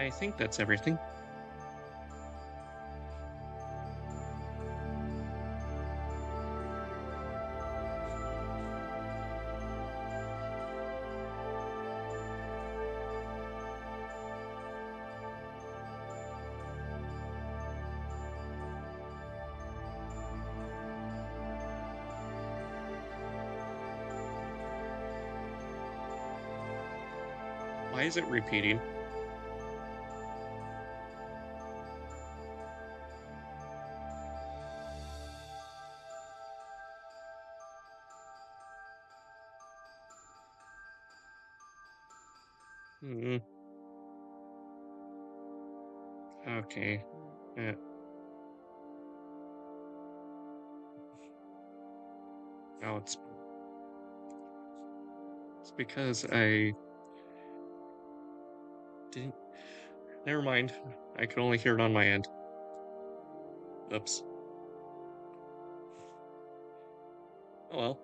I think that's everything. Why is it repeating? Hmm. Okay. Uh, no, it's because I didn't. Never mind. I could only hear it on my end. Oops. Oh well.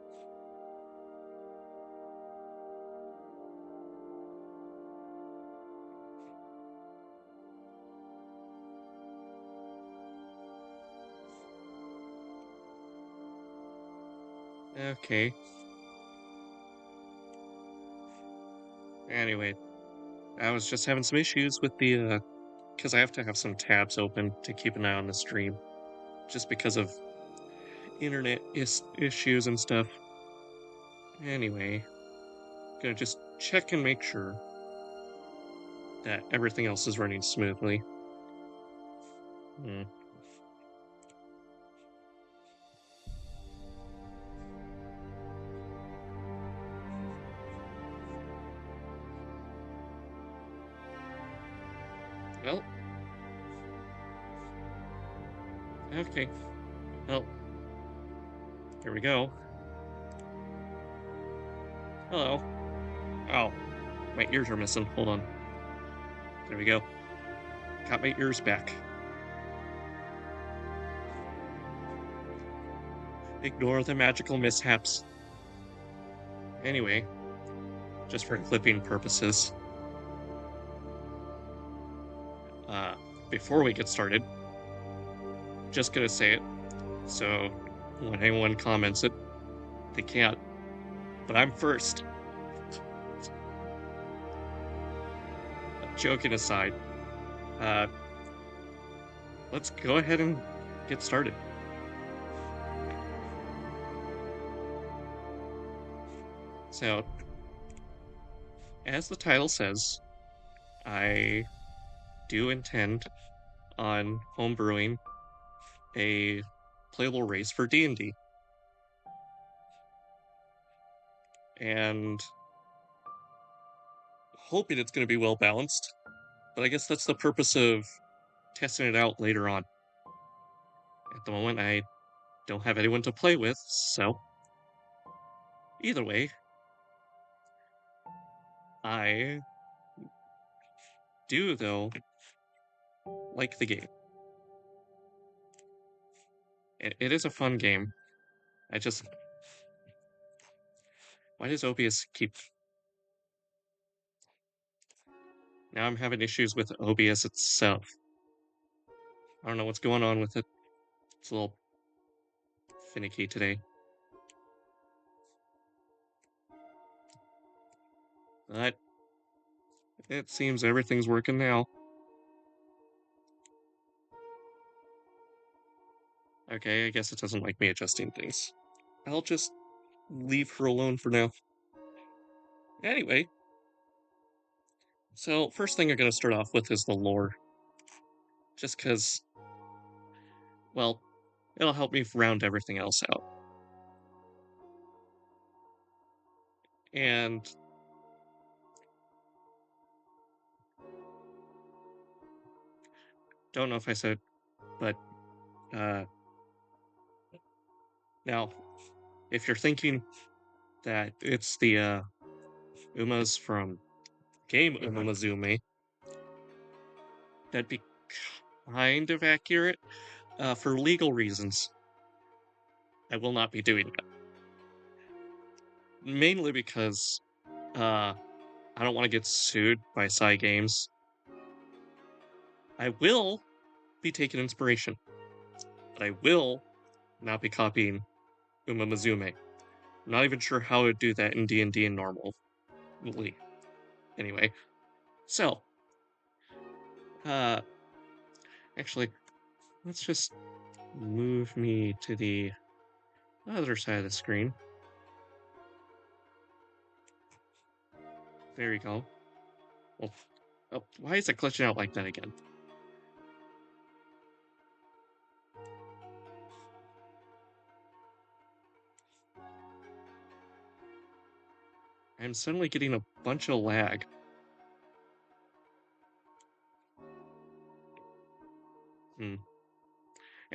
Okay. Anyway, I was just having some issues with the because I have to have some tabs open to keep an eye on the stream, just because of internet issues and stuff. Anyway, gonna just check and make sure that everything else is running smoothly. Hmm. Well, okay. Well, here we go. Hello. Oh, my ears are missing. Hold on. There we go. Got my ears back. Ignore the magical mishaps. Anyway, just for clipping purposes, uh, before we get started, just gonna say it, so when anyone comments it, they can't. But I'm first. Joking aside, uh, let's go ahead and get started. So, as the title says, I do intend on homebrewing a playable race for D&D. And hoping it's going to be well balanced, but I guess that's the purpose of testing it out later on. At the moment, I don't have anyone to play with, so either way, I do, though, like the game. It is a fun game. I just. Why does OBS keep. Now I'm having issues with OBS itself. I don't know what's going on with it. It's a little finicky today. But it seems everything's working now. Okay, I guess it doesn't like me adjusting things. I'll just leave her alone for now. Anyway, so first thing I'm going to start off with is the lore. Just because, well, it'll help me round everything else out. And don't know if I said, but uh, now, if you're thinking that it's the Umas from game Umazume, that'd be kind of accurate. For legal reasons, I will not be doing that. Mainly because I don't want to get sued by Games. I will be taking inspiration, but I will not be copying Umamazume. I'm not even sure how to do that in D&D and normally. Anyway, so, uh, actually, let's just move me to the other side of the screen. There we go. Well, oh, why is it glitching out like that again? I'm suddenly getting a bunch of lag.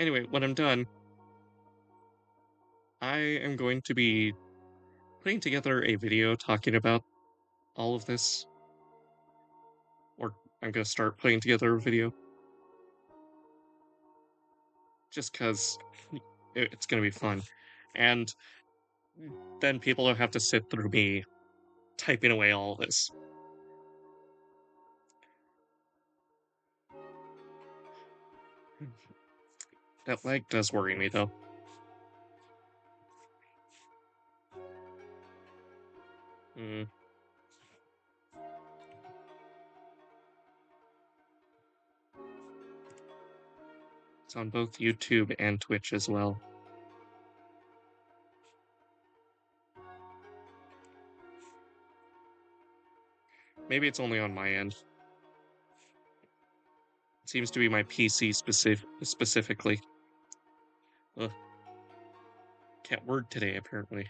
Anyway, when I'm done, I am going to be putting together a video talking about all of this, or I'm going to start putting together a video just because it's going to be fun. And then people don't have to sit through me typing away all this. That lag does worry me, though. Mm, it's on both YouTube and Twitch as well. Maybe it's only on my end. It seems to be my PC specifically. Ugh. Can't word today, apparently.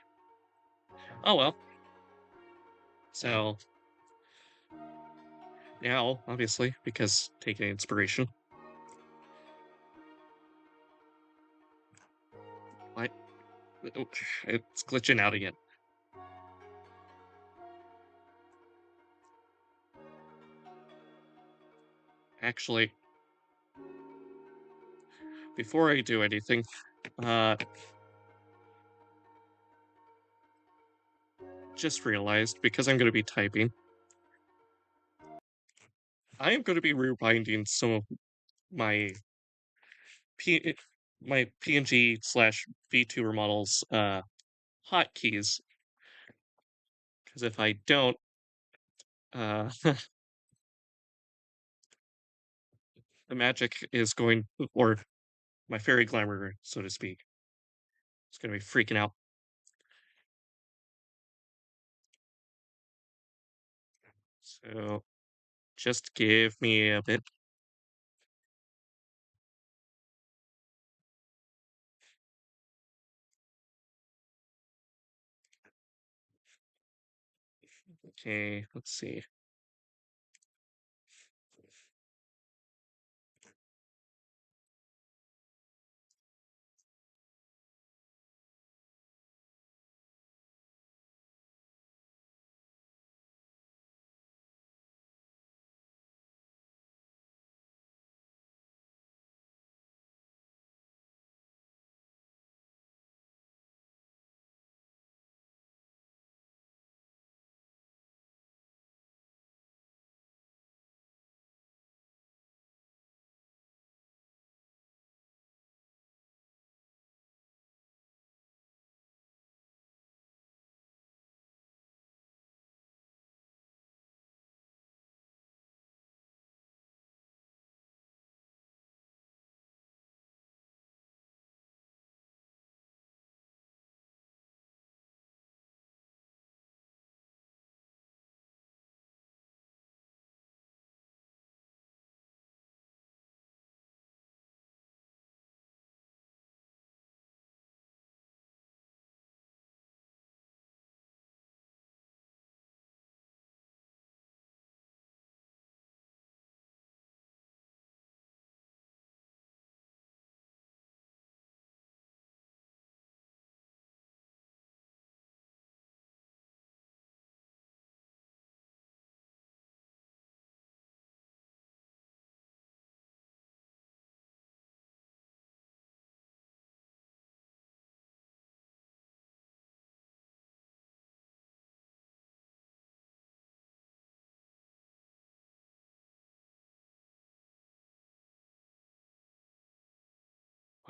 Oh well. So, now, obviously, because taking inspiration. What? It's glitching out again. Actually, before I do anything, just realized, because I'm going to be typing, I am going to be rewinding some of my P my PNG slash VTuber models hotkeys, because if I don't, the magic is going, or my fairy glamour, so to speak, is going to be freaking out. So just give me a bit. Okay, let's see.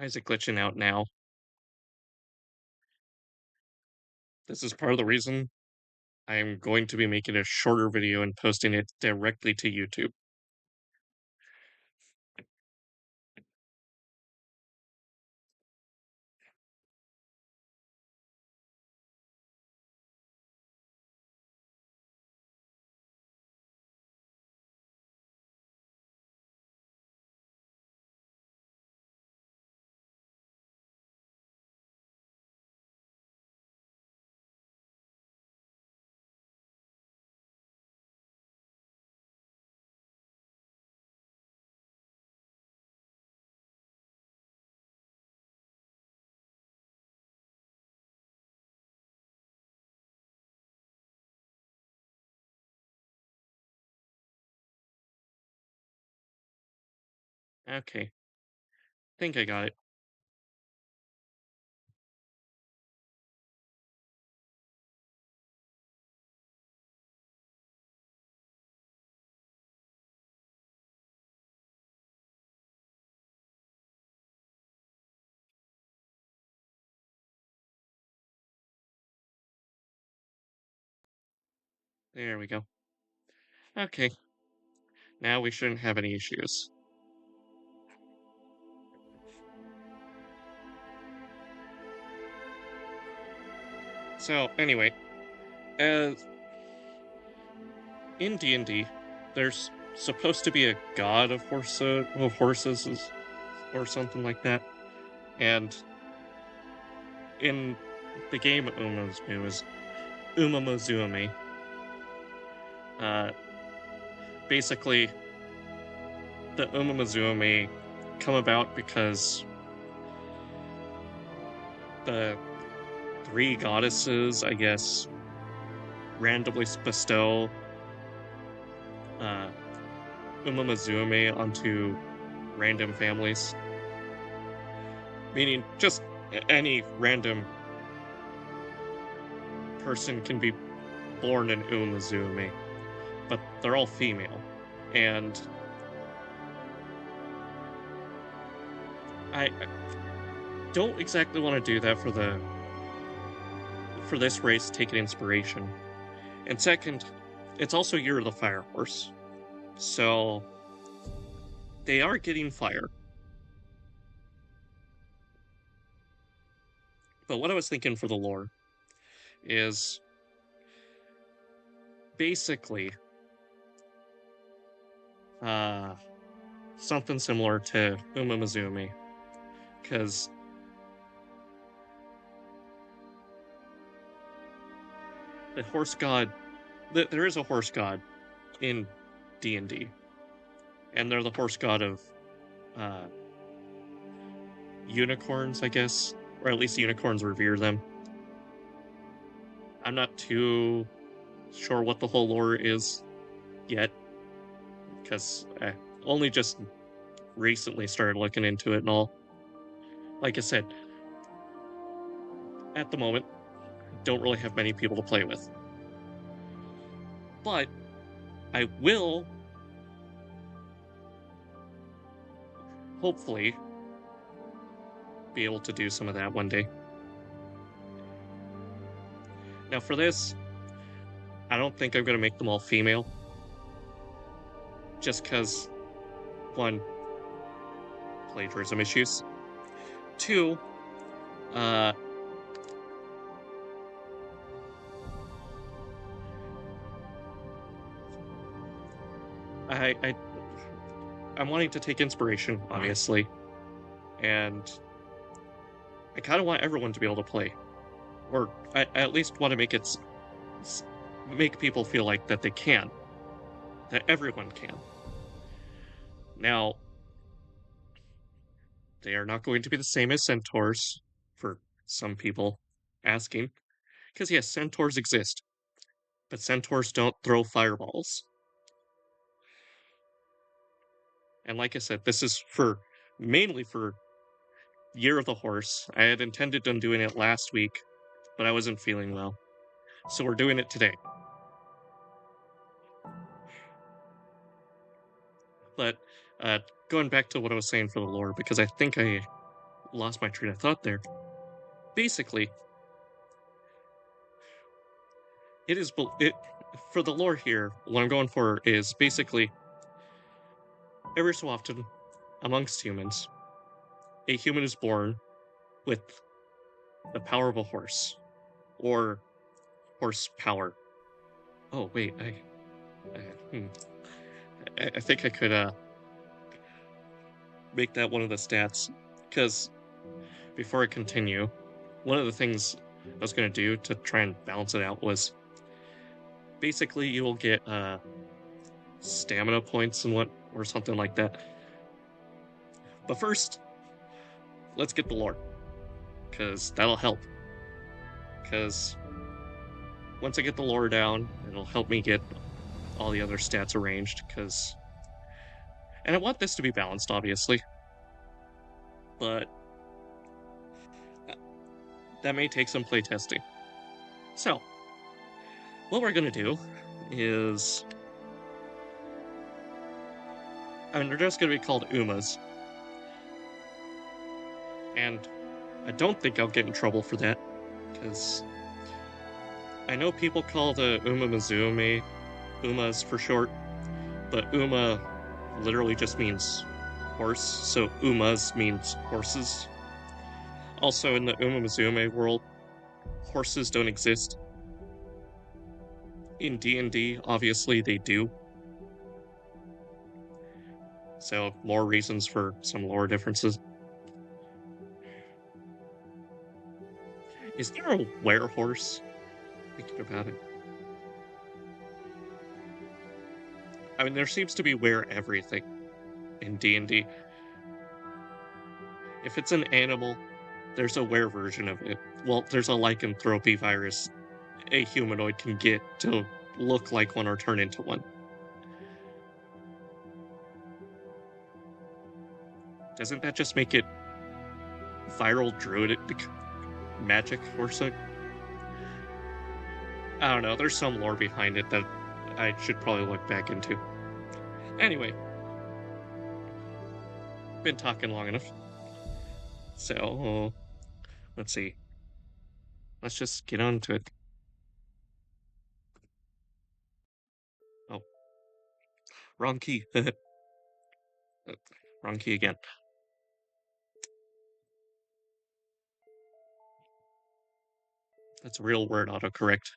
Why is it glitching out now? This is part of the reason I'm going to be making a shorter video and posting it directly to YouTube. Okay, think I got it. There we go. Okay, now we shouldn't have any issues. So, anyway, as in D&D, there's supposed to be a god of horses or something like that. And in the game Umamuzume, uh, basically the Umamuzume come about because the three goddesses, I guess, randomly bestow uh, Umamuzume onto random families. Meaning, just any random person can be born in Umamuzume, but they're all female. And I don't exactly want to do that for this race, taking inspiration. And second, it's also Year of the Fire Horse. So they are getting fire. But what I was thinking for the lore is basically uh something similar to Umamazumi. Because the horse god there is a horse god in D&D. And they're the horse god of uh unicorns, I guess. Or at least unicorns revere them. I'm not too sure what the whole lore is yet, because I only just recently started looking into it and all. Like I said, at the moment, don't really have many people to play with. But I will hopefully be able to do some of that one day. Now for this, I don't think I'm going to make them all female. Just because, one, plagiarism issues. Two, uh, I'm wanting to take inspiration, obviously, and I kind of want everyone to be able to play, or I at least want to make people feel like that they can, that everyone can. Now, they are not going to be the same as centaurs, for some people asking, because yes, centaurs exist, but centaurs don't throw fireballs. And like I said, this is mainly for Year of the Horse. I had intended on doing it last week, but I wasn't feeling well. So we're doing it today. But going back to what I was saying for the lore, because I think I lost my train of thought there. Basically, it is it for the lore here. What I'm going for is basically every so often amongst humans, a human is born with the power of a horse or horsepower. Oh wait, I, hmm, I think I could make that one of the stats because before I continue, one of the things I was gonna do to try and balance it out was basically you will get stamina points and what or something like that. But first, let's get the lore because that'll help. Because once I get the lore down, it'll help me get all the other stats arranged. Because and I want this to be balanced, obviously, but that may take some playtesting. So, what we're gonna do is, I mean, they're just gonna be called Umas, and I don't think I'll get in trouble for that, because I know people call the Uma Mizumi Umas for short, but Uma literally just means horse, so Umas means horses. Also, in the Uma Mizume world, horses don't exist. In D&D, obviously they do. So, more reasons for some lore differences. Is there a werehorse? Thinking about it. I mean, there seems to be were everything in D&D. If it's an animal, there's a were version of it. Well, there's a lycanthropy virus a humanoid can get to look like one or turn into one. Doesn't that just make it viral druidic magic or so? I don't know, there's some lore behind it that I should probably look back into. Anyway, been talking long enough. So, let's see. Let's just get on to it. Oh, wrong key. Wrong key again. That's a real word autocorrect.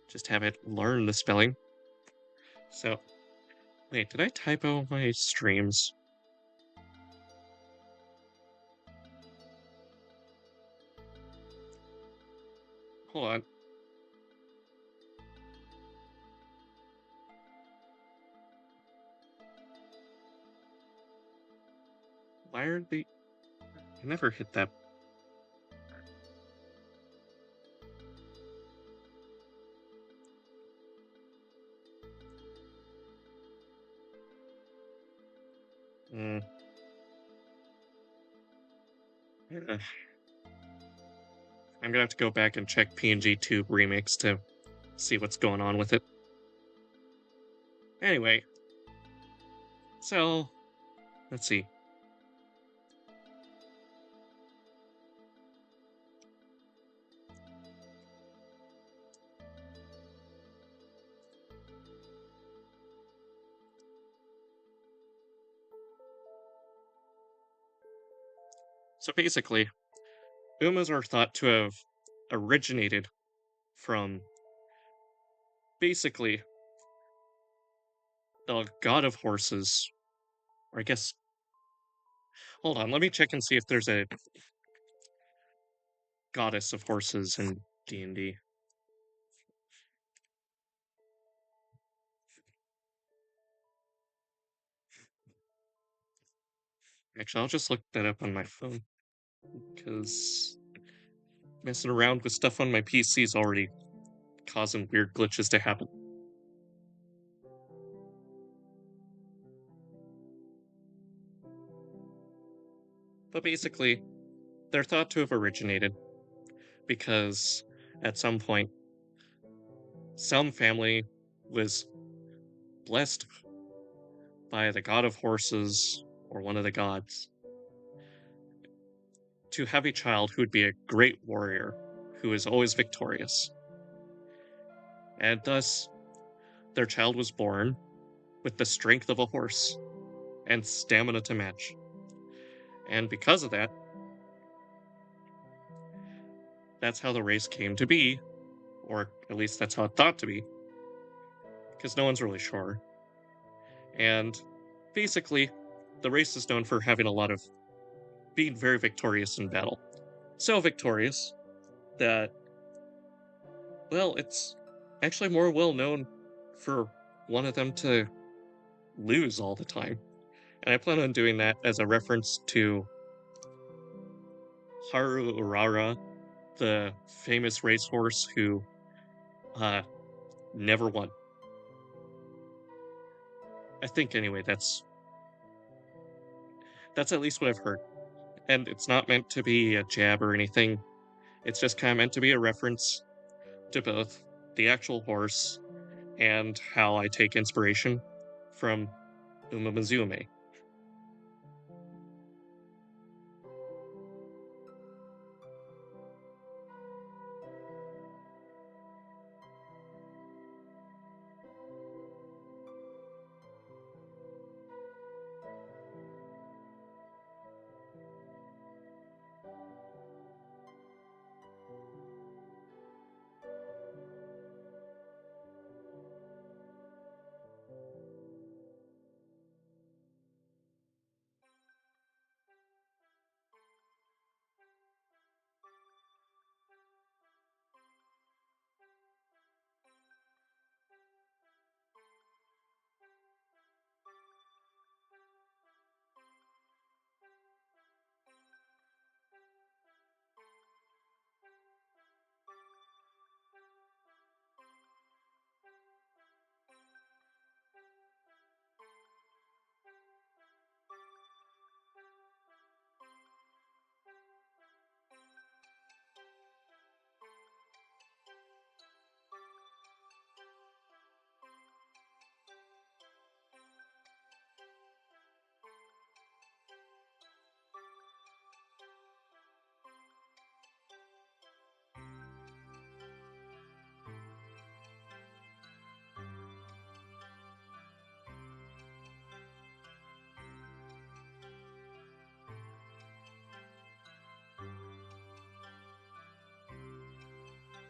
Just have it learn the spelling. So, wait, did I typo my streams? Hold on. Why are they... I never hit that. Hmm. Yeah. I'm gonna have to go back and check PNG 2 remix to see what's going on with it. Anyway, so let's see. So basically, Umas are thought to have originated from basically the god of horses, or I guess. Hold on, let me check and see if there's a goddess of horses in D&D. Actually, I'll just look that up on my phone because messing around with stuff on my PC is already causing weird glitches to happen. But basically, they're thought to have originated because at some point, some family was blessed by the god of horses or one of the gods to have a child who would be a great warrior who is always victorious. And thus, their child was born with the strength of a horse and stamina to match. And because of that, that's how the race came to be, or at least that's how it thought to be, because no one's really sure. And basically, the race is known for having a lot of being very victorious in battle. So victorious that, well, it's actually more well known for one of them to lose all the time. And I plan on doing that as a reference to Haru Urara, the famous racehorse who never won. I think anyway, that's at least what I've heard. And it's not meant to be a jab or anything. It's just kind of meant to be a reference to both the actual horse and how I take inspiration from Umamuzume.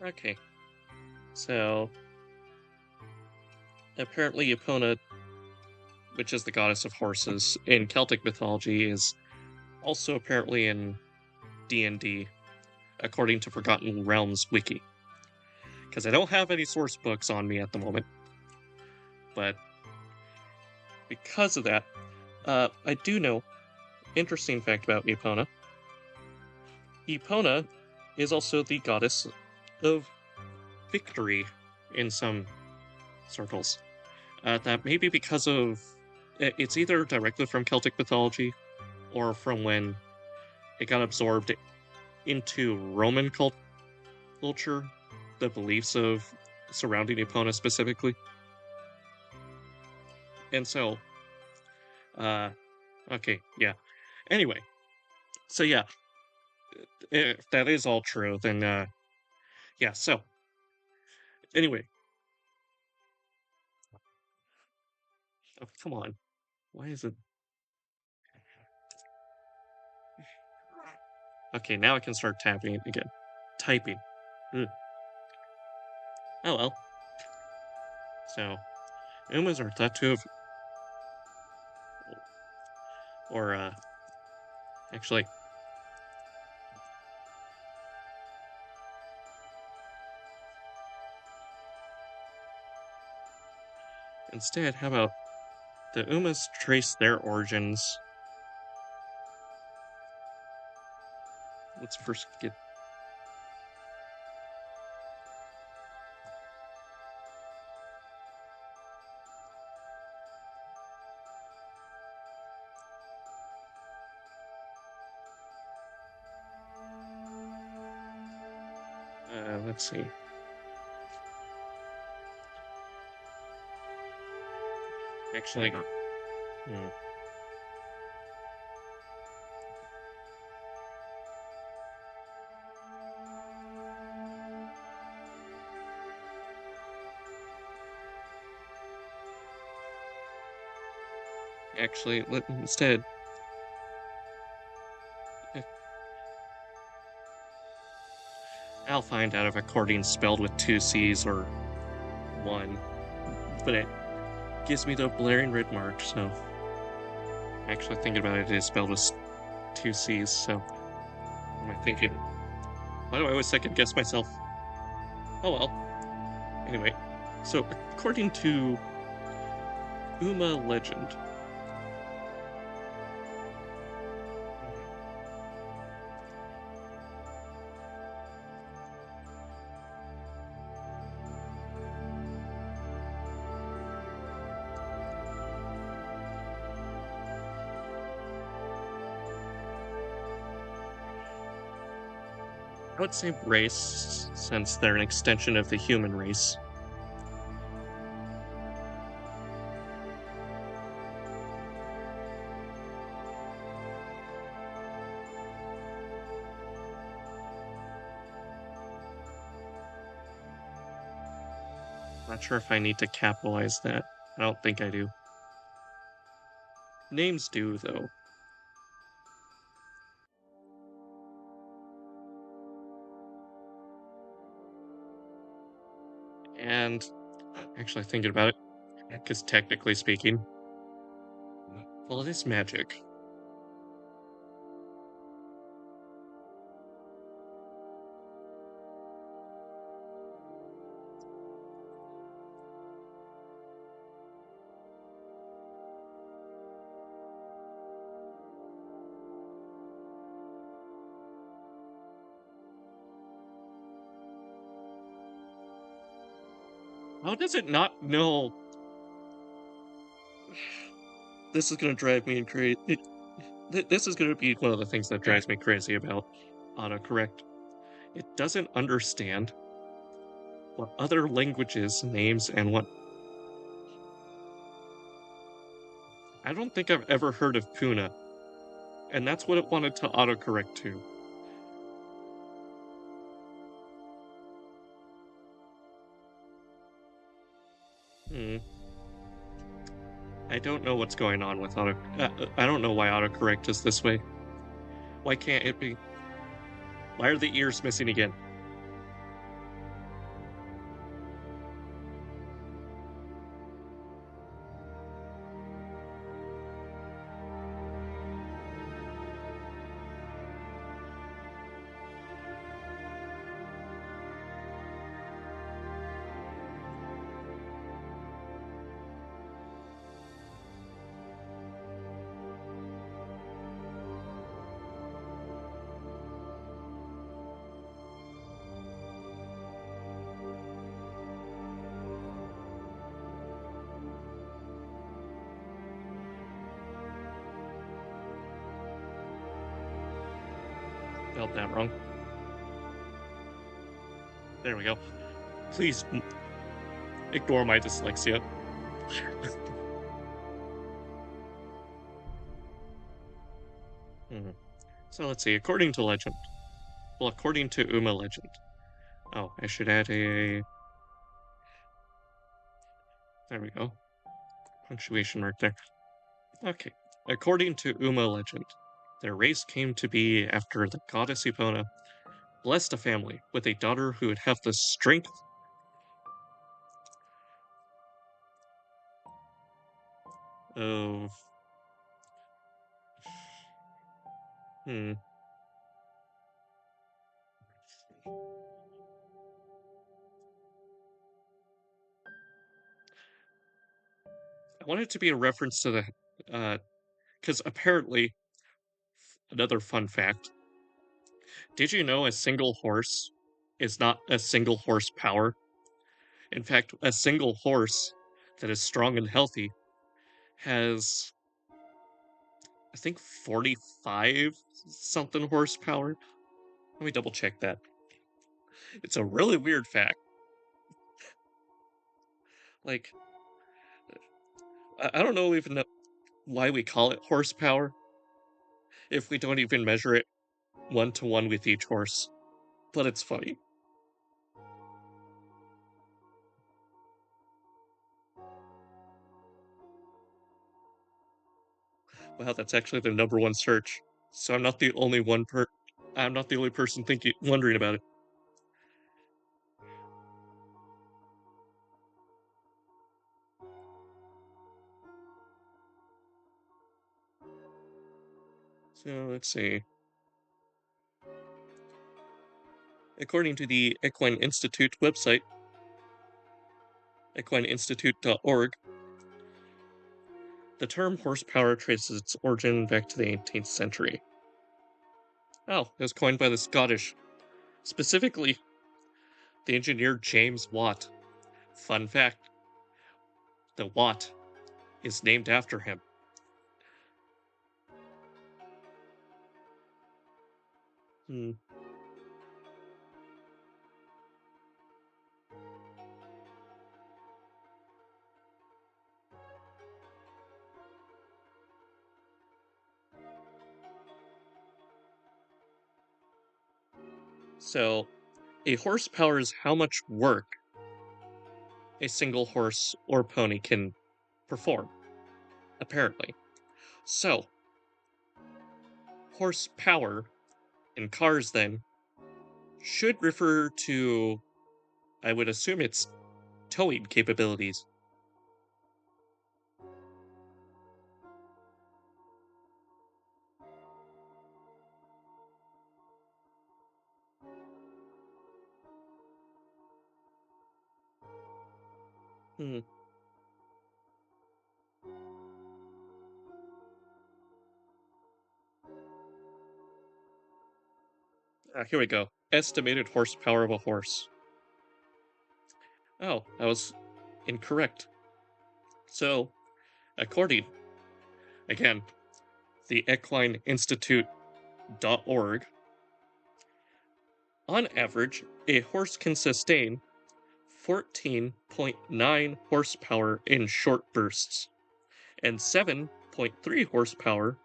Okay, so apparently Epona, which is the goddess of horses in Celtic mythology, is also apparently in D&D, according to Forgotten Realms wiki. Because I don't have any source books on me at the moment, but because of that, I do know, interesting fact about Epona. Epona is also the goddess of victory in some circles. That may be because of it's either directly from Celtic mythology or from when it got absorbed into Roman culture, the beliefs of surrounding Epona specifically. And so, okay, yeah. Anyway, so yeah, if that is all true, then yeah. So anyway, oh, come on, why is it? Okay, now I can start tapping it again. Typing. Ugh. Oh well. So, Umas are thought to have, or actually, instead, how about the Umas trace their origins? Let's first get. let's see. Actually, hmm. Actually, instead, uh, I'll find out if accordion's spelled with two C's or one, but it gives me the blaring red mark, so actually thinking about it, it is spelled with two C's, so what am I thinking? Why do I always second guess myself? Oh well. Anyway, so according to Uma legend, I would say race, since they're an extension of the human race. Not sure if I need to capitalize that. I don't think I do. Names do, though. And actually thinking about it, because technically speaking, well, it is magic. How does it not know? This is gonna drive me crazy. This is gonna be one of the things that drives me crazy about autocorrect. It doesn't understand what other languages, names, and what. I don't think I've ever heard of Puna, and that's what it wanted to autocorrect to. Hmm. I don't know what's going on with auto. I don't know why autocorrect is this way. Why can't it be? Why are the ears missing again? Spelled that wrong. There we go. Please ignore my dyslexia. Mhm. So let's see. According to legend, well, according to Uma legend. Oh, I should add a. There we go. Punctuation mark there. Okay. According to Uma legend, their race came to be after the goddess Epona blessed a family with a daughter who would have the strength of. Hmm. I want it to be a reference to the. Because apparently, another fun fact. Did you know a single horse is not a single horsepower? In fact, a single horse that is strong and healthy has, I think, 45 something horsepower. Let me double check that. It's a really weird fact. Like, I don't know even know why we call it horsepower if we don't even measure it one to one with each horse, but it's funny. Wow, that's actually the number one search. So I'm not the only person thinking wondering about it. So let's see. According to the Equine Institute website, equineinstitute.org, the term horsepower traces its origin back to the 18th century. Oh, it was coined by the Scottish, specifically the engineer James Watt. Fun fact, the Watt is named after him. Hmm. So, a horsepower is how much work a single horse or pony can perform, apparently. So, horsepower in cars then should refer to, I would assume it's towing capabilities. Hmm. Here we go. Estimated horsepower of a horse. Oh, I was incorrect. So, according, again, the equineinstitute.org, on average, a horse can sustain 14.9 horsepower in short bursts and 7.3 horsepower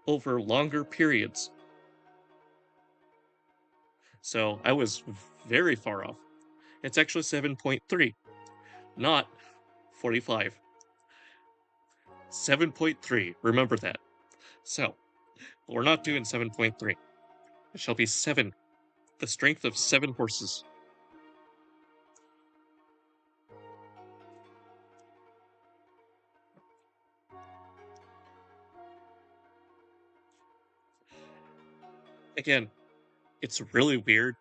over longer periods. So I was very far off. It's actually 7.3, not 45. 7.3, remember that. So, we're not doing 7.3. It shall be 7. The strength of 7 horses. Again, it's really weird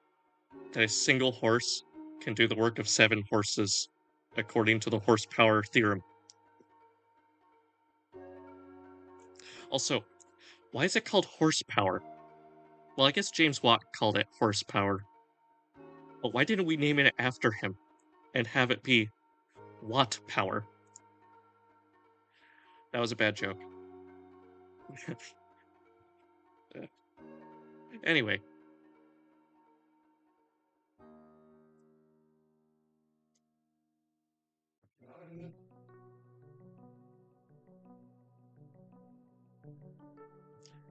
that a single horse can do the work of 7 horses, according to the horsepower theorem. Also, why is it called horsepower? Well, I guess James Watt called it horsepower. But why didn't we name it after him and have it be watt power? That was a bad joke. Anyway,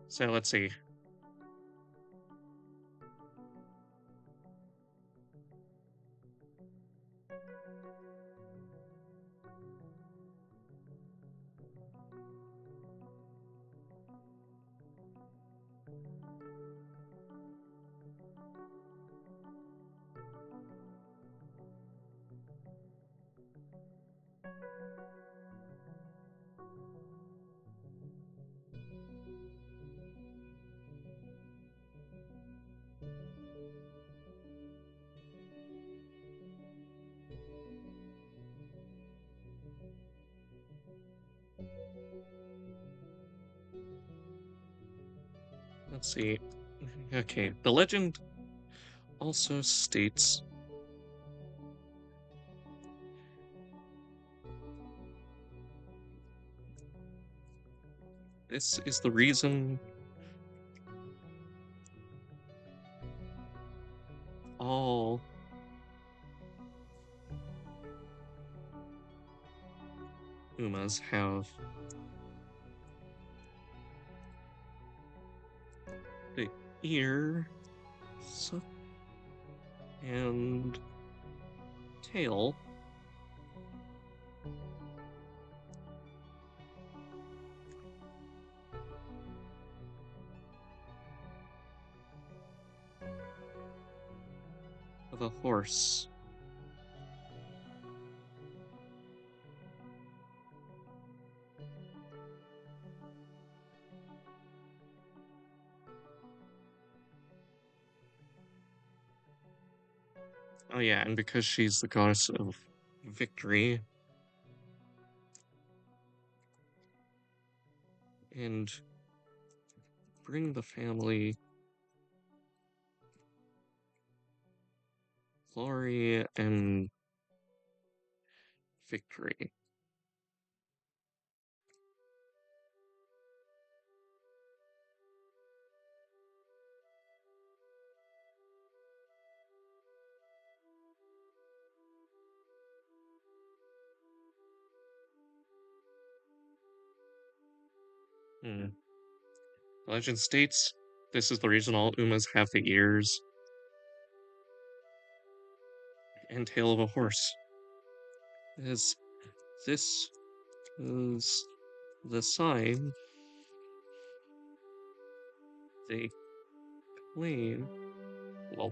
so let's see. Let's see. Okay, the legend also states this is the reason all Umas have the ears and tail of a horse. Oh yeah, and because she's the goddess of victory and bring the family glory and victory. Hmm. Legend states this is the reason all Umas have the ears and tail of a horse. Is this is the sign they claim. Well,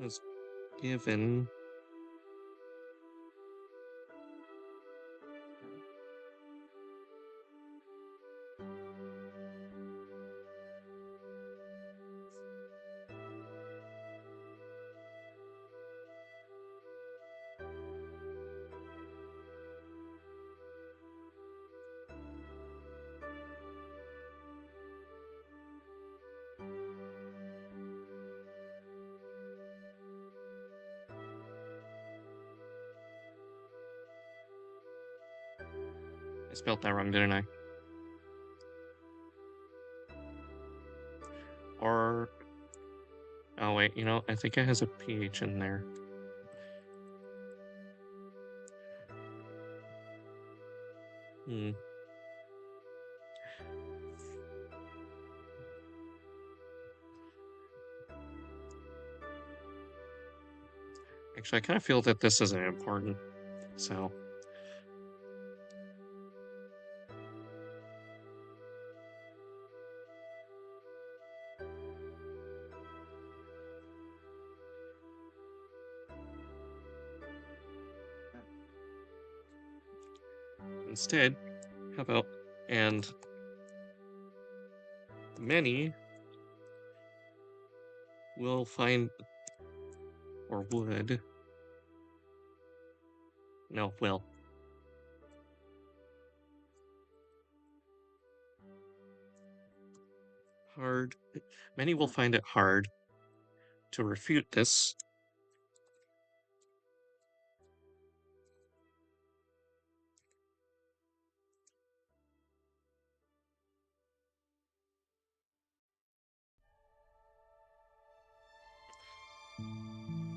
was given I spelled that wrong, didn't I? Or oh wait, I think it has a PH in there. Hmm. Actually, I kind of feel that this isn't important, so instead, how about and many will find or would no will hard many will find it hard to refute this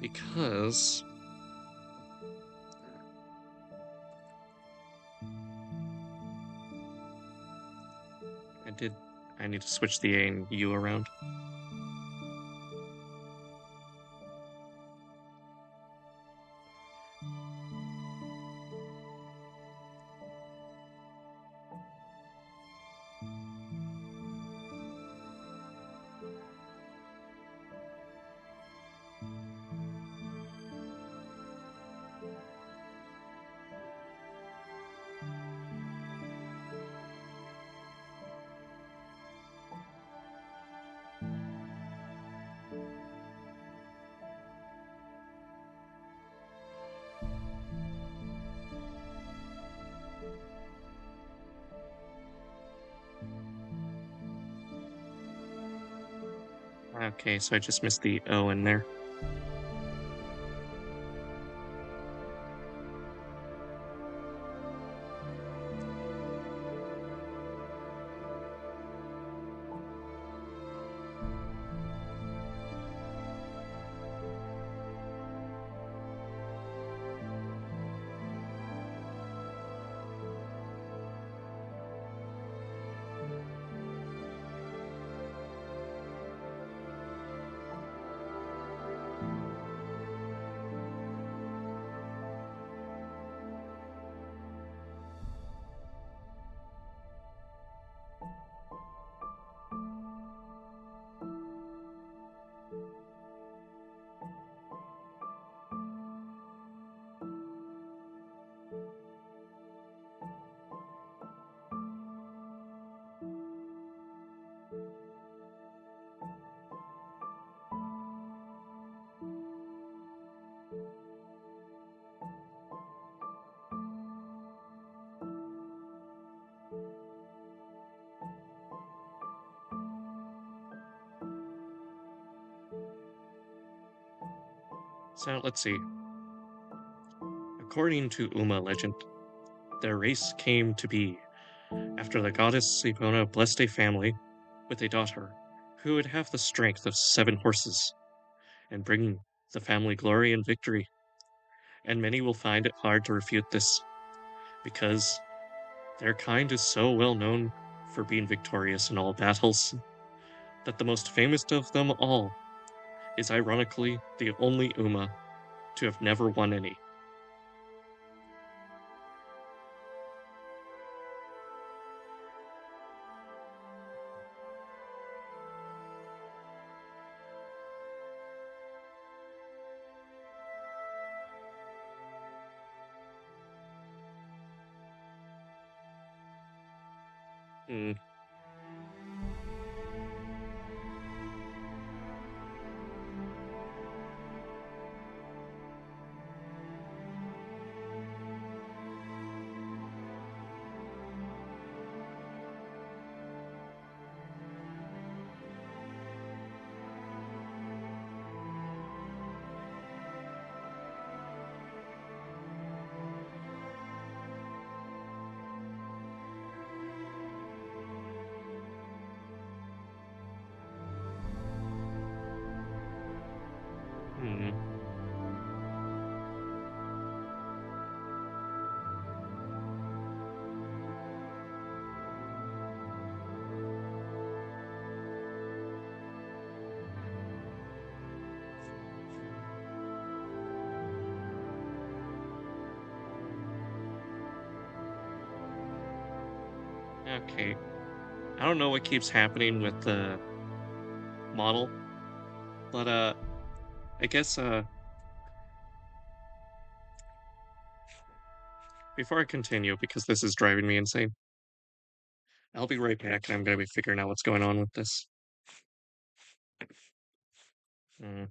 because I need to switch the A and U around. Okay, so I just missed the O in there. So let's see. According to Uma legend, their race came to be after the goddess Sipona blessed a family with a daughter who would have the strength of 7 horses and bring the family glory and victory. And many will find it hard to refute this because their kind is so well known for being victorious in all battles that the most famous of them all is ironically the only Uma to have never won any. Hmm. Hmm. Okay. I don't know what keeps happening with the model, but I guess before I continue, because this is driving me insane, I'll be right back and I'm gonna be figuring out what's going on with this. Mm.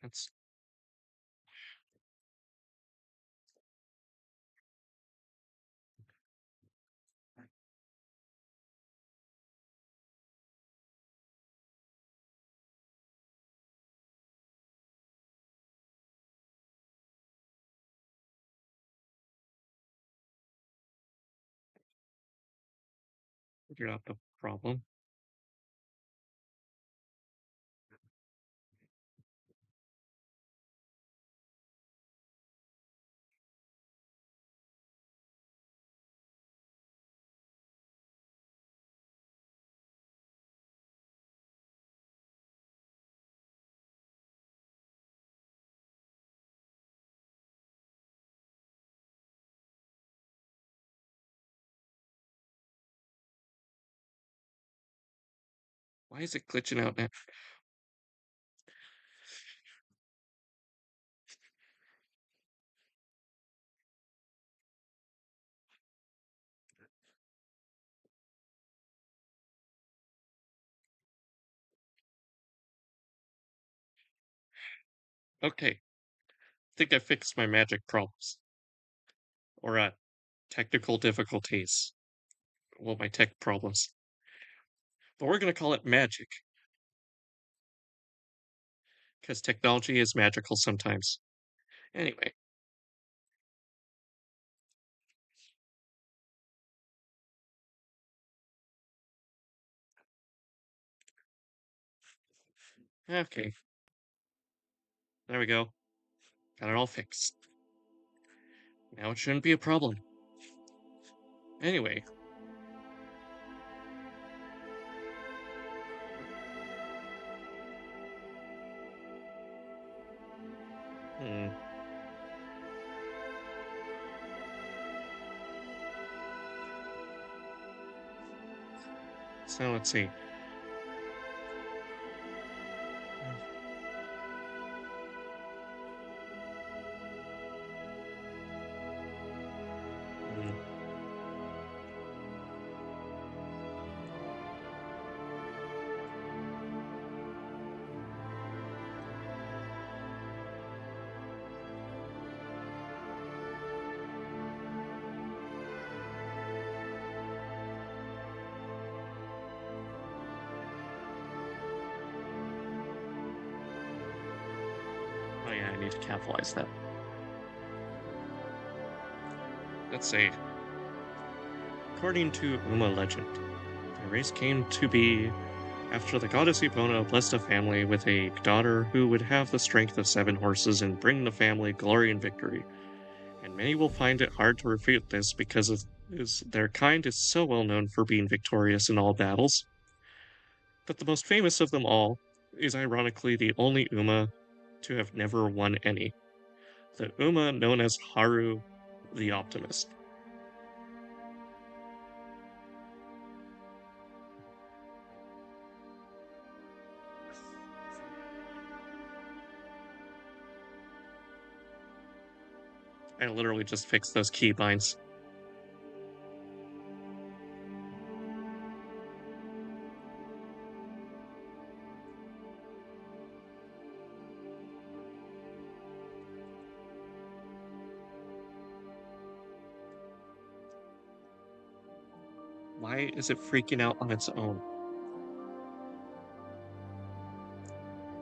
That's figured out the problem. Why is it glitching out now? Okay, I think I fixed my magic problems. Or technical difficulties. Well, my tech problems. But we're gonna call it magic, because technology is magical sometimes. Anyway, okay, there we go. Got it all fixed. Now it shouldn't be a problem. Anyway, hmm, so let's see. Hmm, oh yeah, I need to capitalize that. Let's see. According to Uma legend, the race came to be after the goddess Epona blessed a family with a daughter who would have the strength of 7 horses and bring the family glory and victory. And many will find it hard to refute this because their kind is so well known for being victorious in all battles. But the most famous of them all is ironically the only Uma to have never won any, the Uma known as Haru the Optimist. I literally just fixed those keybinds. Why is it freaking out on its own?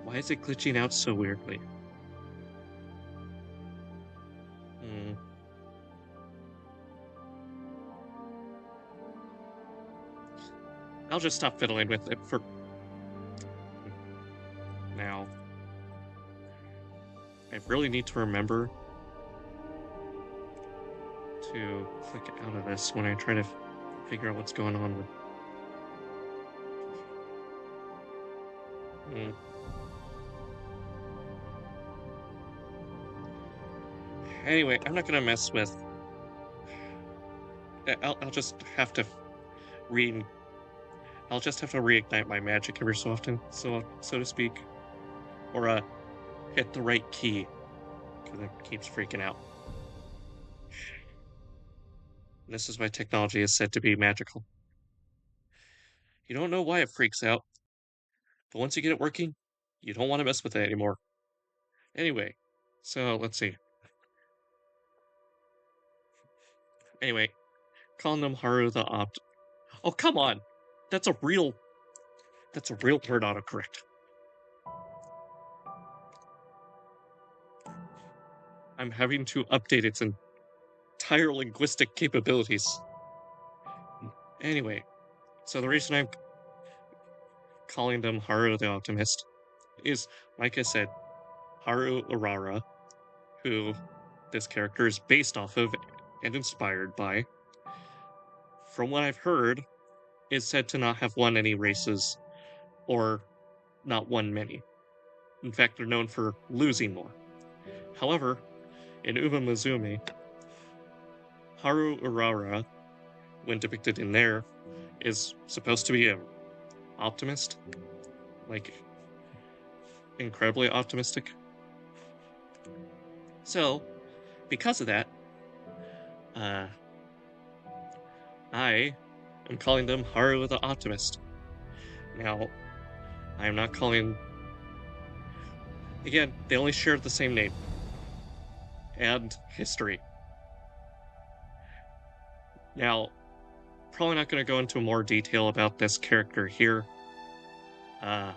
Why is it glitching out so weirdly? Hmm. I'll just stop fiddling with it for now. I really need to remember to click out of this when I try to figure out what's going on with. Mm. Anyway, I'm not gonna mess with. I'll just have to re. I'll just have to reignite my magic every so often, so to speak, or hit the right key because it keeps freaking out. This is why technology is said to be magical. You don't know why it freaks out, but once you get it working, you don't want to mess with it anymore. Anyway, so let's see. Anyway, calling them Haru the Opt. Oh, come on! That's a real. That's a real word autocorrect. I'm having to update its entire linguistic capabilities. Anyway, so the reason I'm calling them Haru the Optimist is, like I said, Haru Urara, who this character is based off of and inspired by, from what I've heard, is said to not have won any races or not won many. In fact, they're known for losing more. However, in Uma Musume, Haru Urara, when depicted in there, is supposed to be an optimist, like incredibly optimistic. So, because of that, uh, I am calling them Haru the Optimist. Now, I am not calling. Again, they only share the same name and history. Now, probably not going to go into more detail about this character here. Uh,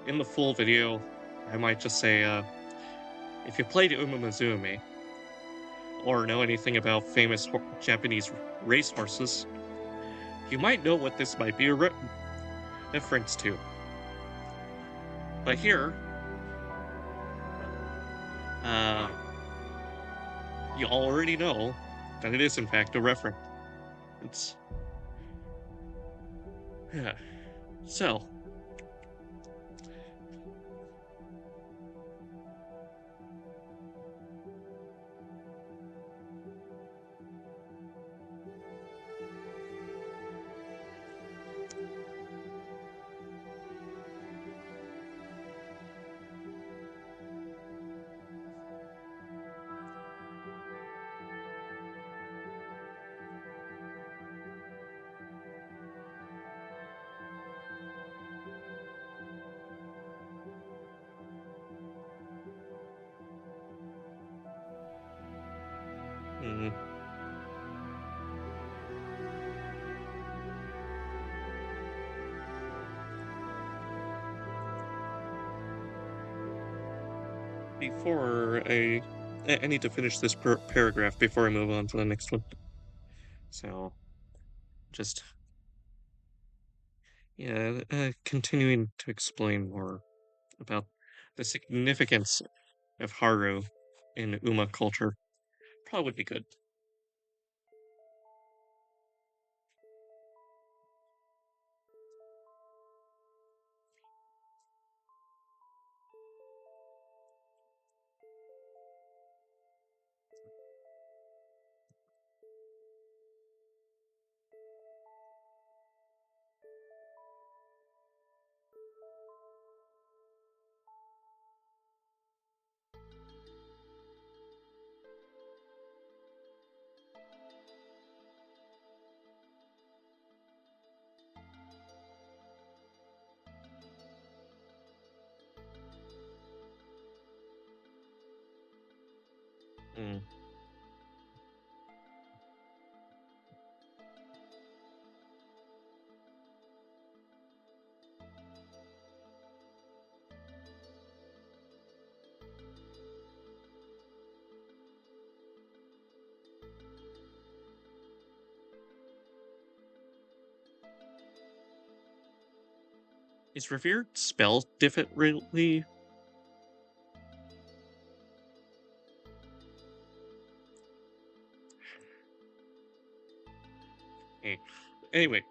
in the full video, I might just say, if you played Uma Musume, or know anything about famous Japanese racehorses, you might know what this might be a reference to. But here, uh, you already know that it is in fact a reference. It's yeah. So mm, before I need to finish this paragraph before I move on to the next one. So just yeah, continuing to explain more about the significance of Haru in Uma culture probably would be good. Mm. Is revered spelled differently? Eh, anyway,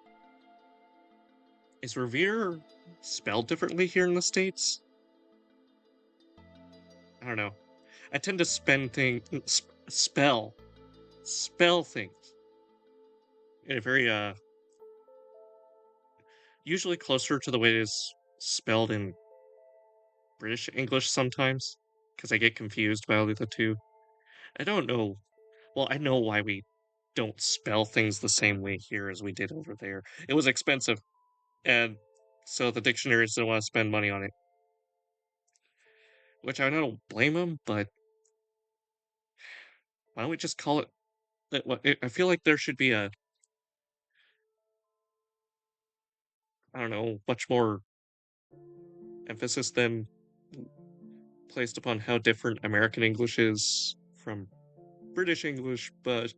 is revere spelled differently here in the States? I don't know. I tend to spell things in a very, usually closer to the way it is spelled in British English sometimes, because I get confused by the two. I don't know. Well, I know why we don't spell things the same way here as we did over there. It was expensive, and So the dictionaries don't want to spend money on it, which I don't blame them, but why don't we just call it I feel like there should be a, I don't know, much more emphasis than placed upon how different American English is from British English, but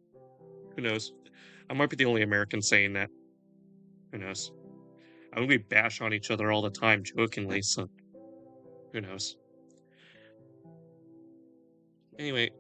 who knows? I might be the only American saying that. Who knows? I mean, we bash on each other all the time jokingly, so who knows? Anyway,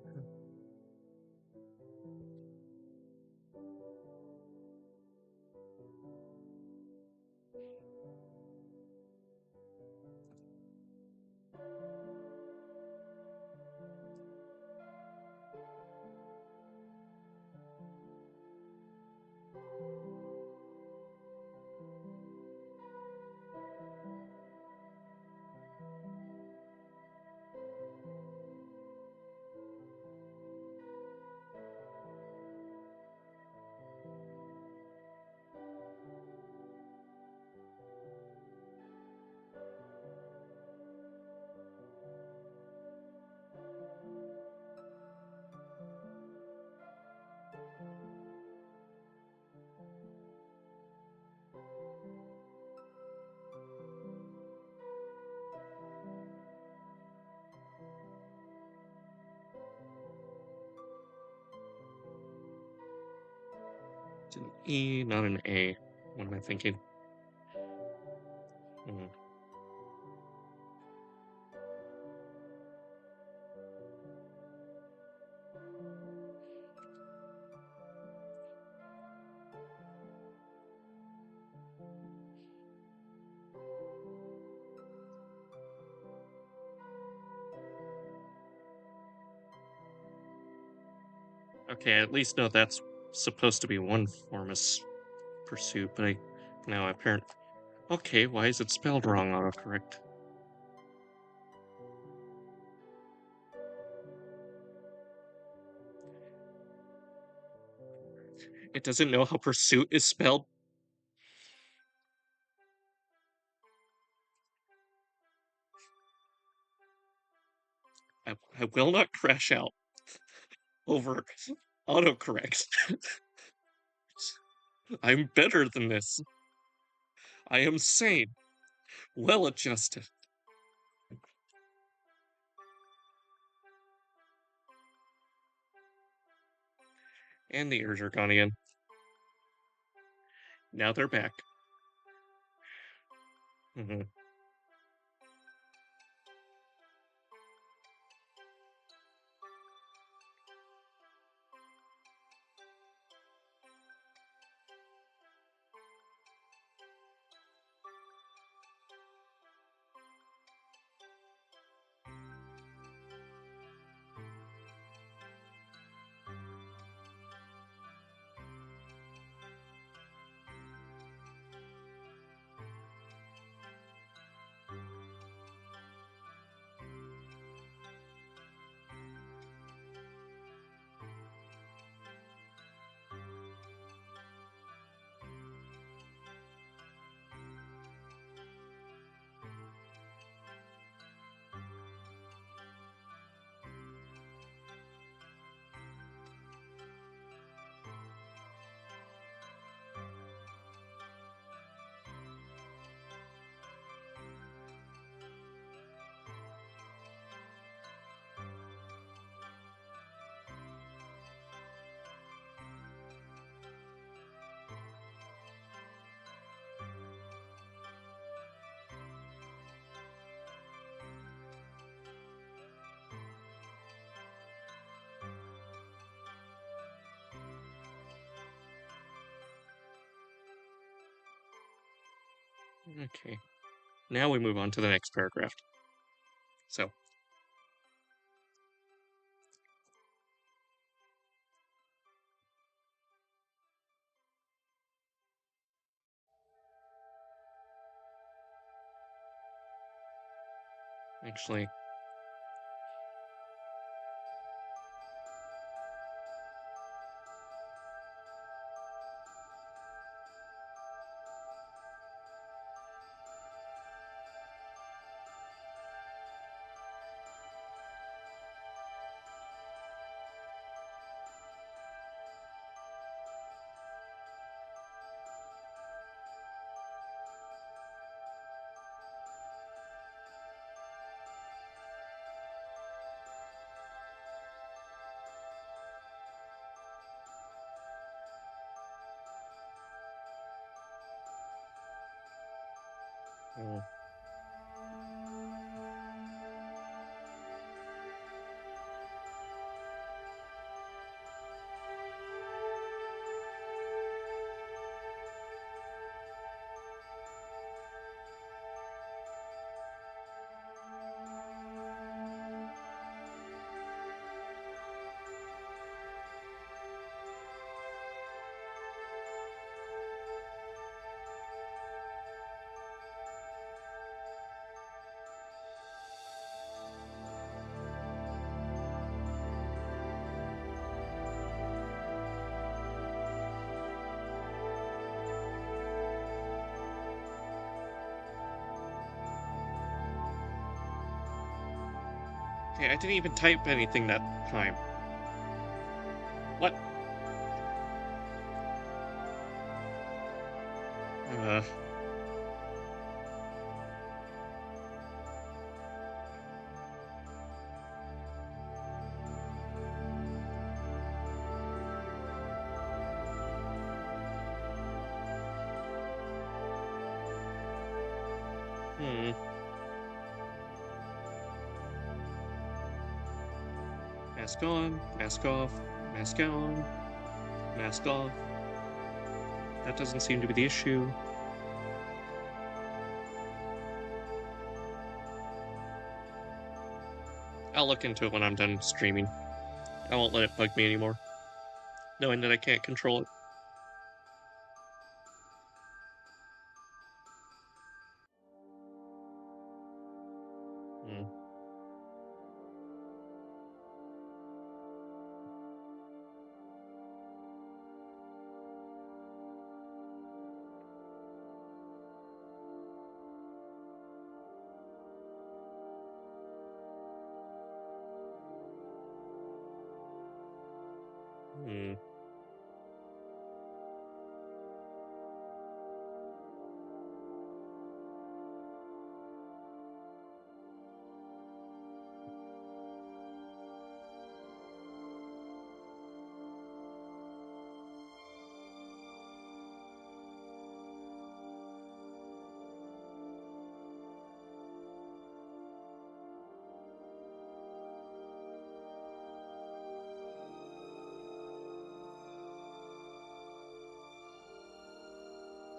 it's an E, not an A. What am I thinking? Hmm. Okay, I at least know that's supposed to be one form of pursuit, but I now apparent. Okay, why is it spelled wrong autocorrect? It doesn't know how pursuit is spelled. I will not crash out over autocorrect. I'm better than this. I am sane, well adjusted. And the ears are gone again. Now they're back. Hmm. Okay. Now we move on to the next paragraph. So, actually, Mm. Okay, I didn't even type anything that time. What? Uh, hmm. Mask on, mask off, mask on, mask off. That doesn't seem to be the issue. I'll look into it when I'm done streaming. I won't let it bug me anymore, knowing that I can't control it. Hmm. Hmm.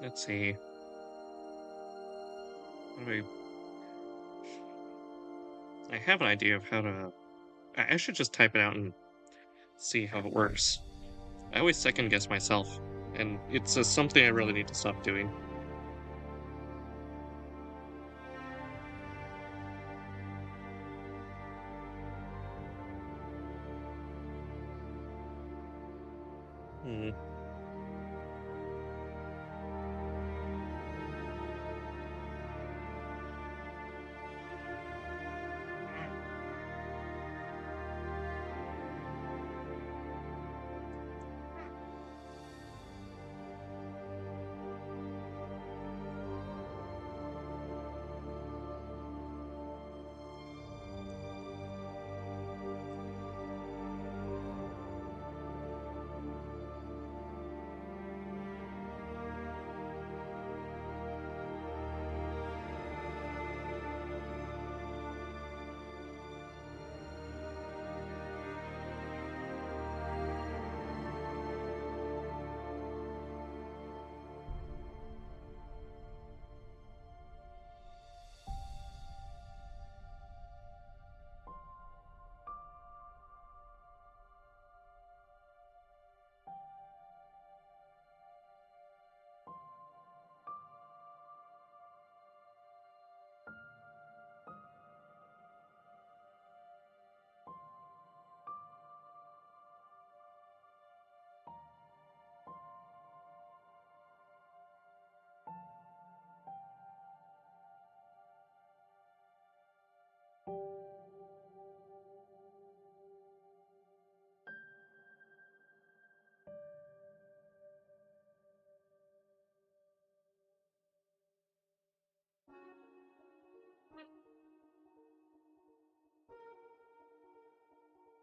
Let's see. What do I have an idea of how to. I should just type it out and see how it works. I always second guess myself, and it's something I really need to stop doing. Hmm.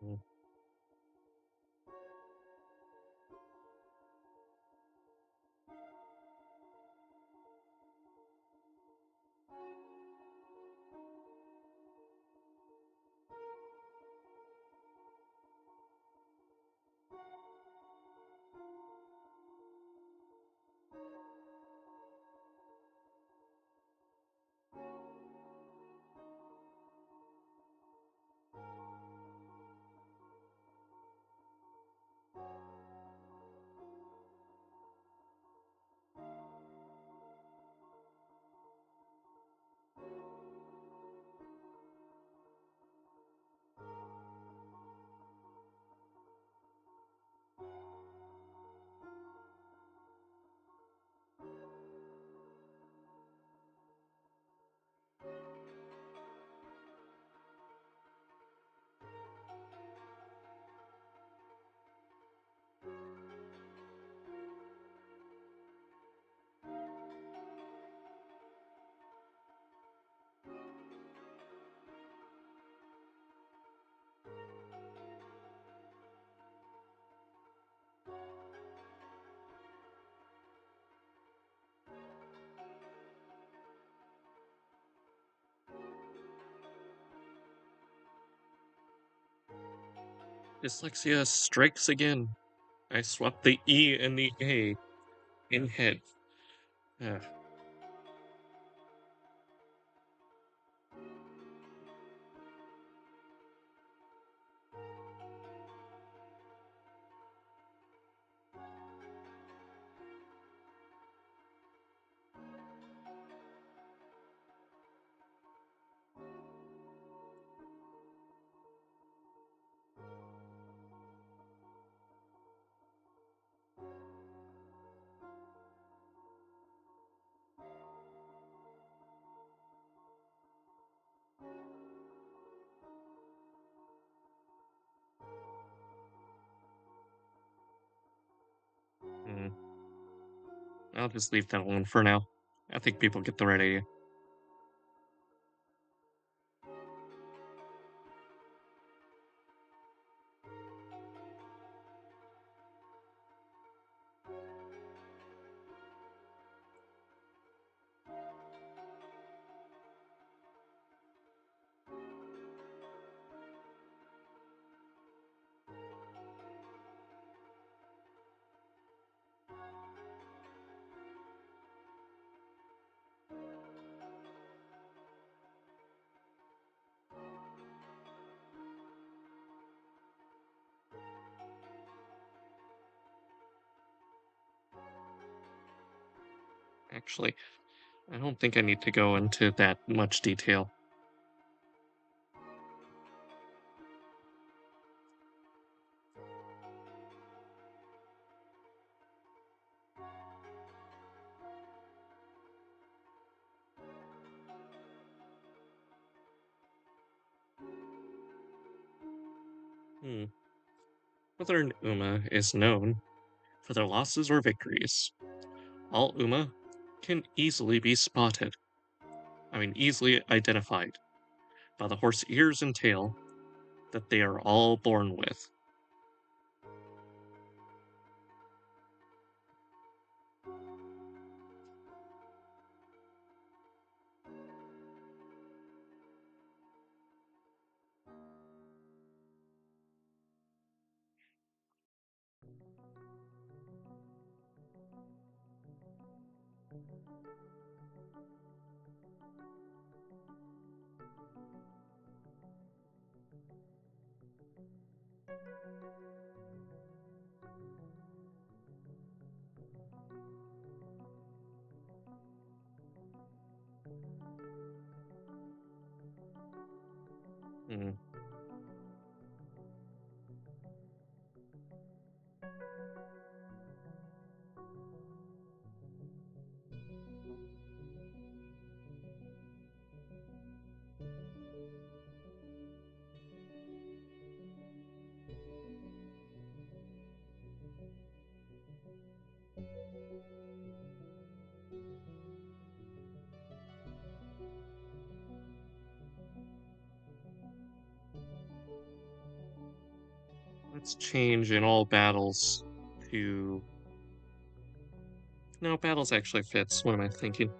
Hmm. Dyslexia strikes again. I swapped the E and the A in head. Ah, hmm. I'll just leave that alone for now. I think people get the right idea. Actually, I don't think I need to go into that much detail. Hmm. Whether an Uma is known for their losses or victories, all Uma can easily be spotted. Easily identified by the horse ears and tail that they are all born with. Hmm. Let's change in all battles to. No, battles actually fits. What am I thinking?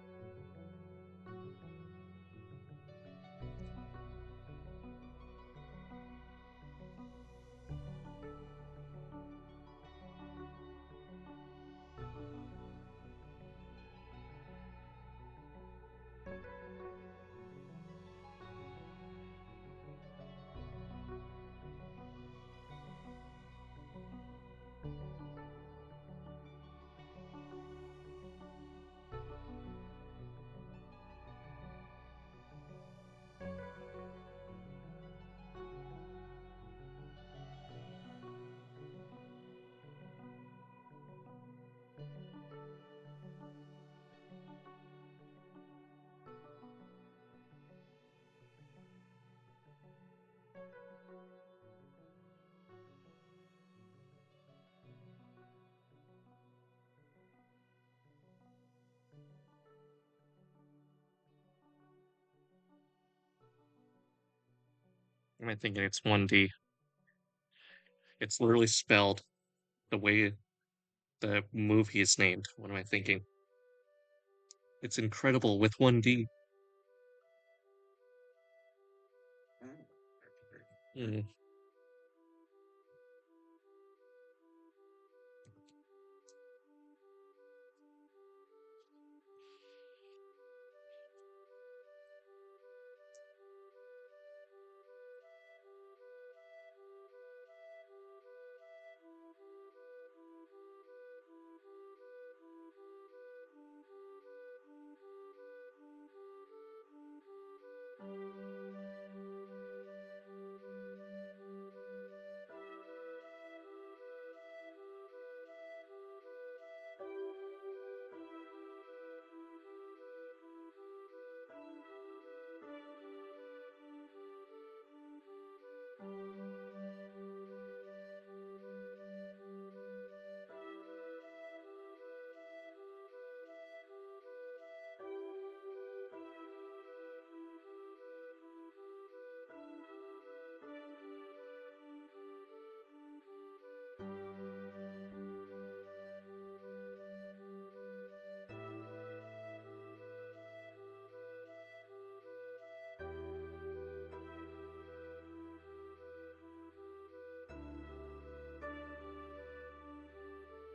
Am I thinking it's 1D? It's literally spelled the way the movie is named. What am I thinking? It's incredible with 1D. Hmm.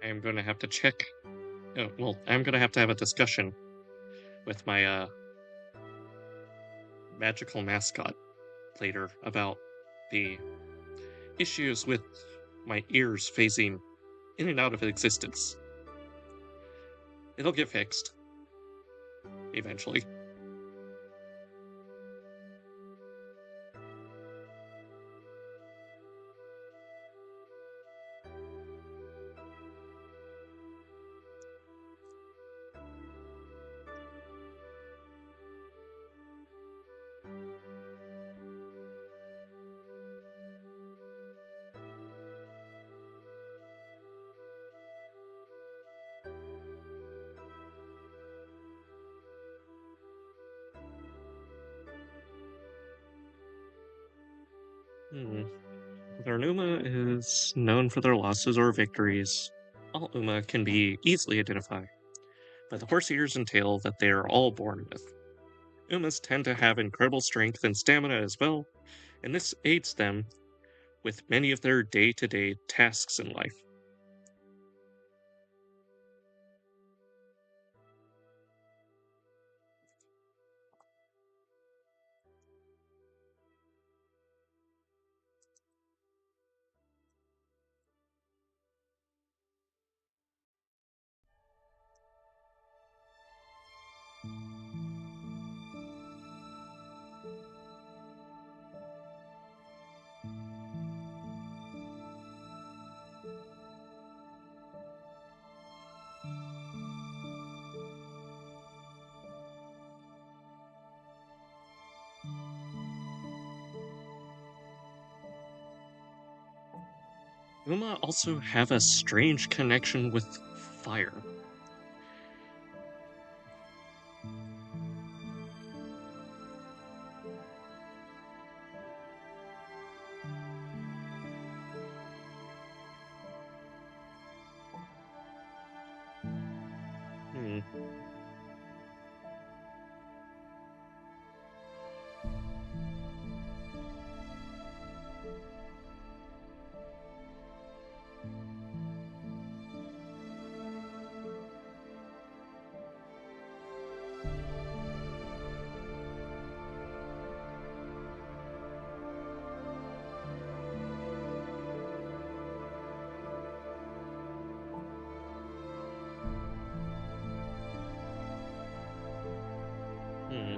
I am going to have to check. Well, I'm going to have a discussion with my magical mascot later about the issues with my ears phasing in and out of existence. It'll get fixed eventually. Hmm. Their Numa is known for their losses or victories. All Uma can be easily identified by the horse ears and tail that they are all born with. Umas tend to have incredible strength and stamina as well, and this aids them with many of their day to day tasks in life. Uma also have a strange connection with fire. Hmm. Hmm.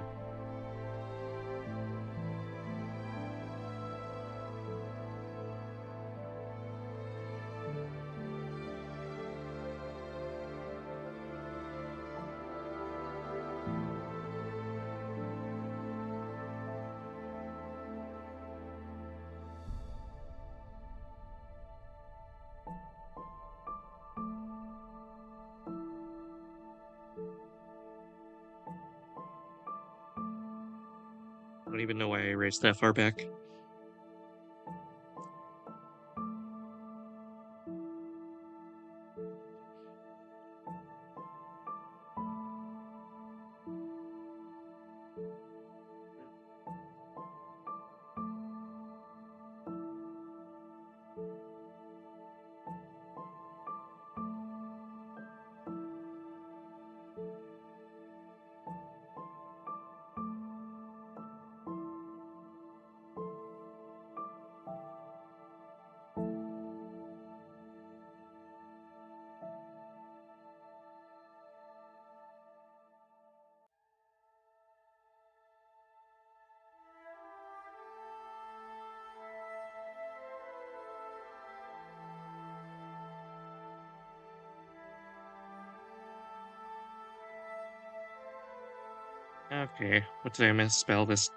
I don't even know why I erased that far back. Okay, what did I misspell this?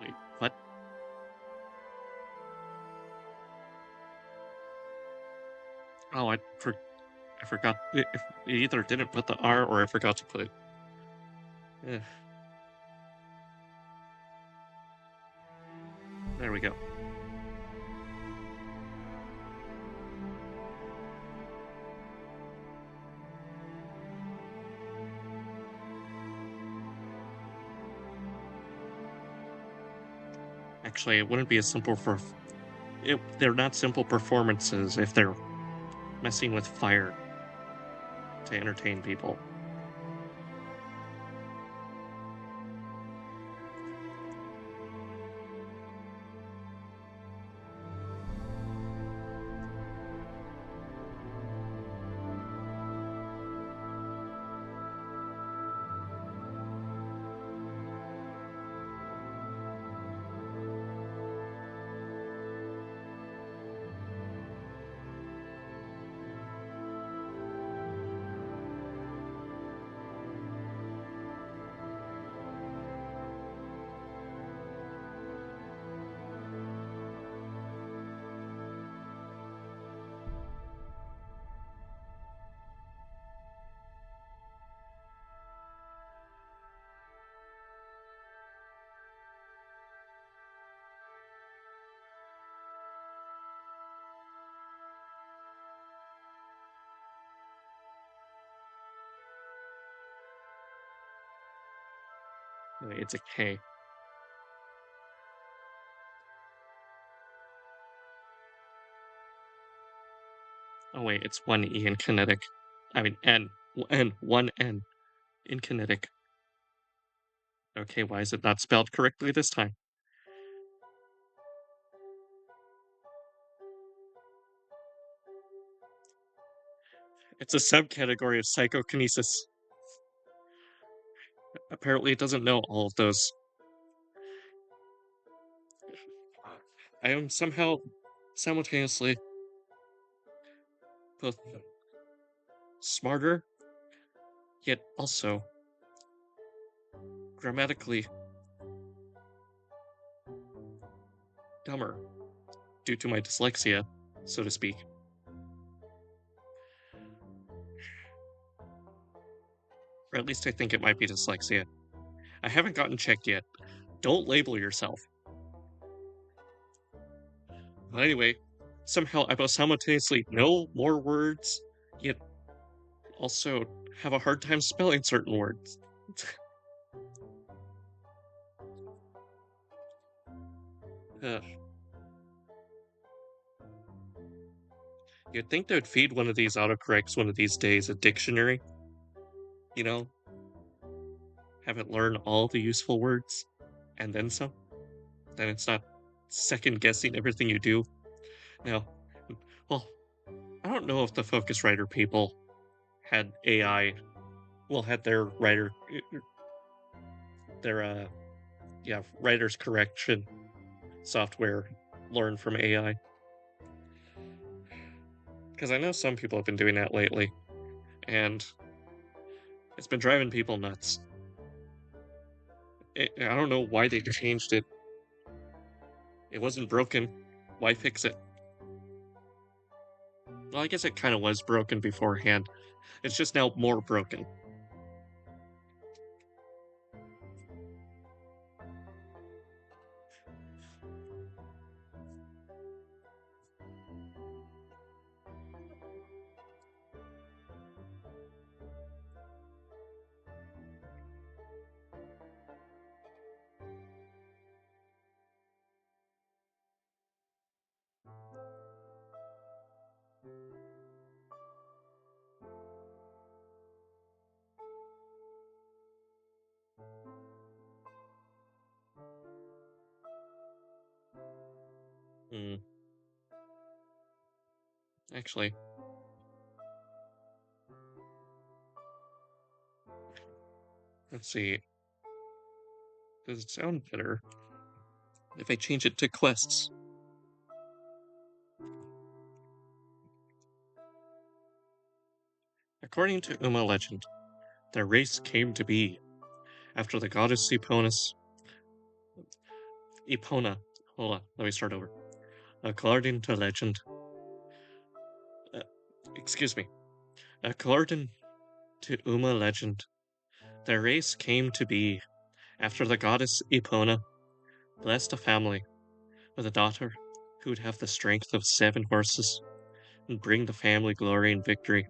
Wait, what? Oh, I forgot. It either didn't put the R or I forgot to put it. Eh, there we go. Actually, it wouldn't be a simple for they're not simple performances if they're messing with fire to entertain people. Wait, it's a K. Oh wait, it's one E in kinetic. I mean one N in kinetic. Okay, why is it not spelled correctly this time? It's a subcategory of psychokinesis. Apparently, it doesn't know all of those. I am somehow simultaneously both smarter, yet also grammatically dumber due to my dyslexia, so to speak. Or at least I think it might be dyslexia. I haven't gotten checked yet. Don't label yourself. But anyway, somehow I both simultaneously know more words, yet also have a hard time spelling certain words. Ugh. You'd think they would feed one of these autocorrects one of these days a dictionary, you know, have it learn all the useful words, and then some. Then it's not second guessing everything you do. Now, well, I don't know if the Focusrite people had AI, well, had their their yeah, writer's correction software learn from AI. Because I know some people have been doing that lately, and it's been driving people nuts. I don't know why they changed it. It wasn't broken. Why fix it? Well, I guess it kind of was broken beforehand. It's just now more broken. Hmm. Actually, let's see. Does it sound better if I change it to quests? According to Uma legend, their race came to be after the goddess Epona. Hold on, let me start over. According to legend, uh, excuse me. According to Uma legend, their race came to be after the goddess Epona blessed a family with a daughter who would have the strength of 7 horses and bring the family glory and victory.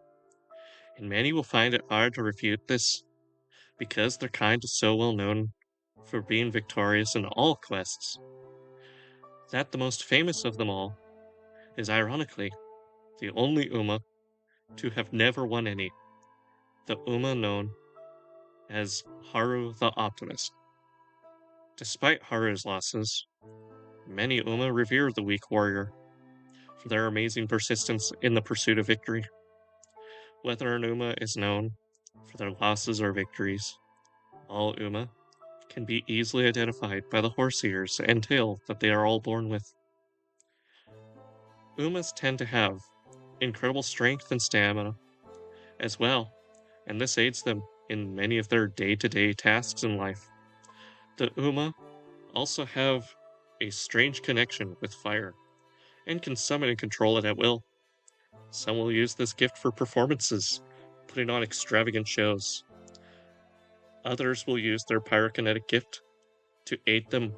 And many will find it hard to refute this because their kind is so well known for being victorious in all quests. That the most famous of them all is ironically the only Uma to have never won any, the Uma known as Haru the Optimist. Despite Haru's losses, many Uma revere the weak warrior for their amazing persistence in the pursuit of victory. Whether an Uma is known for their losses or victories, all Uma can be easily identified by the horse ears and tail that they are all born with. Umas tend to have incredible strength and stamina as well, and this aids them in many of their day to day tasks in life. The Uma also have a strange connection with fire and can summon and control it at will. Some will use this gift for performances, putting on extravagant shows. Others will use their pyrokinetic gift to aid them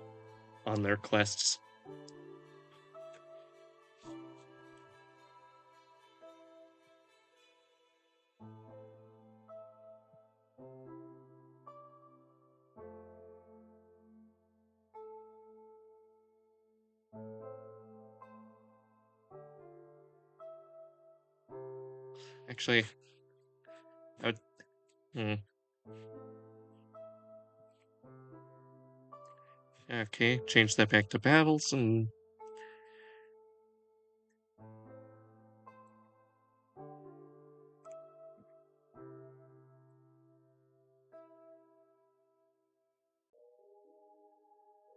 on their quests. Actually, I would, hmm, okay, change that back to battles and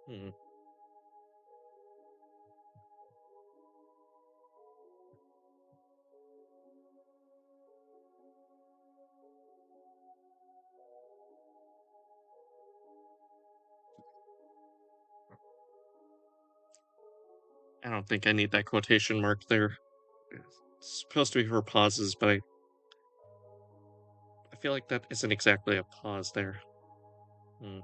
hmm, I don't think I need that quotation mark there. It's supposed to be for pauses, but I feel like that isn't exactly a pause there. Hmm.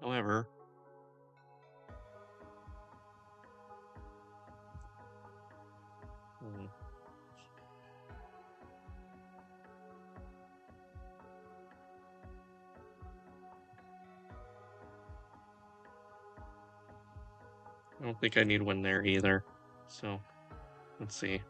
However, hmm, I don't think I need one there either. So, let's see.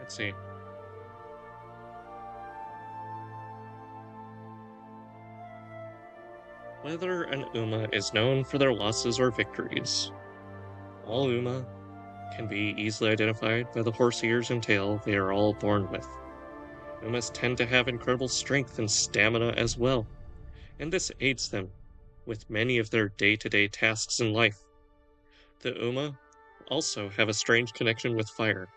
Let's see. Whether an Uma is known for their losses or victories, all Uma can be easily identified by the horse ears and tail they are all born with. Umas tend to have incredible strength and stamina as well, and this aids them with many of their day to day tasks in life. The Uma also have a strange connection with fire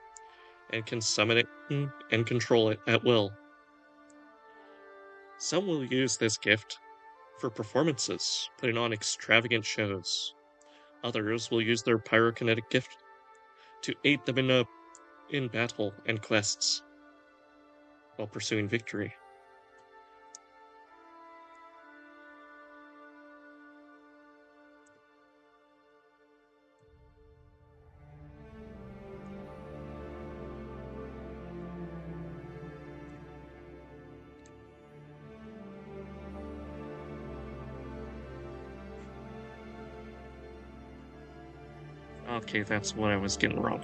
and can summon it and control it at will. Some will use this gift for performances, putting on extravagant shows. Others will use their pyrokinetic gift to aid them in battle and quests while pursuing victory. Okay, that's what I was getting wrong.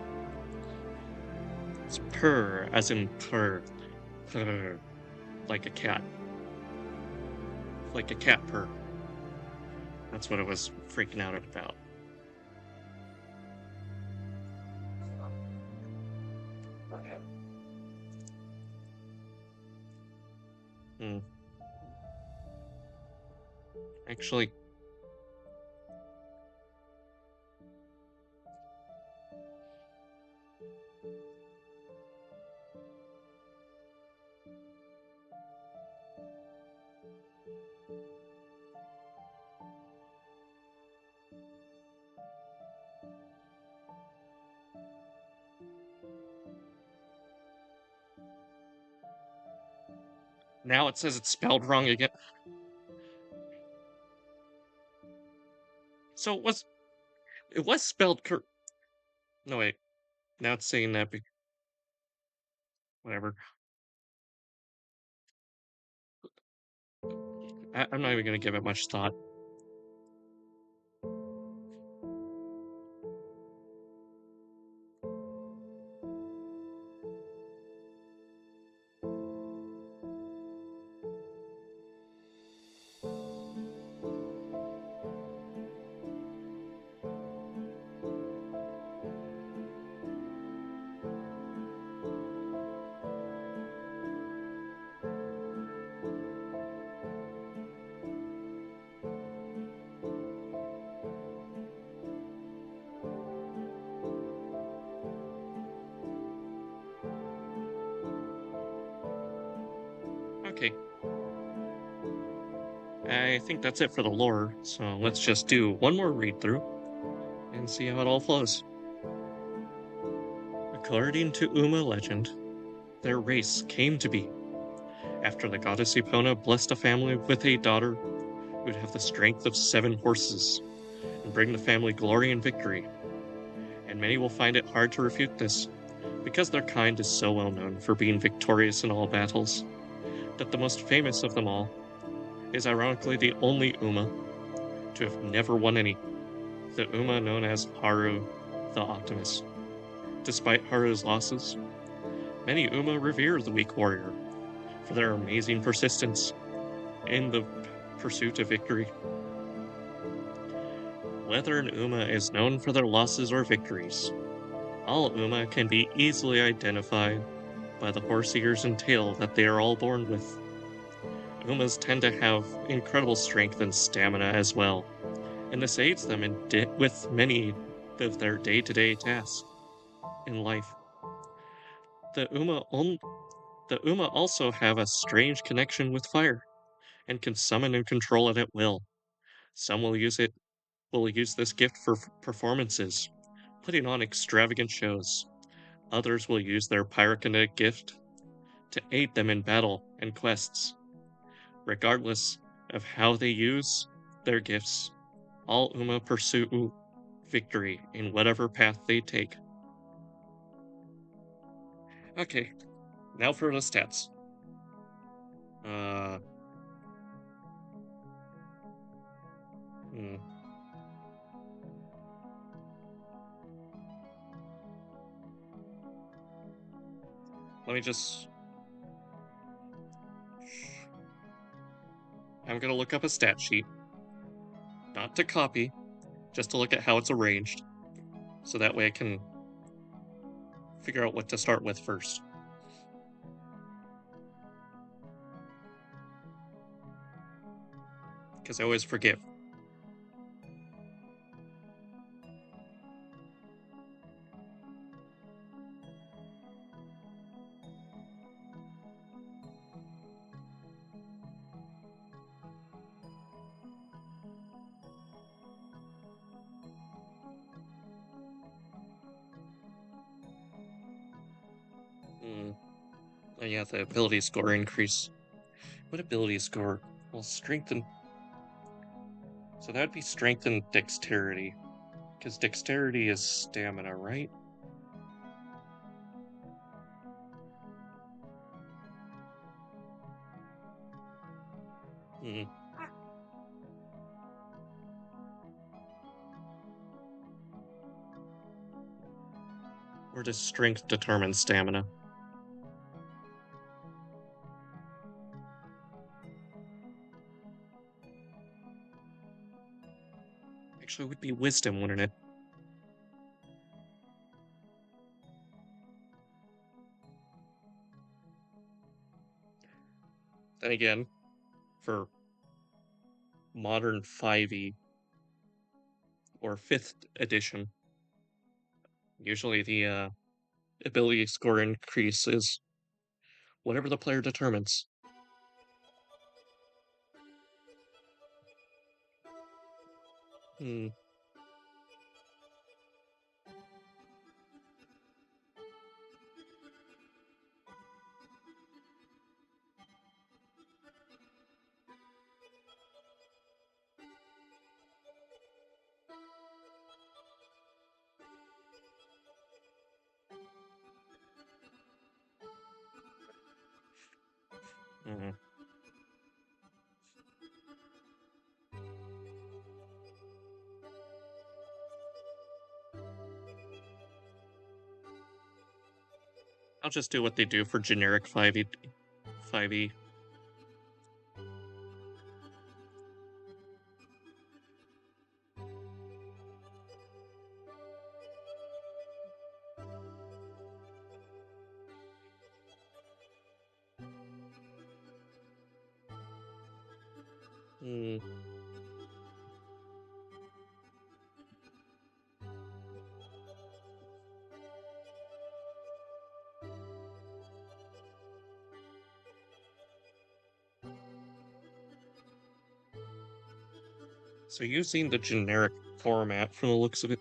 It's purr, as in purr. Purr. Like a cat. Like a cat purr. That's what I was freaking out about. Hmm. Actually, now it says it's spelled wrong again. So it was spelled no wait. Now it's saying that whatever. I'm not even gonna give it much thought. Okay. I think that's it for the lore, so let's just do one more read through and see how it all flows. According to Uma legend, their race came to be after the goddess Epona blessed a family with a daughter who would have the strength of 7 horses and bring the family glory and victory. And many will find it hard to refute this, because their kind is so well known for being victorious in all battles, that the most famous of them all is ironically the only Uma to have never won any, the Uma known as Haru the Optimist. Despite Haru's losses, many Uma revere the weak warrior for their amazing persistence in the pursuit of victory. Whether an Uma is known for their losses or victories, all Uma can be easily identified by the horse ears and tail that they are all born with. Umas tend to have incredible strength and stamina as well, and this aids them with many of their day-to-day tasks in life. The the Uma also have a strange connection with fire and can summon and control it at will. Some will use this gift for performances, putting on extravagant shows. Others will use their pyrokinetic gift to aid them in battle and quests. Regardless of how they use their gifts, all Uma pursue victory in whatever path they take. Okay, now for the stats. Uh, hmm. Let me just. I'm gonna look up a stat sheet, not to copy, just to look at how it's arranged, so that way I can figure out what to start with first. Because I always forget. Hmm. Oh, yeah, the ability score increase. What ability score? Well, strength and. So that would be strength and dexterity. Because dexterity is stamina, right? Hmm. Or does strength determine stamina? Actually, it would be wisdom, wouldn't it? Then again, for modern 5e or 5th edition, usually the ability score increase is whatever the player determines. Hmm. Mhm. I'll just do what they do for generic 5e. 5e. Hmm. So using the generic format from the looks of it.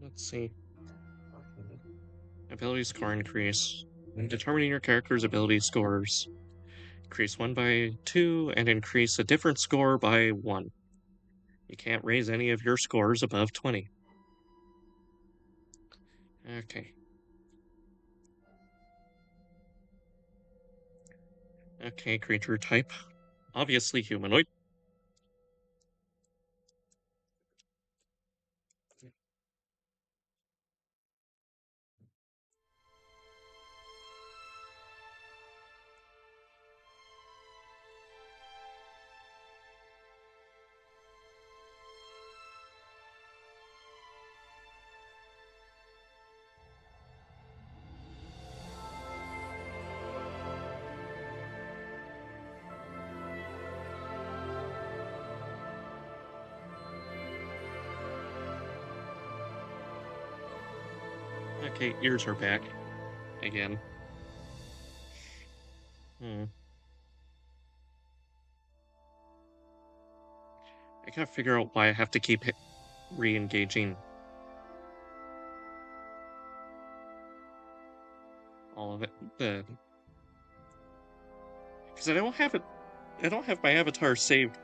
Let's see. Ability score increase. When determining your character's ability scores, increase 1 by 2 and increase a different score by 1. You can't raise any of your scores above 20. Okay. Okay, creature type. Obviously humanoid. Okay, ears are back. Again. Hmm. I gotta figure out why I have to keep re-engaging all of it. Because I don't have my avatar saved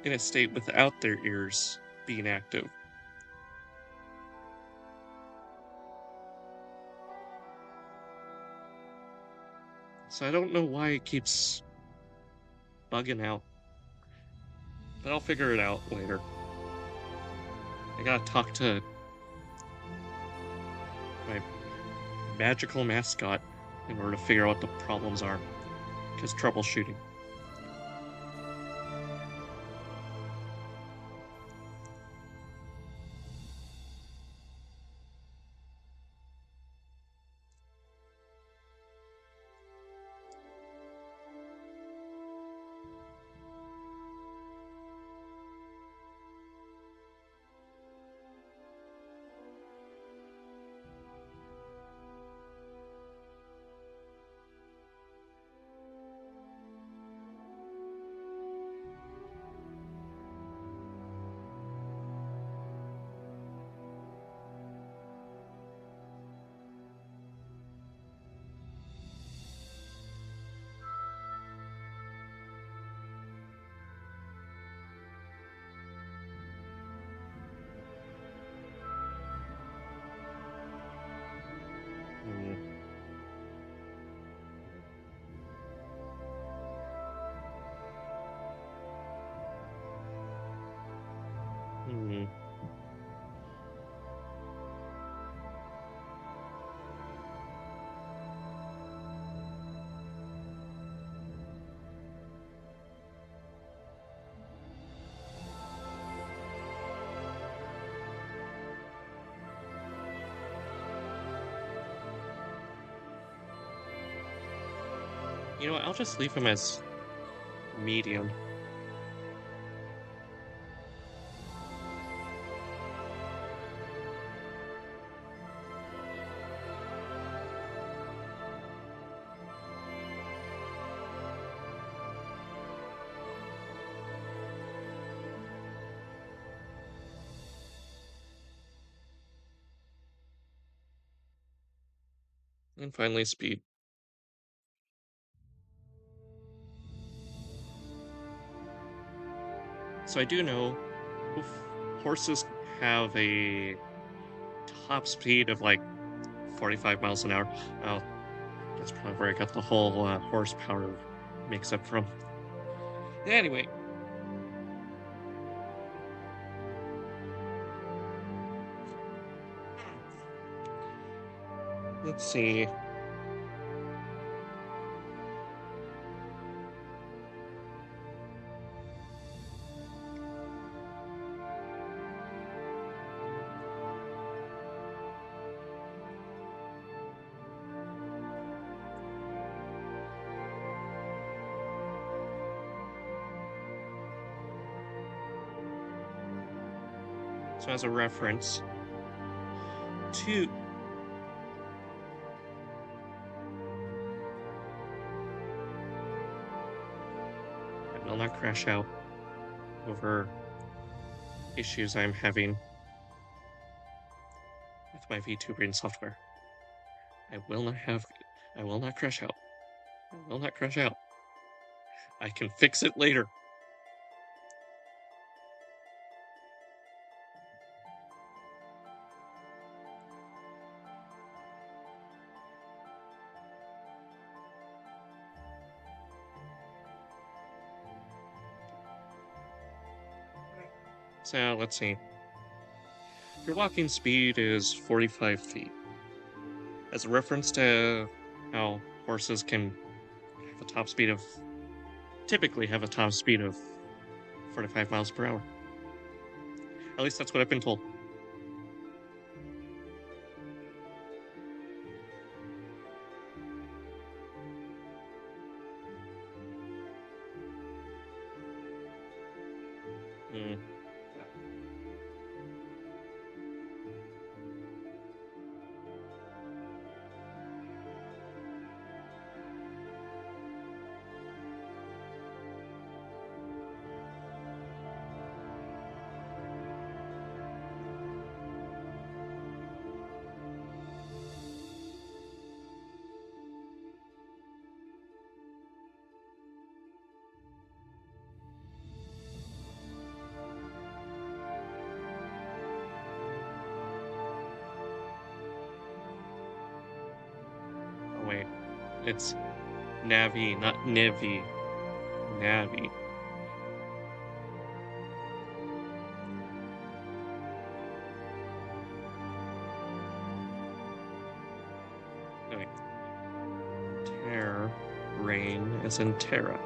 in a state without their ears being active. So I don't know why it keeps bugging out. But I'll figure it out later. I gotta talk to my magical mascot in order to figure out what the problems are. Because troubleshooting. Hmm. Hmm. You know what? I'll just leave him as medium. And finally, speed. So I do know horses have a top speed of like 45 miles an hour. Oh, that's probably where I got the whole horsepower mix up from. Anyway, let's see. So as a reference, to I will not crash out over issues I'm having. my V2 Brain software. I will not have. I will not crash out. I will not crash out. I can fix it later. So let's see. Your walking speed is 45 feet. As a reference to how horses can have a top speed of typically have a top speed of 45 miles per hour. At least that's what I've been told. Mm. Oh wait, it's Navi, not Nivi. Navi. Okay. Terra. Rain as in Terra.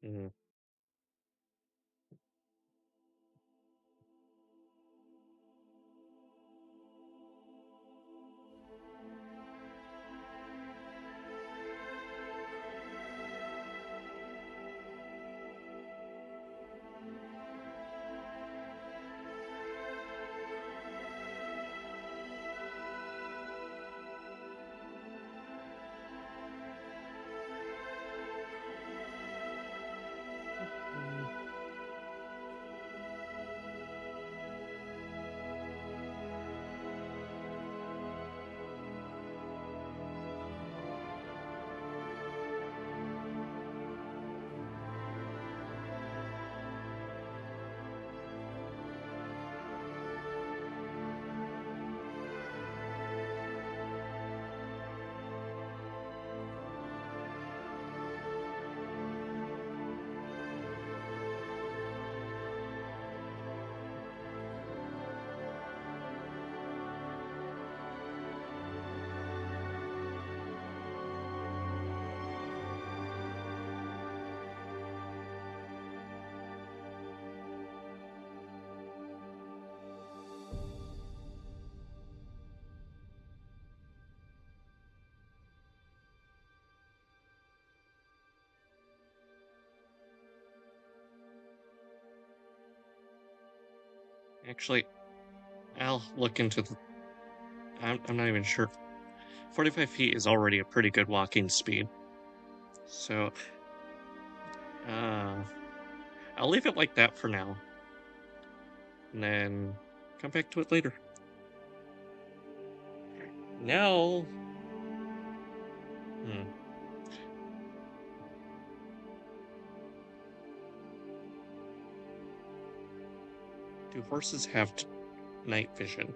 Mm. Actually, I'll look into the. I'm not even sure. 45 feet is already a pretty good walking speed. So, uh, I'll leave it like that for now. And then come back to it later. Now, hmm, do horses have night vision?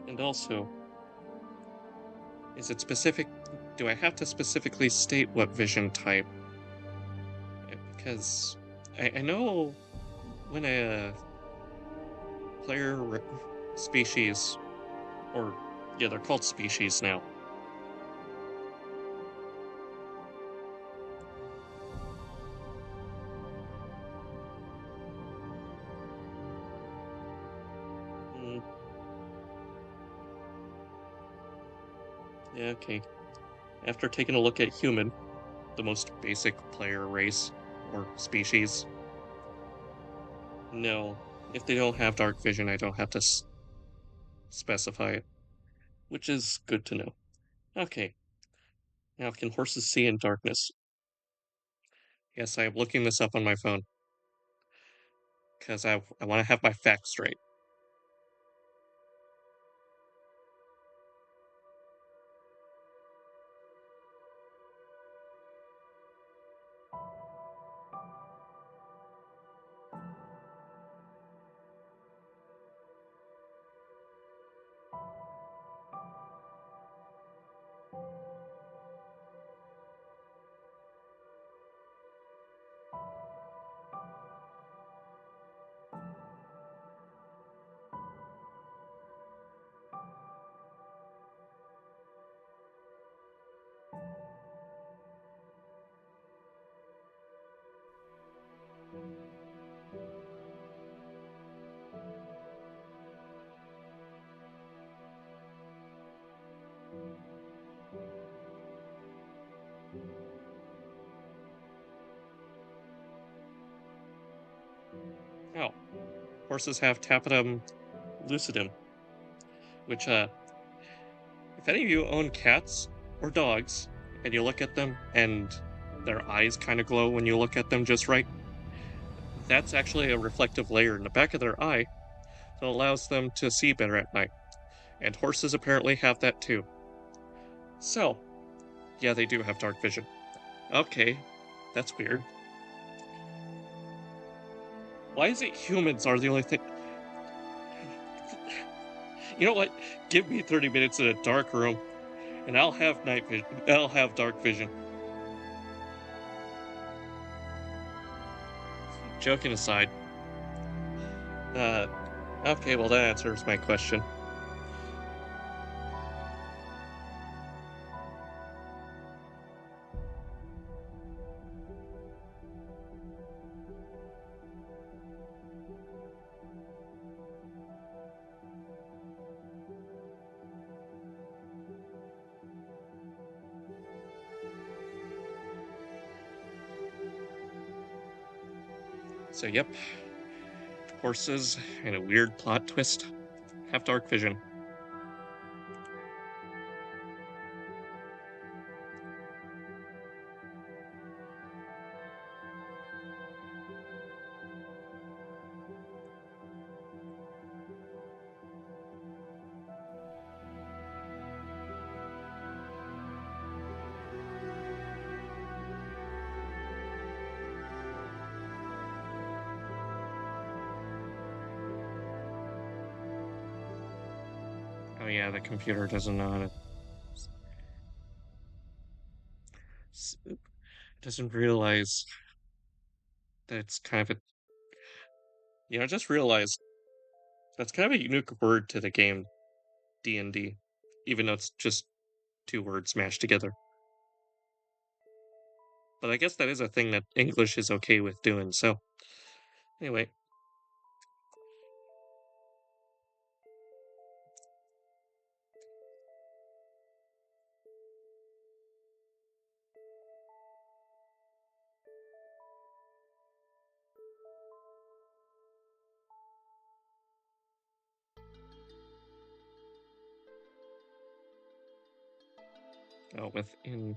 And also, is it specific? Do I have to specifically state what vision type? Because I know when a player species, or yeah, they're called species now. Yeah, okay. After taking a look at human, the most basic player race or species, no. If they don't have dark vision, I don't have to specify it, which is good to know. Okay, now can horses see in darkness? Yes, I am looking this up on my phone because I want to have my facts straight. Oh, horses have tapetum lucidum, which, if any of you own cats or dogs and you look at them and their eyes kind of glow when you look at them just right, that's actually a reflective layer in the back of their eye that allows them to see better at night. And horses apparently have that too. So, yeah, they do have dark vision. Okay, that's weird. Why is it humans are the only thing? You know what? Give me 30 minutes in a dark room, and I'll have night vision. I'll have dark vision. Joking aside, uh, okay, well that answers my question. So, yep, horses and a weird plot twist have dark vision. Oh yeah, the computer doesn't know how to. Doesn't realize that it's kind of a. Just realized that's kind of a unique word to the game D&D, even though it's just two words mashed together. But I guess that is a thing that English is okay with doing. So anyway, within.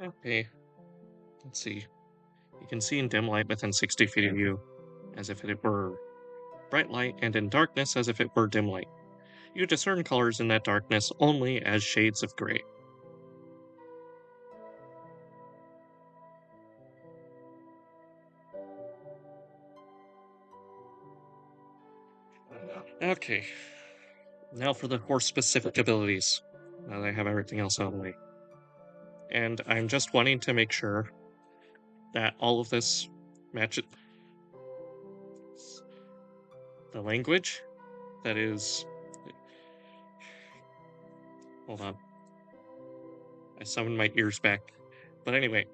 Okay, let's see. You can see in dim light within 60 feet of you, as if it were bright light, and in darkness as if it were dim light. You discern colors in that darkness only as shades of gray. Okay, now for the horse specific abilities. Now that I have everything else out of the way. And I'm just wanting to make sure that all of this matches the language that is. Hold on. I summoned my ears back. But anyway,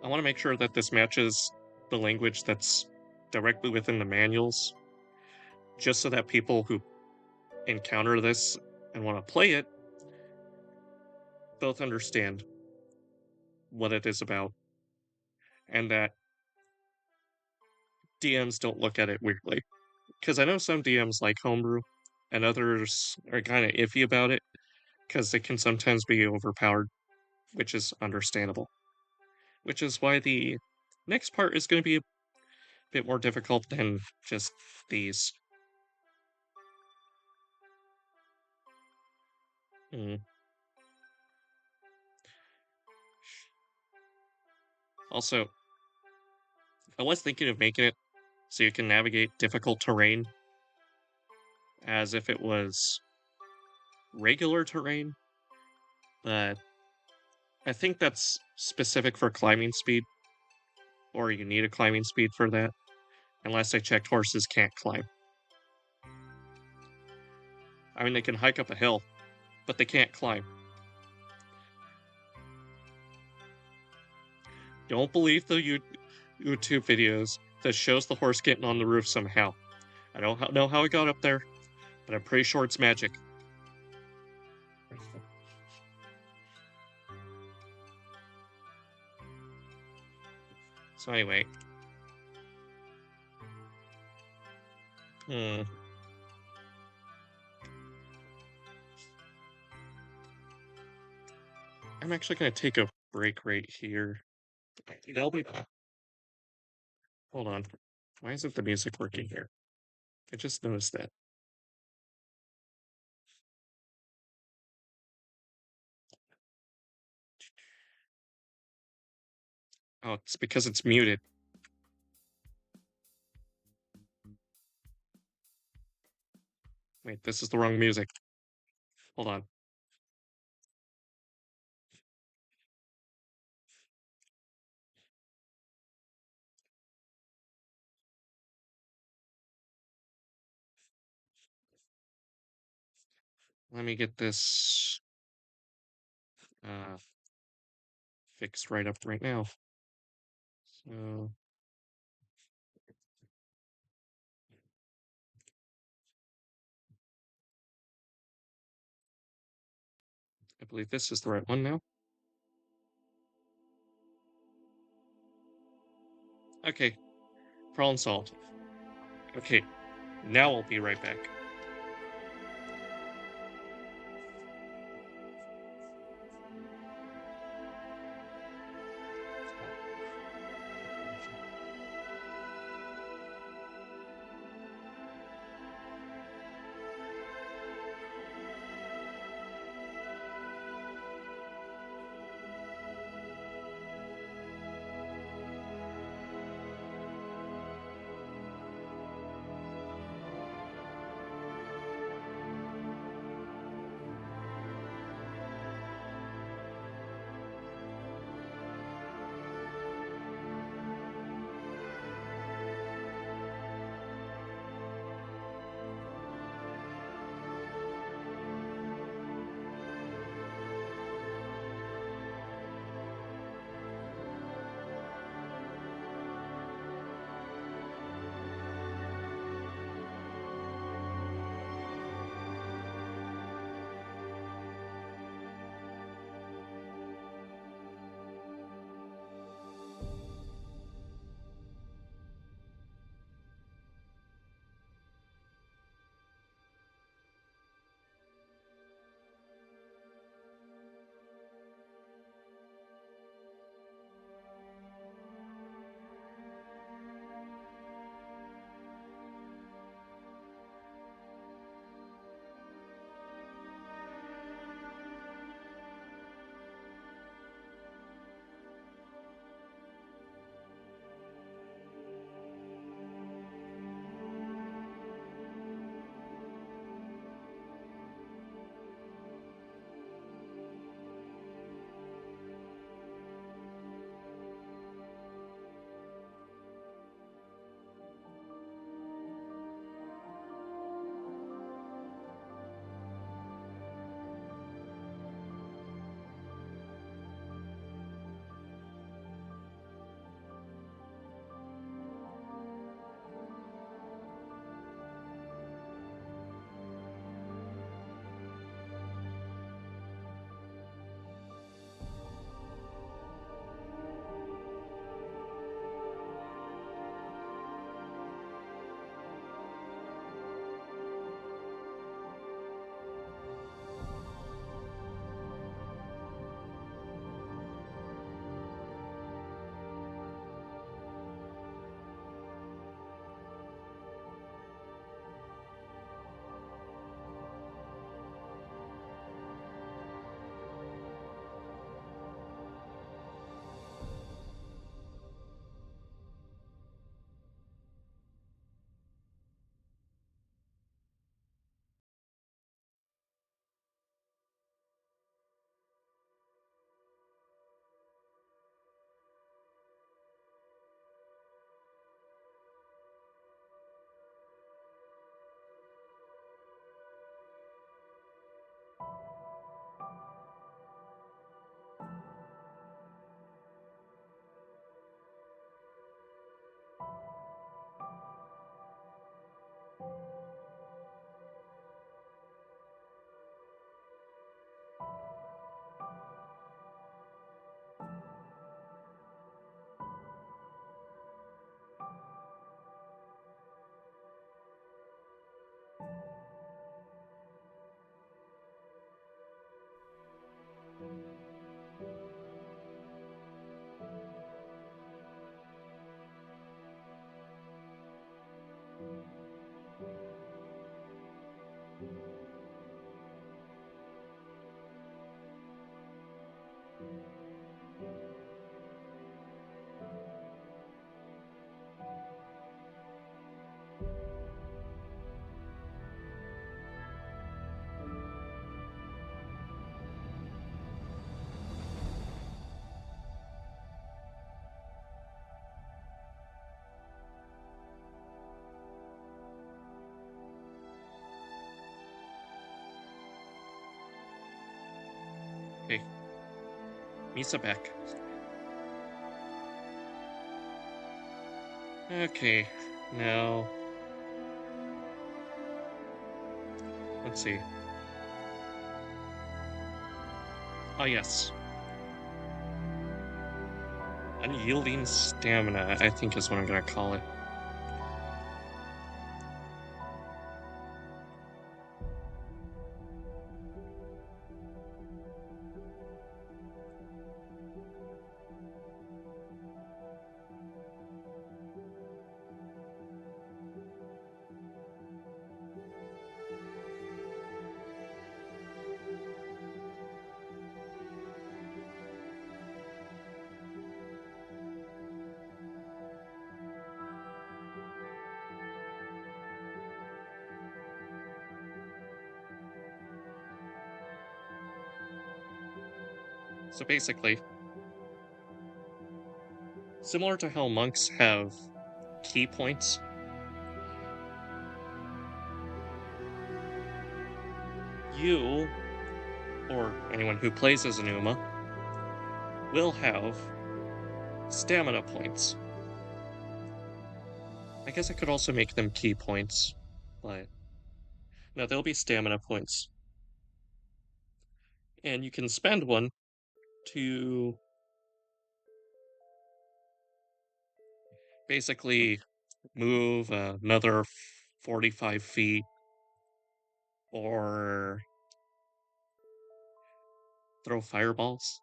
I want to make sure that this matches the language that's directly within the manuals, just so that people who encounter this and want to play it both understand what it is about, and that DMs don't look at it weirdly. Because I know some DMs like homebrew, and others are kind of iffy about it, because it can sometimes be overpowered, which is understandable. Which is why the next part is going to be a bit more difficult than just these. Hmm. Also, I was thinking of making it so you can navigate difficult terrain as if it was regular terrain, but I think that's specific for climbing speed, or you need a climbing speed for that, unless I checked horses can't climb. I mean, they can hike up a hill, but they can't climb. Don't believe the YouTube videos that shows the horse getting on the roof somehow. I don't know how it got up there, but I'm pretty sure it's magic. So anyway. Hmm. I'm actually going to take a break right here. That'll be... Hold on. Why isn't the music working here? I just noticed that. Oh, it's because it's muted. Wait, this is the wrong music. Hold on. Let me get this uh, fixed right up right now. So I believe this is the right one now. Okay, problem solved. Okay, now I'll be right back. Hey, Misa back. Okay, now let's see. Oh yes, unyielding stamina, I think is what I'm gonna call it. So basically, similar to how monks have key points, you, or anyone who plays as an Uma, will have stamina points. I guess I could also make them key points, but no, they'll be stamina points. And you can spend one to basically move another 45 feet or throw fireballs.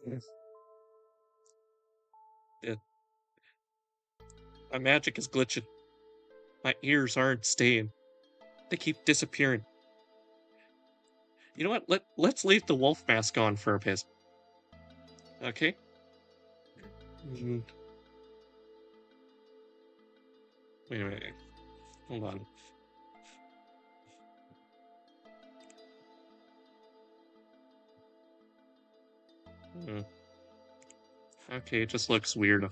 Yes. Yeah, my magic is glitching. My ears aren't staying. They keep disappearing. You know what? Let's leave the wolf mask on for a bit. Okay? Mm, wait a minute. Hold on. Mm, okay, it just looks weird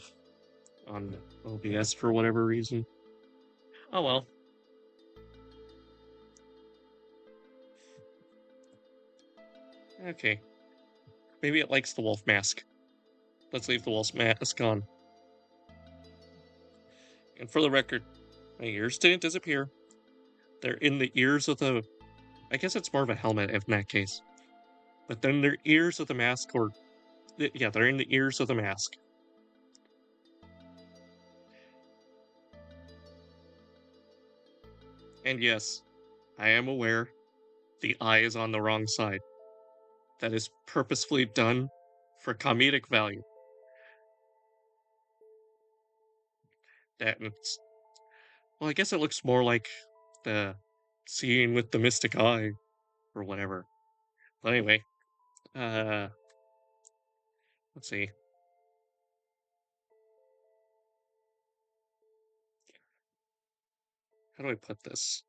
on OBS for whatever reason. Oh well. Okay. Maybe it likes the wolf mask. Let's leave the wolf mask on. And for the record, my ears didn't disappear. They're in the ears of the. I guess it's more of a helmet in that case. But then they're ears of the mask, or. Yeah, they're in the ears of the mask. And yes, I am aware the eye is on the wrong side. That is purposefully done for comedic value. That it's. Well, I guess it looks more like the scene with the mystic eye, or whatever. But anyway, uh, let's see. How do I put this?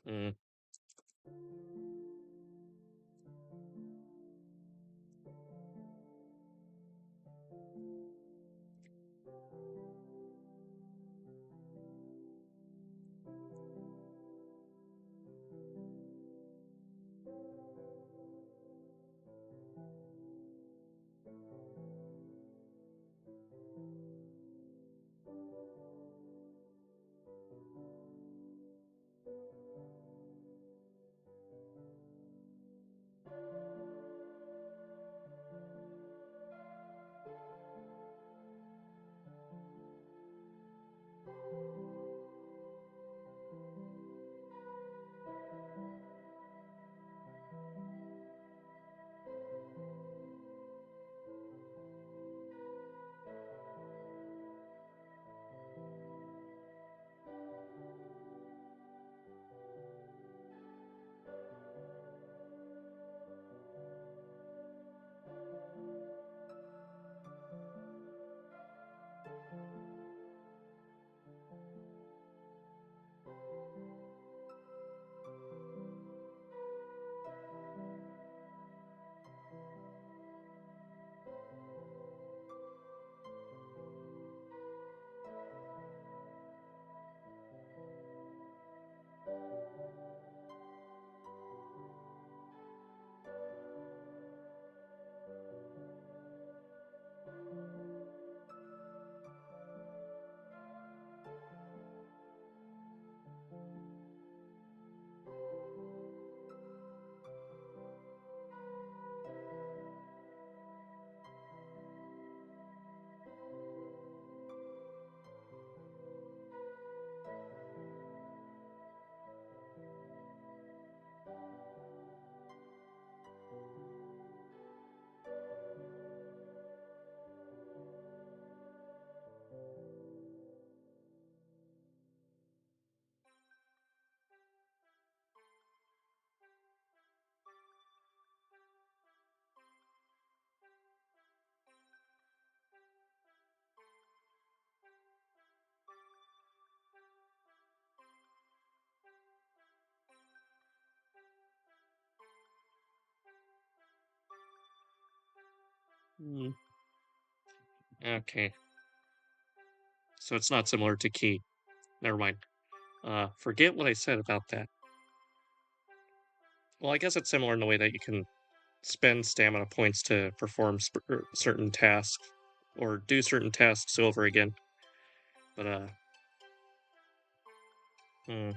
Mm. Hmm. Okay. So it's not similar to Key. Never mind. Forget what I said about that. Well, I guess it's similar in the way that you can spend stamina points to perform certain tasks or do certain tasks over again. But hmm.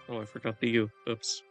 Oh, I forgot the U. Oops.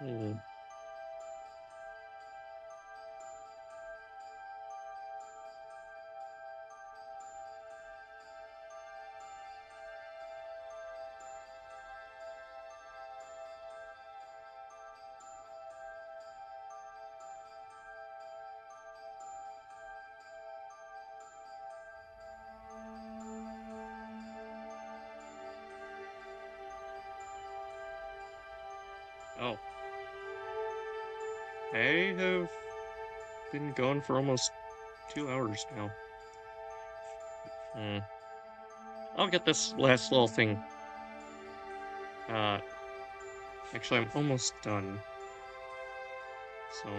Hmm. Oh, I have been gone for almost 2 hours now. Hmm. I'll get this last little thing. Uh, actually, I'm almost done. So,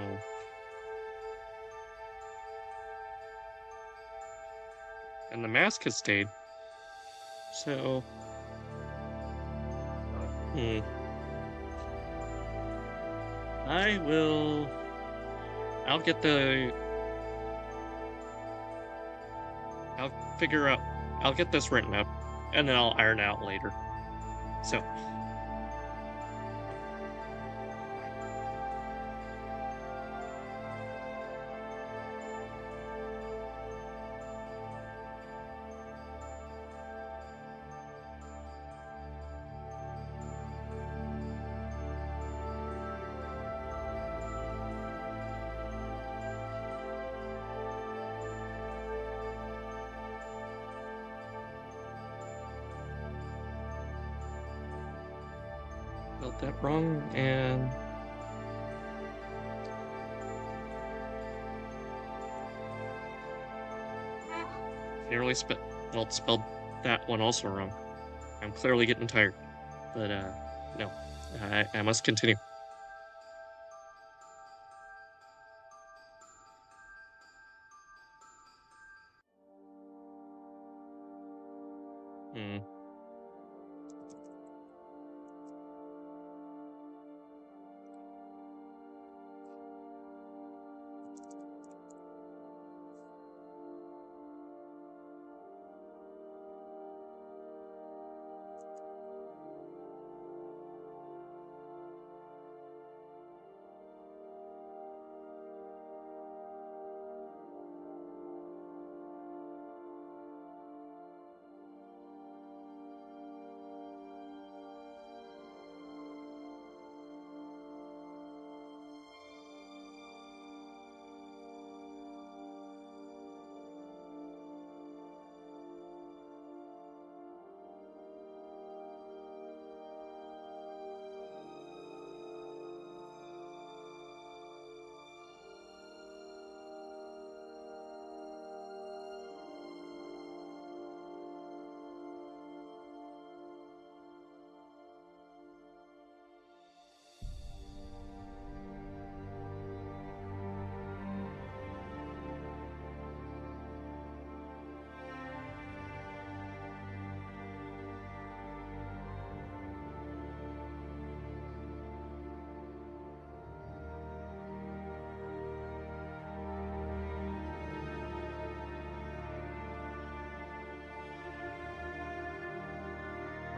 and the mask has stayed. So, hmm. I will. I'll get the. I'll figure out. I'll get this written up, and then I'll iron out later. So, spelled that wrong, and nearly spelled that one also wrong. I'm clearly getting tired, but no, I must continue. Hmm.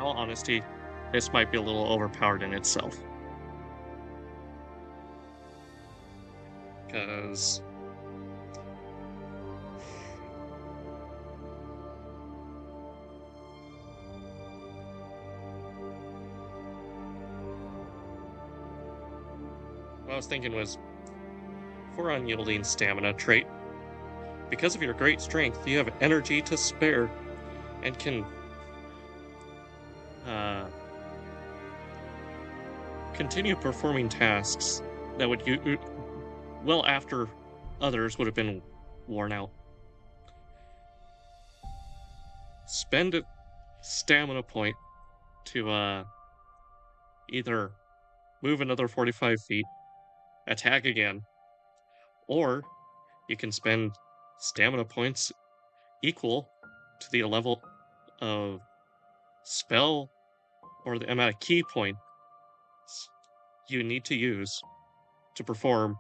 all honesty, this might be a little overpowered in itself. Because, what I was thinking was, for unyielding stamina trait, because of your great strength, you have energy to spare and can uh, continue performing tasks that would well after others would have been worn out. Spend a stamina point to either move another 45 feet, attack again, or you can spend stamina points equal to the level of spell or the amount of key points you need to use to perform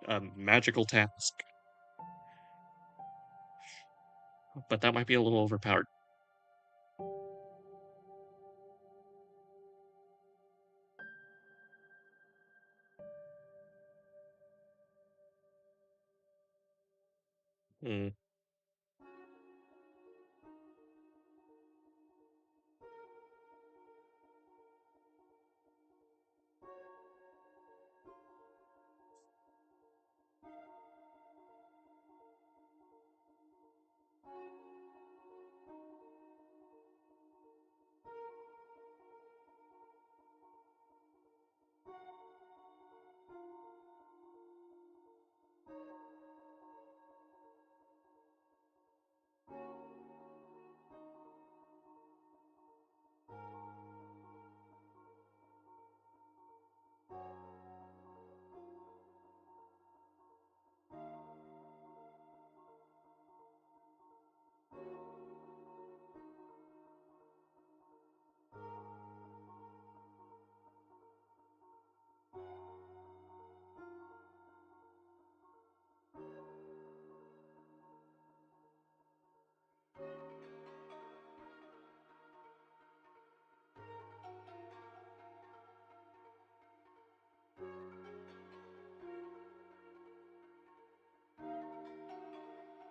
a magical task. But that might be a little overpowered. Hmm.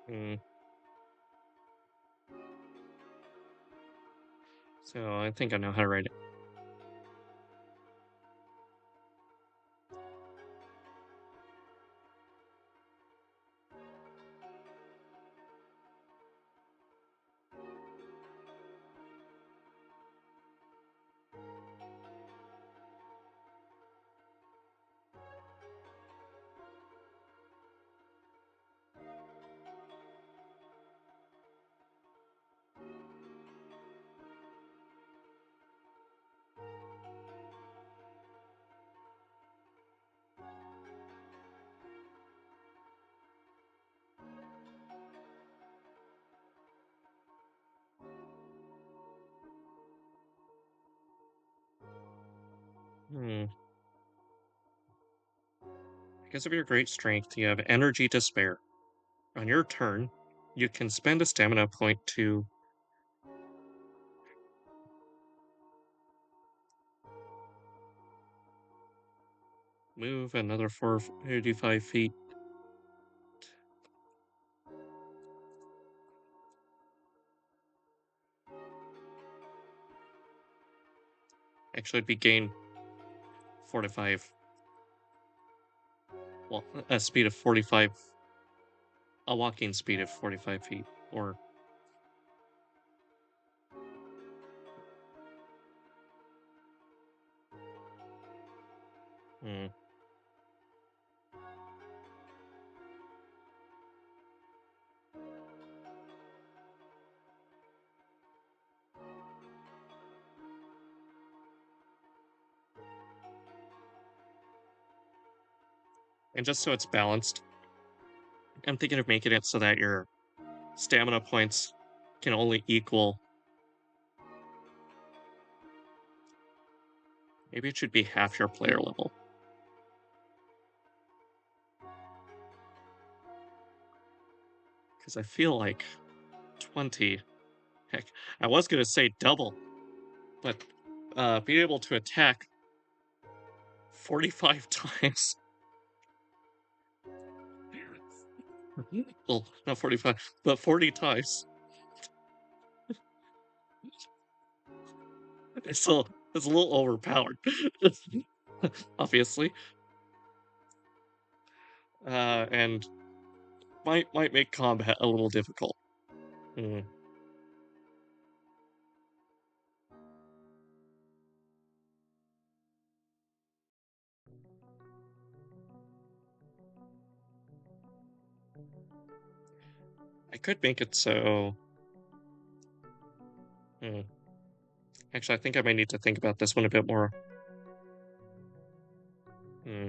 Hmm. So I think I know how to write it. Hmm. Because of your great strength, you have energy to spare. On your turn, you can spend a stamina point to move another 45 feet. Actually, it'd be gain 45. Well, a speed of 45, a walking speed of 45 feet. Or, hmm. And just so it's balanced, I'm thinking of making it so that your stamina points can only equal. Maybe it should be half your player level. Because I feel like 20. Heck, I was going to say double. but being able to attack 45 times. Well, not 45, but 40 times. It's a little overpowered, obviously, and might make combat a little difficult. Mm. I could make it so. Hmm. Actually, I think I might need to think about this one a bit more. Hmm.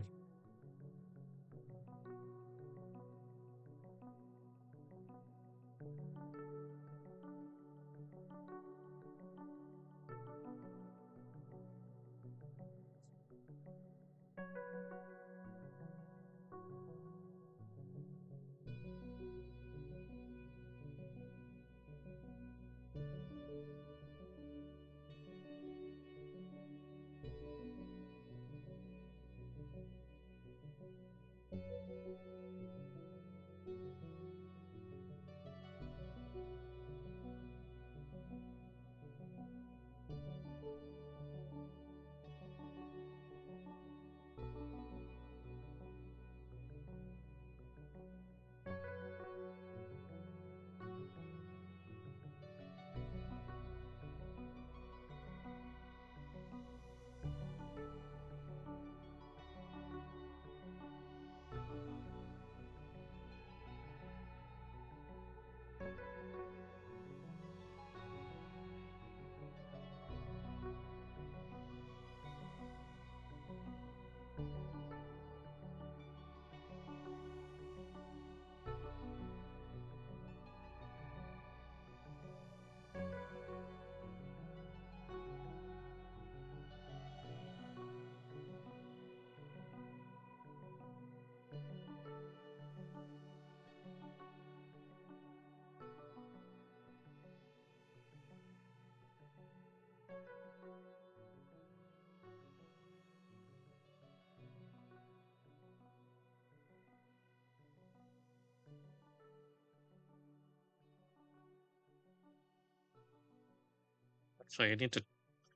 Actually, I need to.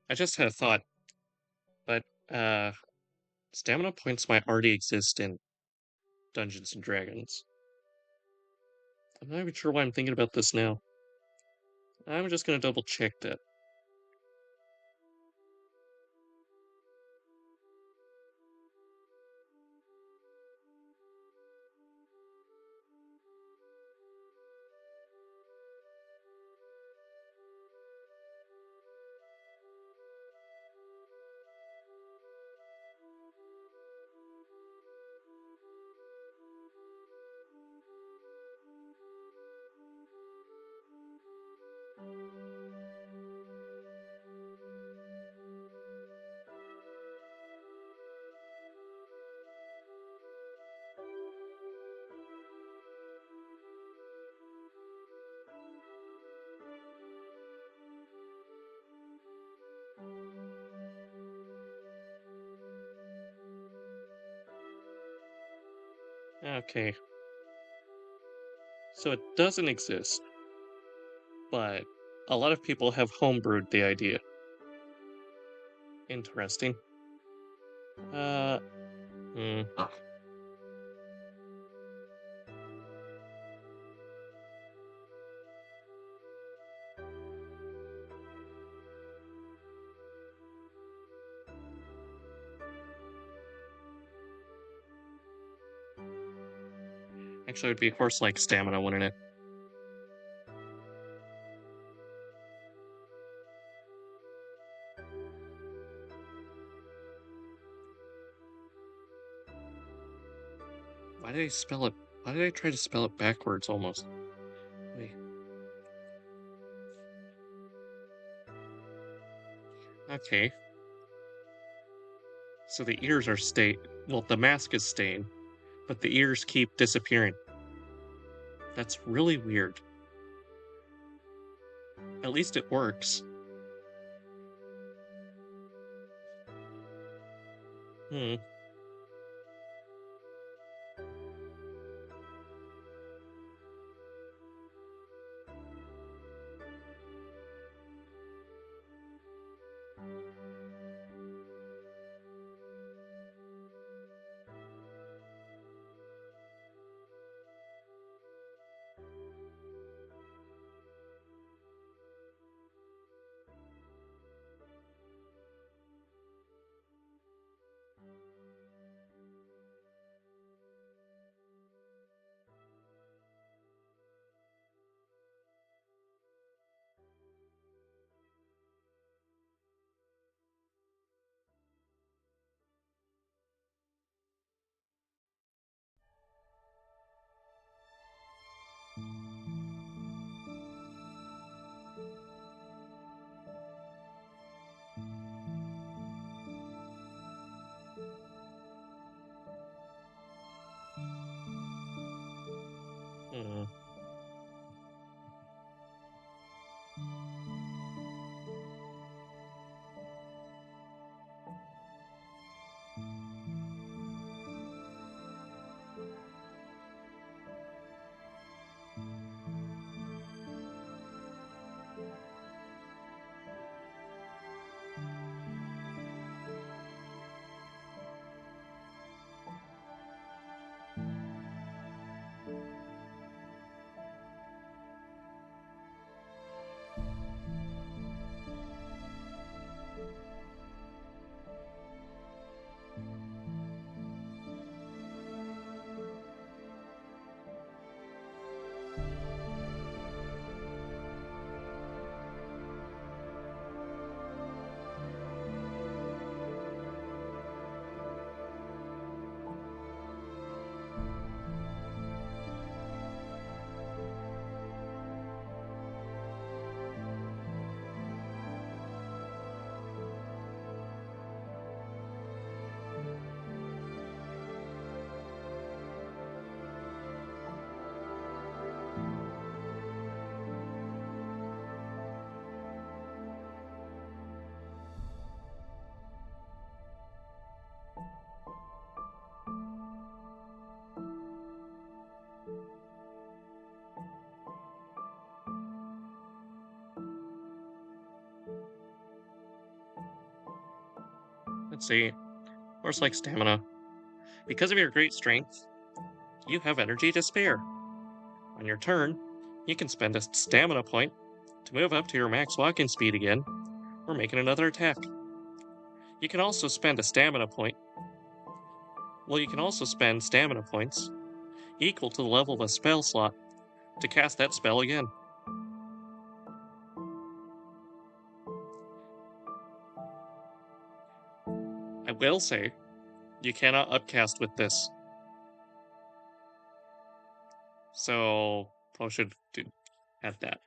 I just had a thought, but stamina points might already exist in Dungeons and Dragons. I'm not even sure why I'm thinking about this now. I'm just gonna double check that. Okay, so it doesn't exist, but a lot of people have homebrewed the idea. Interesting. Uh, hmm. Actually, it would be horse-like stamina, wouldn't it? Why did I spell it? Why did I try to spell it backwards almost? Wait. Okay. So the ears are staying. Well, the mask is staying, but the ears keep disappearing. That's really weird. At least it works. Hmm. Hmm. Let's see. Horse like stamina. Because of your great strength, you have energy to spare. On your turn, you can spend a stamina point to move up to your max walking speed again, or make another attack. You can also spend a stamina point. Well, you can also spend stamina points equal to the level of a spell slot to cast that spell again. I will say, you cannot upcast with this. So, I should add that.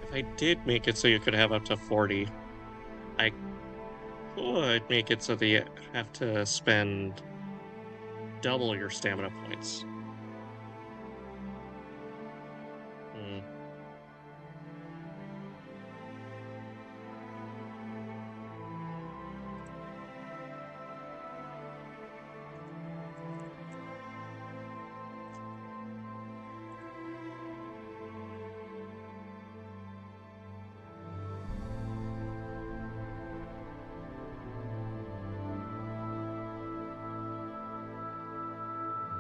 If I did make it so you could have up to 40, I could make it so that you have to spend double your stamina points. Hmm.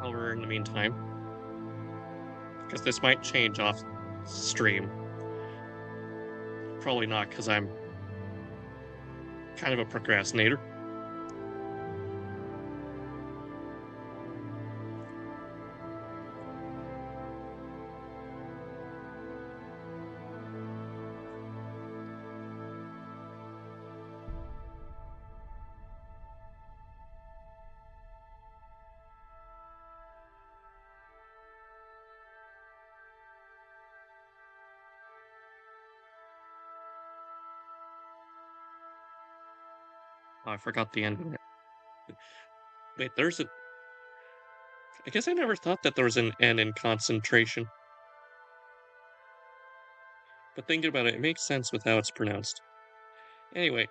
However, in the meantime, because this might change off stream. Probably not, because I'm kind of a procrastinator. Oh, I forgot the end of it. Wait, there's a. I guess I never thought that there was an N in concentration. But thinking about it, it makes sense with how it's pronounced. Anyway,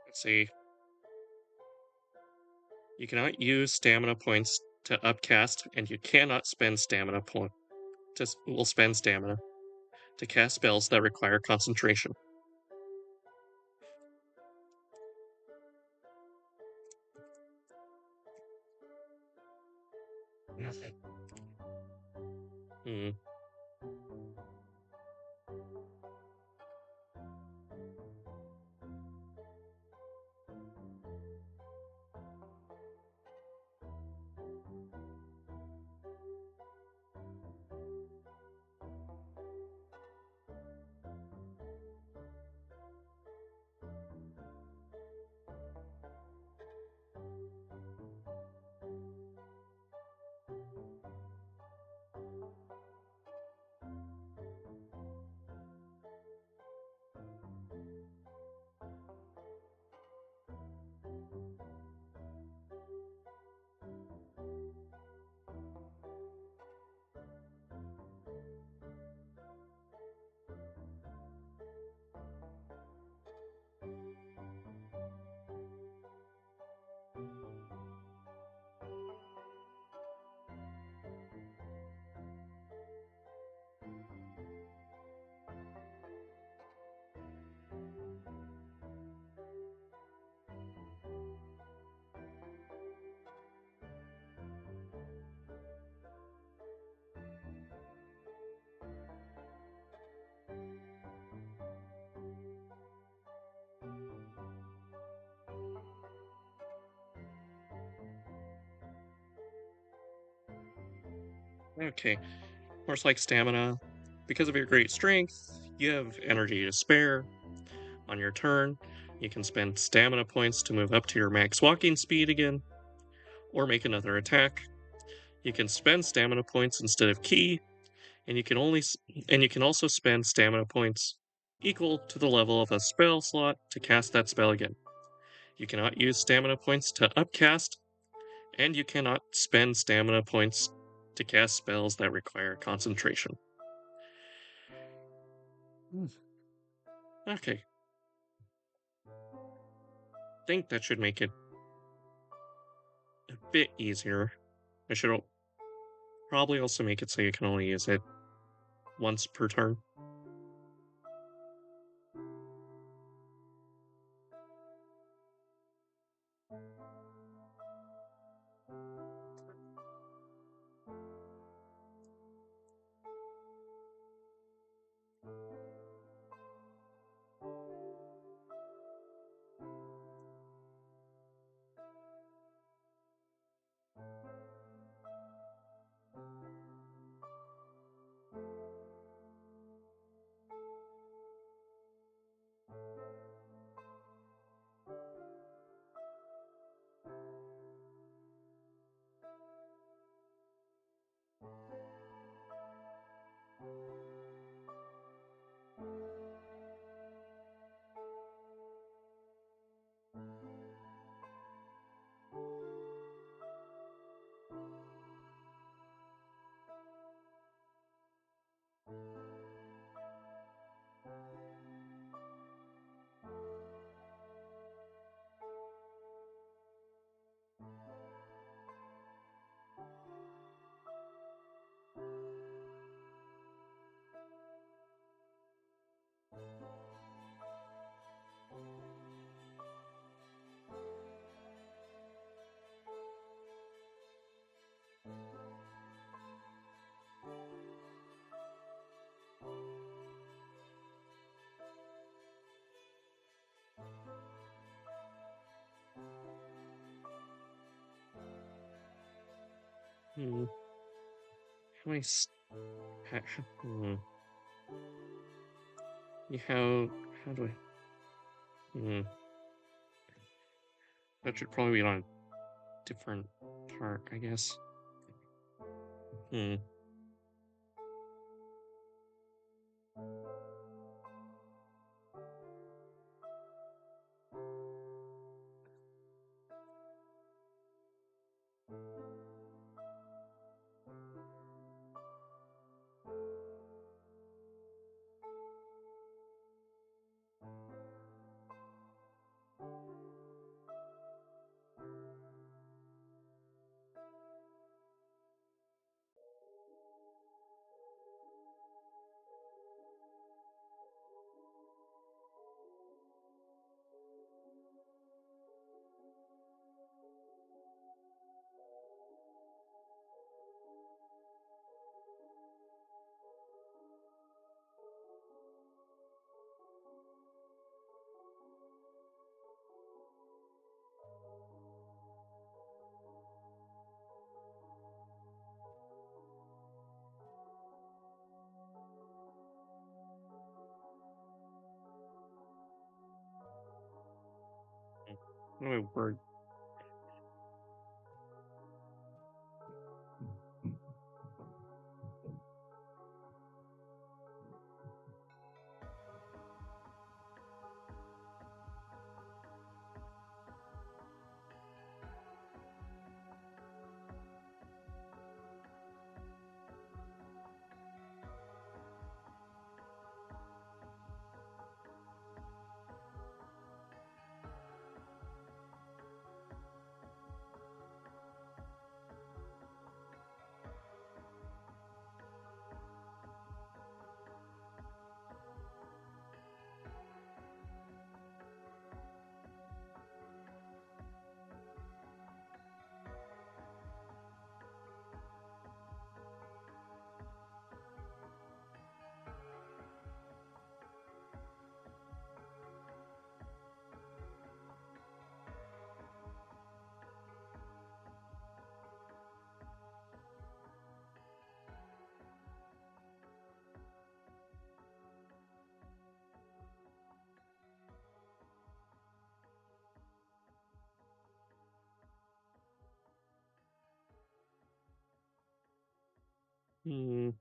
let's see. You cannot use stamina points to upcast, and you cannot spend stamina point will spend stamina to cast spells that require concentration. Hmm. Okay. Horse like stamina. Because of your great strength, you have energy to spare. On your turn, you can spend stamina points to move up to your max walking speed again, or make another attack. You can spend stamina points instead of ki, and you can also spend stamina points equal to the level of a spell slot to cast that spell again. You cannot use stamina points to upcast, and you cannot spend stamina points to cast spells that require concentration. Hmm. Okay, think that should make it a bit easier. I should probably also make it so you can only use it once per turn. Hmm. How many? Hmm. How? How do I? Hmm. That should probably be on a different part, I guess. Hmm. What do I word? Hmm.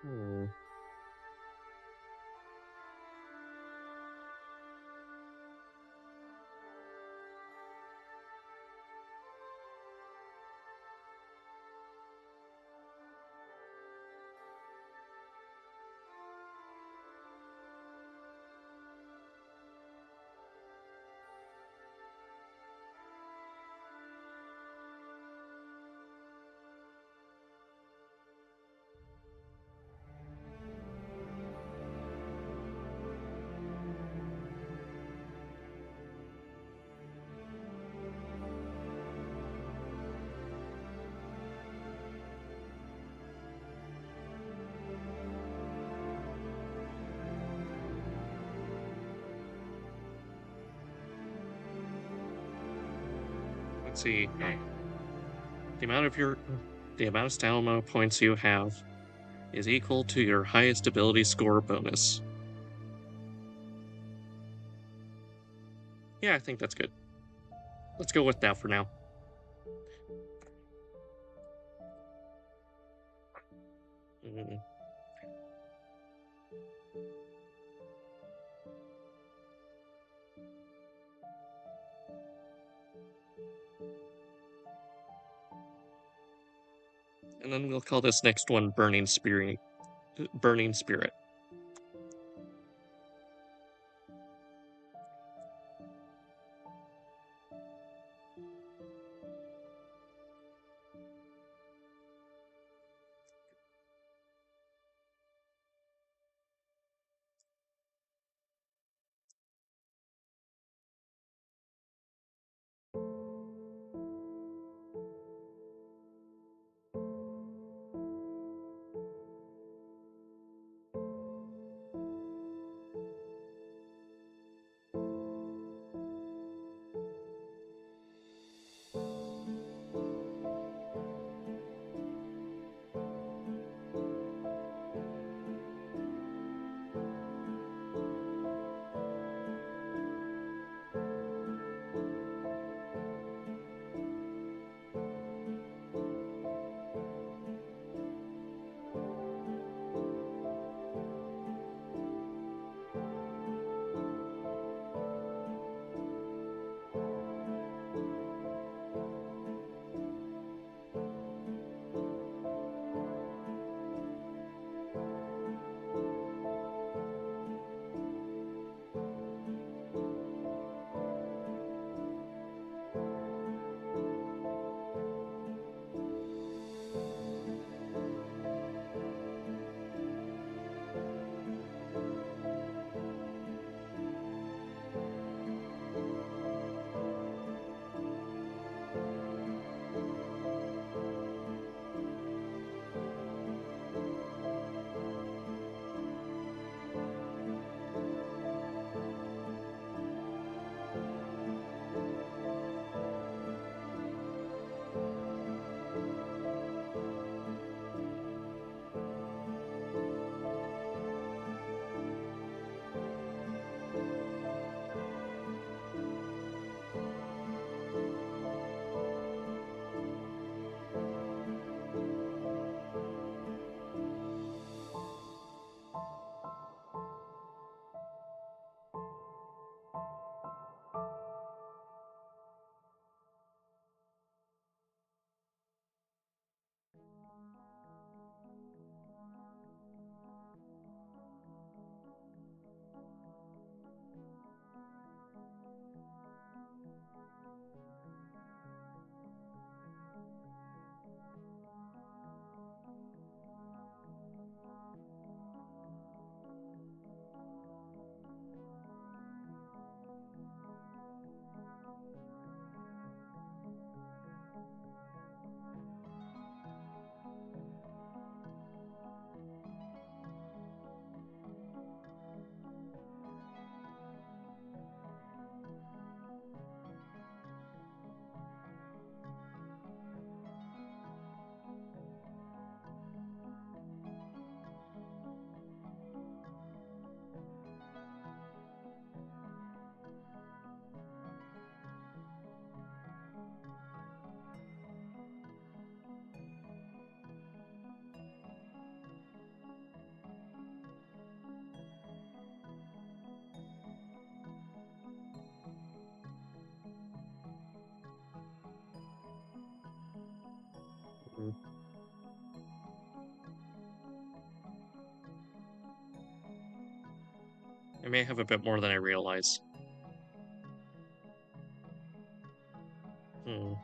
Hmm. Let's see. The amount of your the amount of stamina points you have is equal to your highest ability score bonus. Yeah, I think that's good. Let's go with that for now. Mm. And then we'll call this next one Burning Spirit. Burning Spirit. Mm. I may have a bit more than I realize. Hmm.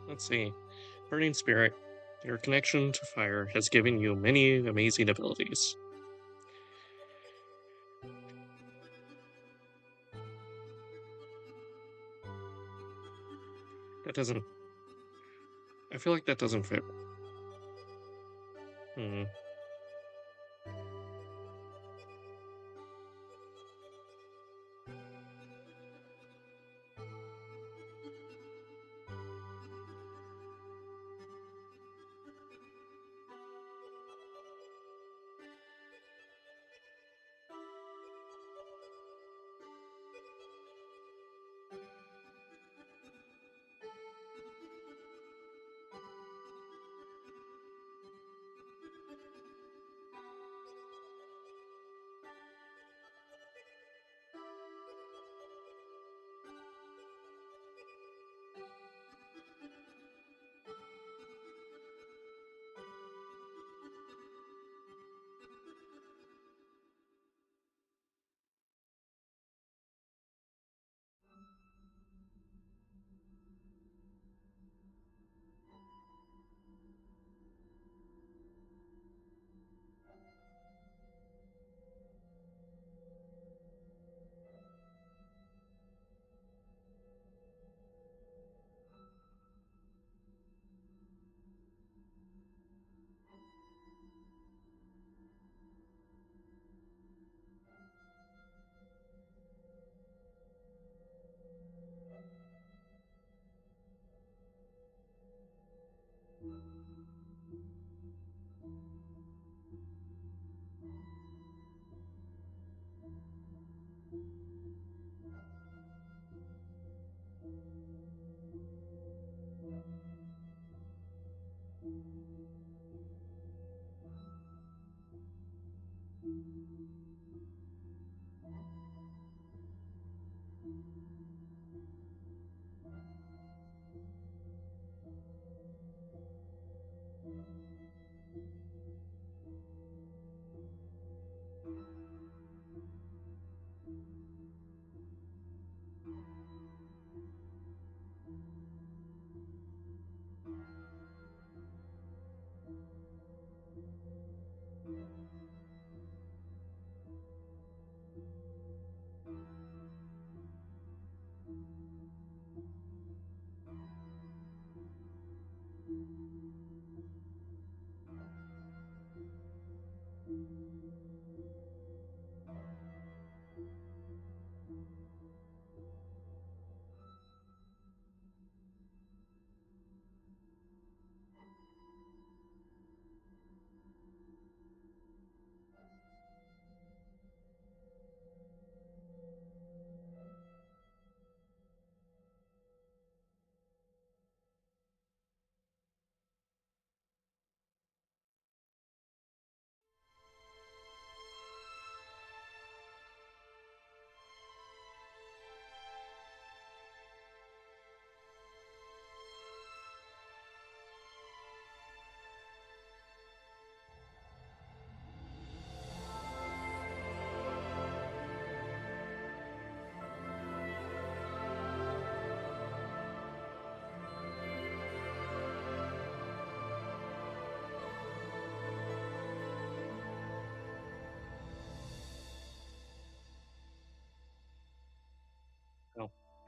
Let's see. Burning Spirit, your connection to fire has given you many amazing abilities. That doesn't. I feel like that doesn't fit. Hmm.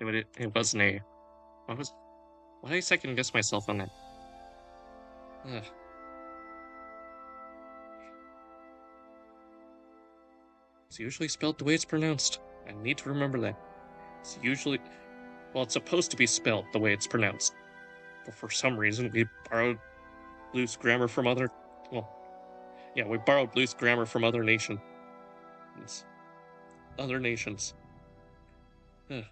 It wasn't a. What was? Why did I second guess myself on that? Ugh. It's usually spelled the way it's pronounced. I need to remember that. It's usually. Well, it's supposed to be spelled the way it's pronounced. But for some reason, we borrowed loose grammar from other. Well, yeah, we borrowed loose grammar from other nations. Other nations. Ugh.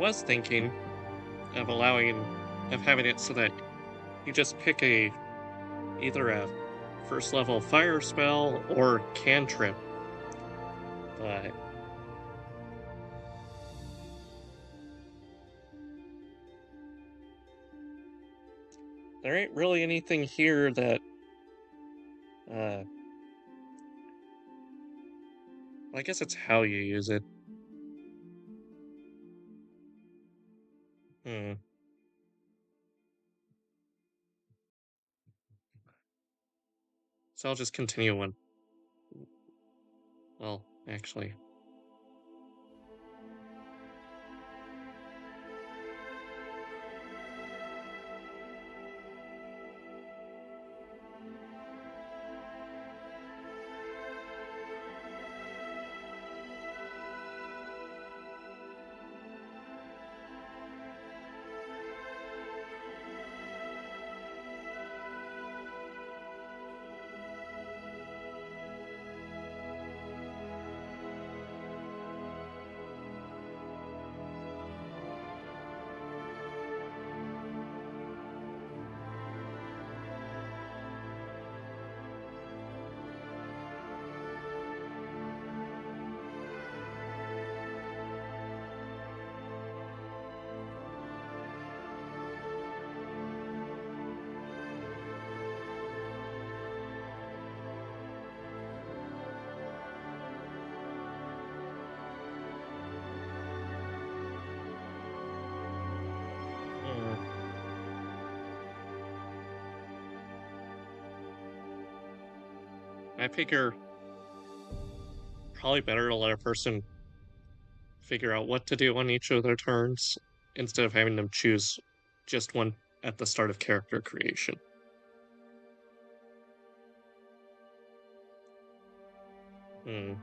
was thinking of having it so that you just pick either a first level fire spell or cantrip, but there ain't really anything here that, uh, I guess it's how you use it. Hmm. So I'll just continue one. Well, actually. Hmm. I figure probably better to let a person figure out what to do on each of their turns instead of having them choose just one at the start of character creation. Hmm.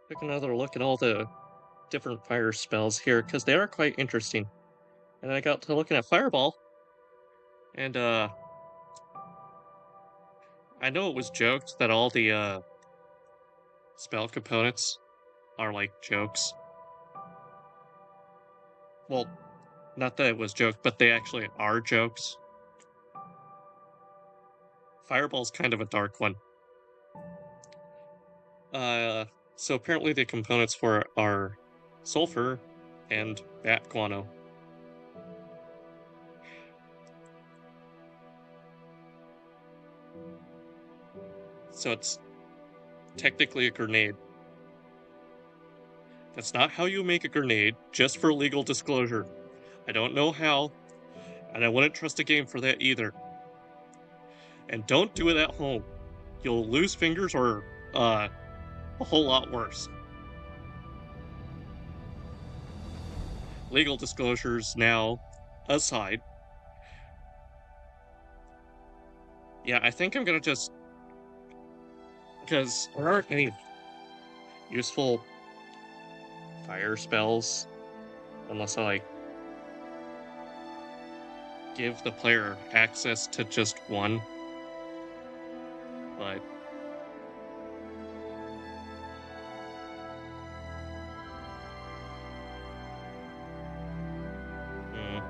Took another look at all the different fire spells here because they are quite interesting. And I got to looking at Fireball, and I know it was joked that all the spell components are like jokes. Well, not that it was joked, but they actually are jokes. Fireball's kind of a dark one. Uh, so apparently the components for it are sulfur and bat guano. So it's technically a grenade. That's not how you make a grenade, just for legal disclosure. I don't know how, and I wouldn't trust a game for that either. And don't do it at home. You'll lose fingers or a whole lot worse. Legal disclosures now aside, yeah, I think I'm gonna just because there aren't any useful fire spells unless I like give the player access to just one. But mm,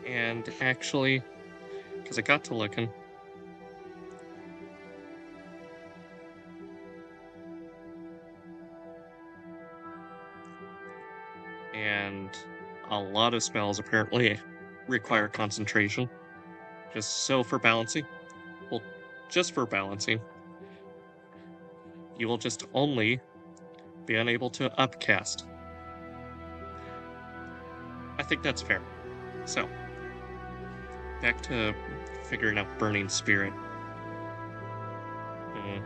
and actually, because I got to looking, and a lot of spells apparently require concentration. Just so for balancing, well, just for balancing, you will just only be unable to upcast. I think that's fair. So, back to figuring out Burning Spirit. Mm,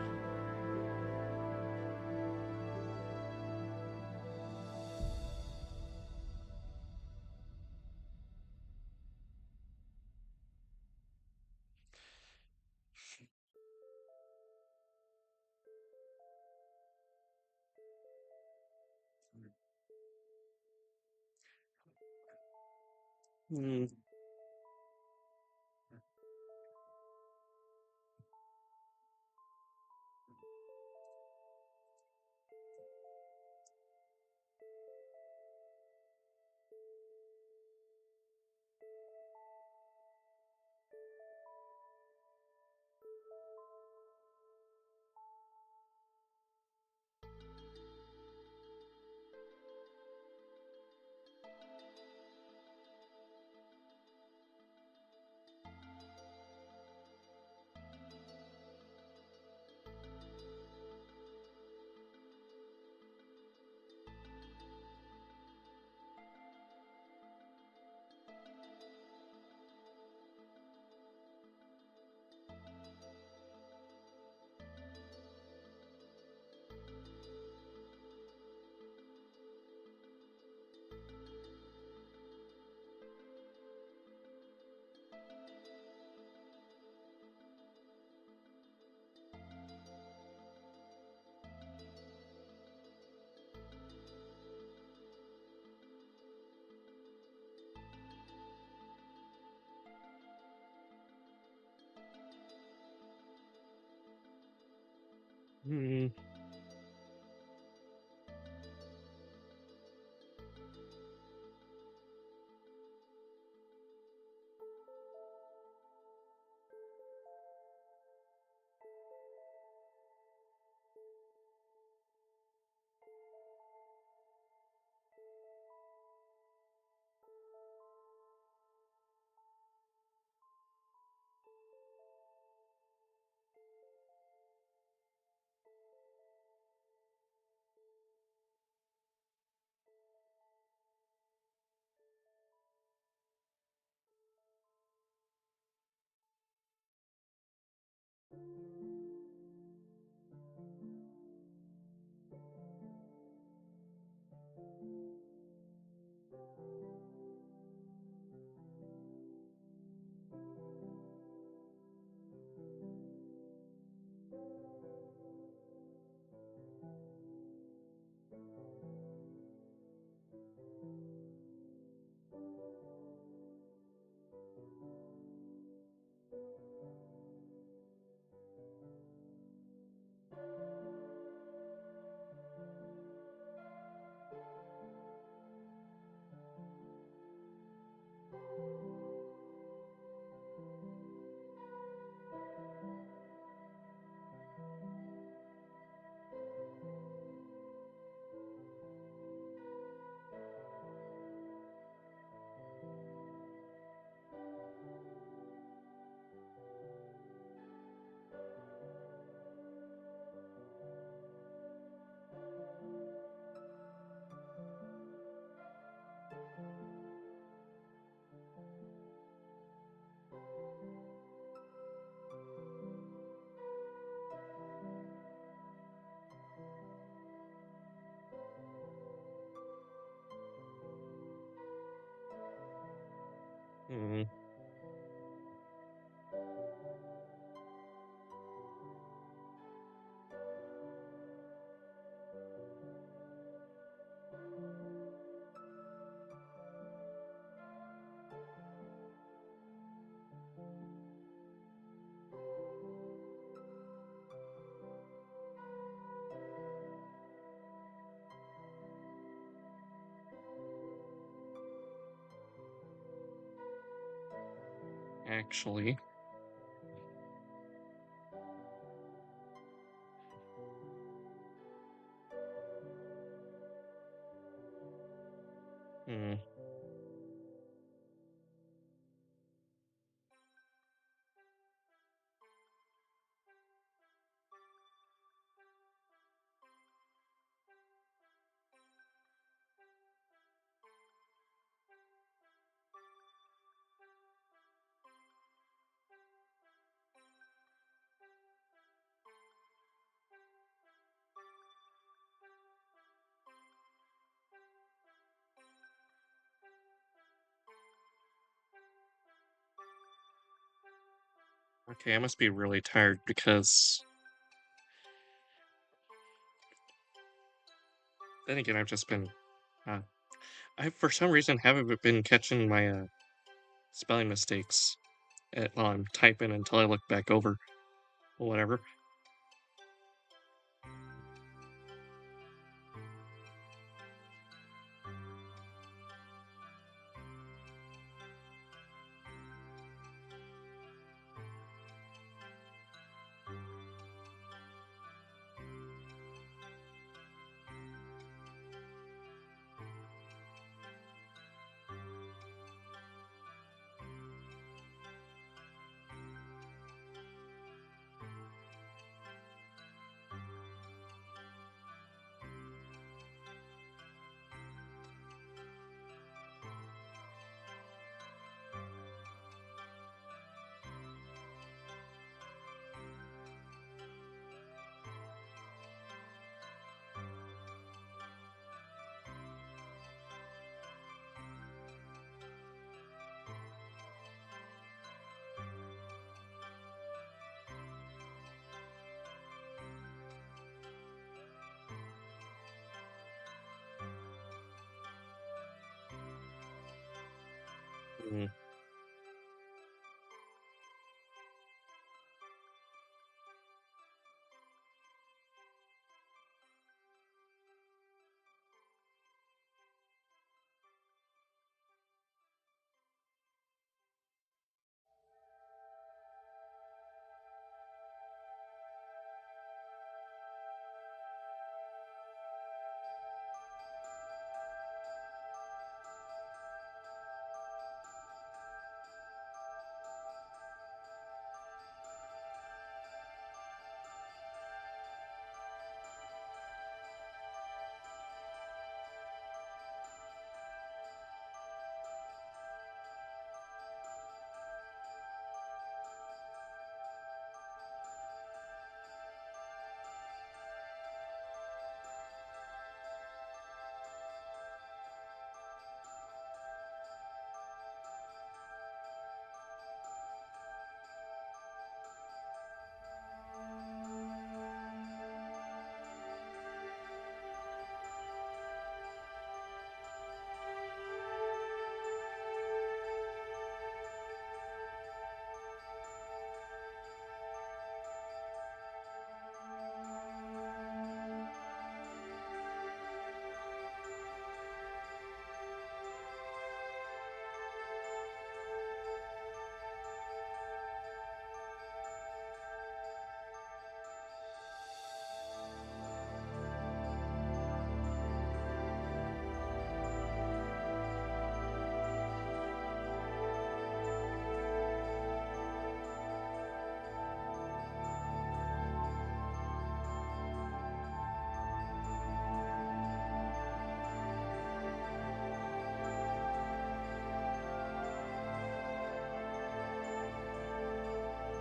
mm, mm. Hmm. Actually. Hmm. Okay, I must be really tired because then again, I've just been. Uh, I for some reason haven't been catching my spelling mistakes while I'm typing until I look back over or whatever. Mm,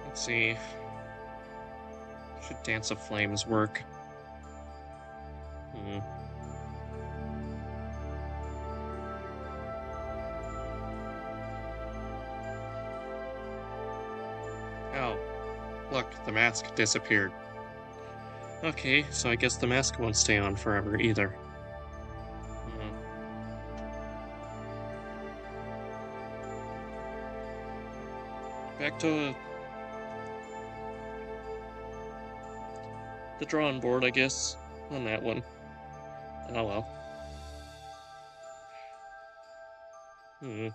let's see. Should Dance of Flames work? Hmm. Oh, look, the mask disappeared. Okay, so I guess the mask won't stay on forever either. Hmm. Back to the drawing board, I guess, on that one. Oh well. Hmm.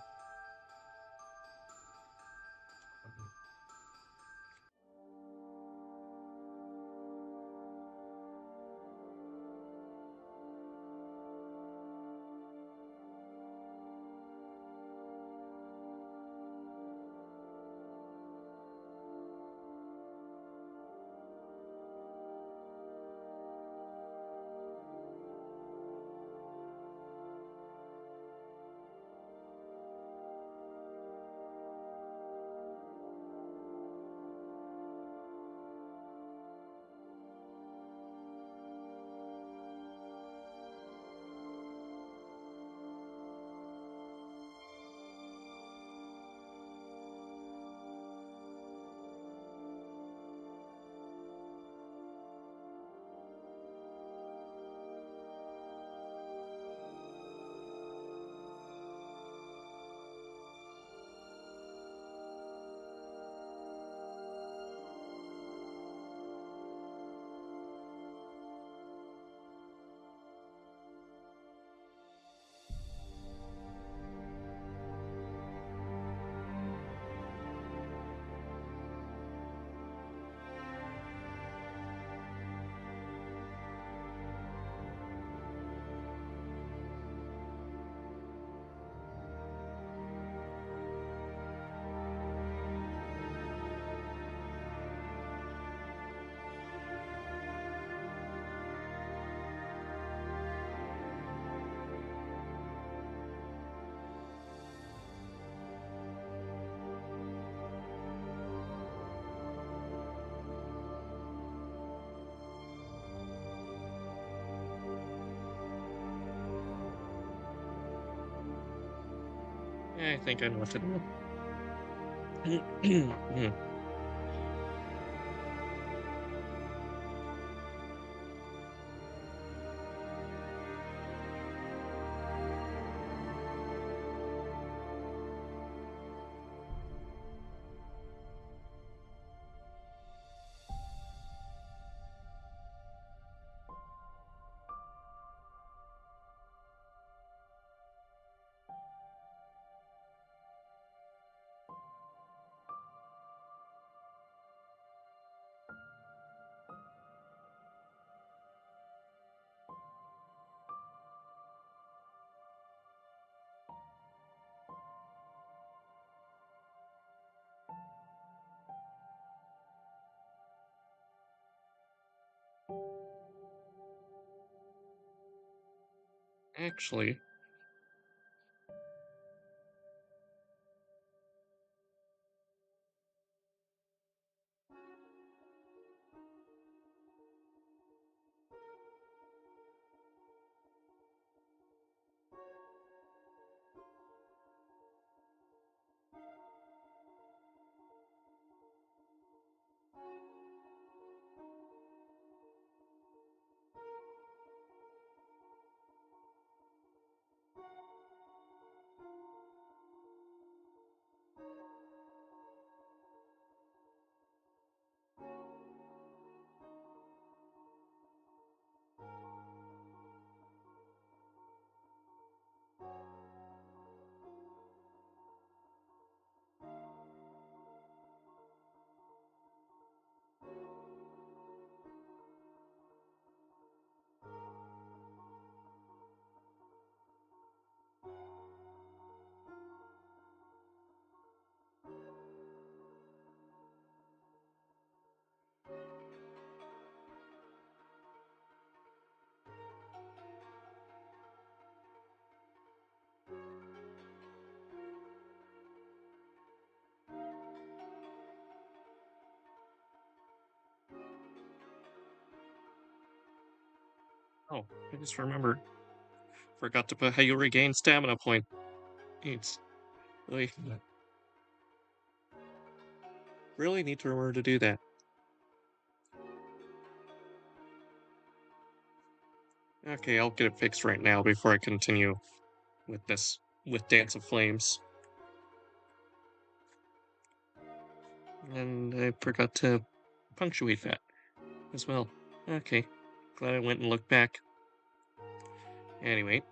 I think I know what to do. Hmm. Actually, oh, I just remembered. Forgot to put how you regain stamina point. It's, oy. Really need to remember to do that. Okay, I'll get it fixed right now before I continue with this, with Dance of Flames. And I forgot to punctuate that as well. Okay, glad I went and looked back. Anyway.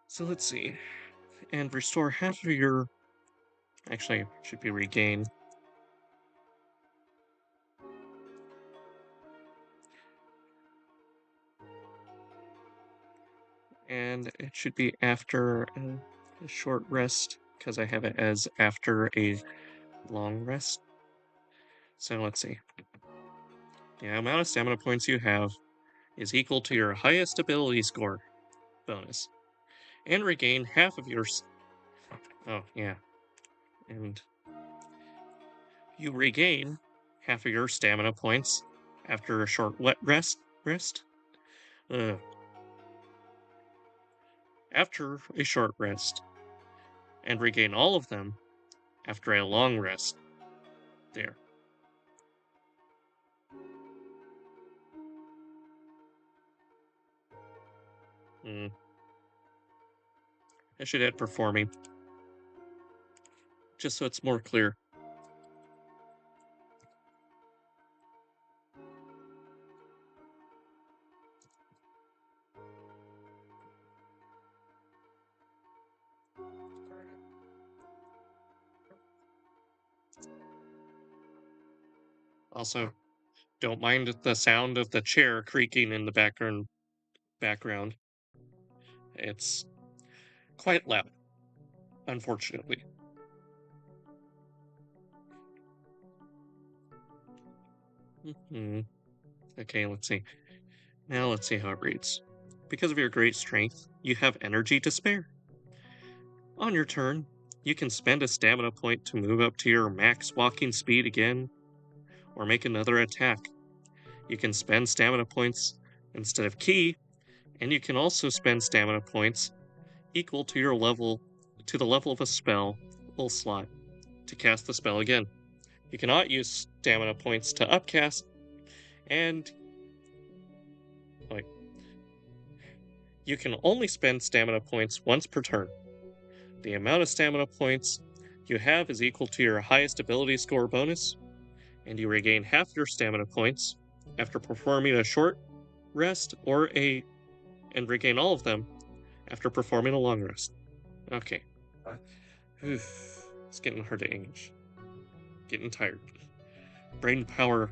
So let's see. And restore half of your. Actually, should be regain. And it should be after a short rest, because I have it as after a long rest. So let's see. The amount of stamina points you have is equal to your highest ability score bonus. And regain half of your. Oh, yeah. And you regain half of your stamina points after a short wet rest. Uh, After a short rest, and regain all of them after a long rest. There. Mm. I should add performing, just so it's more clear. Also, don't mind the sound of the chair creaking in the background. It's quite loud, unfortunately. Okay, let's see. Now let's see how it reads. Because of your great strength, you have energy to spare. On your turn, you can spend a stamina point to move up to your max walking speed again, or make another attack. You can spend stamina points instead of ki, and you can also spend stamina points equal to your level to the level of a spell slot to cast the spell again. You cannot use stamina points to upcast, and like you can only spend stamina points once per turn. The amount of stamina points you have is equal to your highest ability score bonus, and you regain half your stamina points after performing a short rest and regain all of them after performing a long rest. Okay. It's getting hard to English. Getting tired. Brain power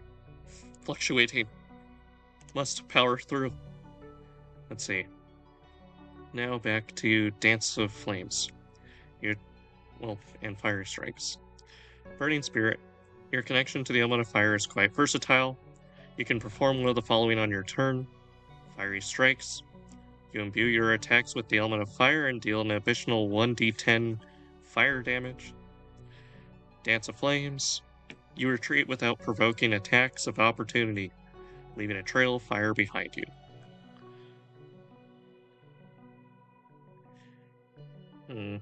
fluctuating. Must power through. Let's see. Now back to Dance of Flames. And Fire Strikes. Burning Spirit. Your connection to the element of fire is quite versatile. You can perform one of the following on your turn. Fiery Strikes. You imbue your attacks with the element of fire and deal an additional 1d10 fire damage. Dance of Flames. You retreat without provoking attacks of opportunity, leaving a trail of fire behind you. Hmm.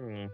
Hmm.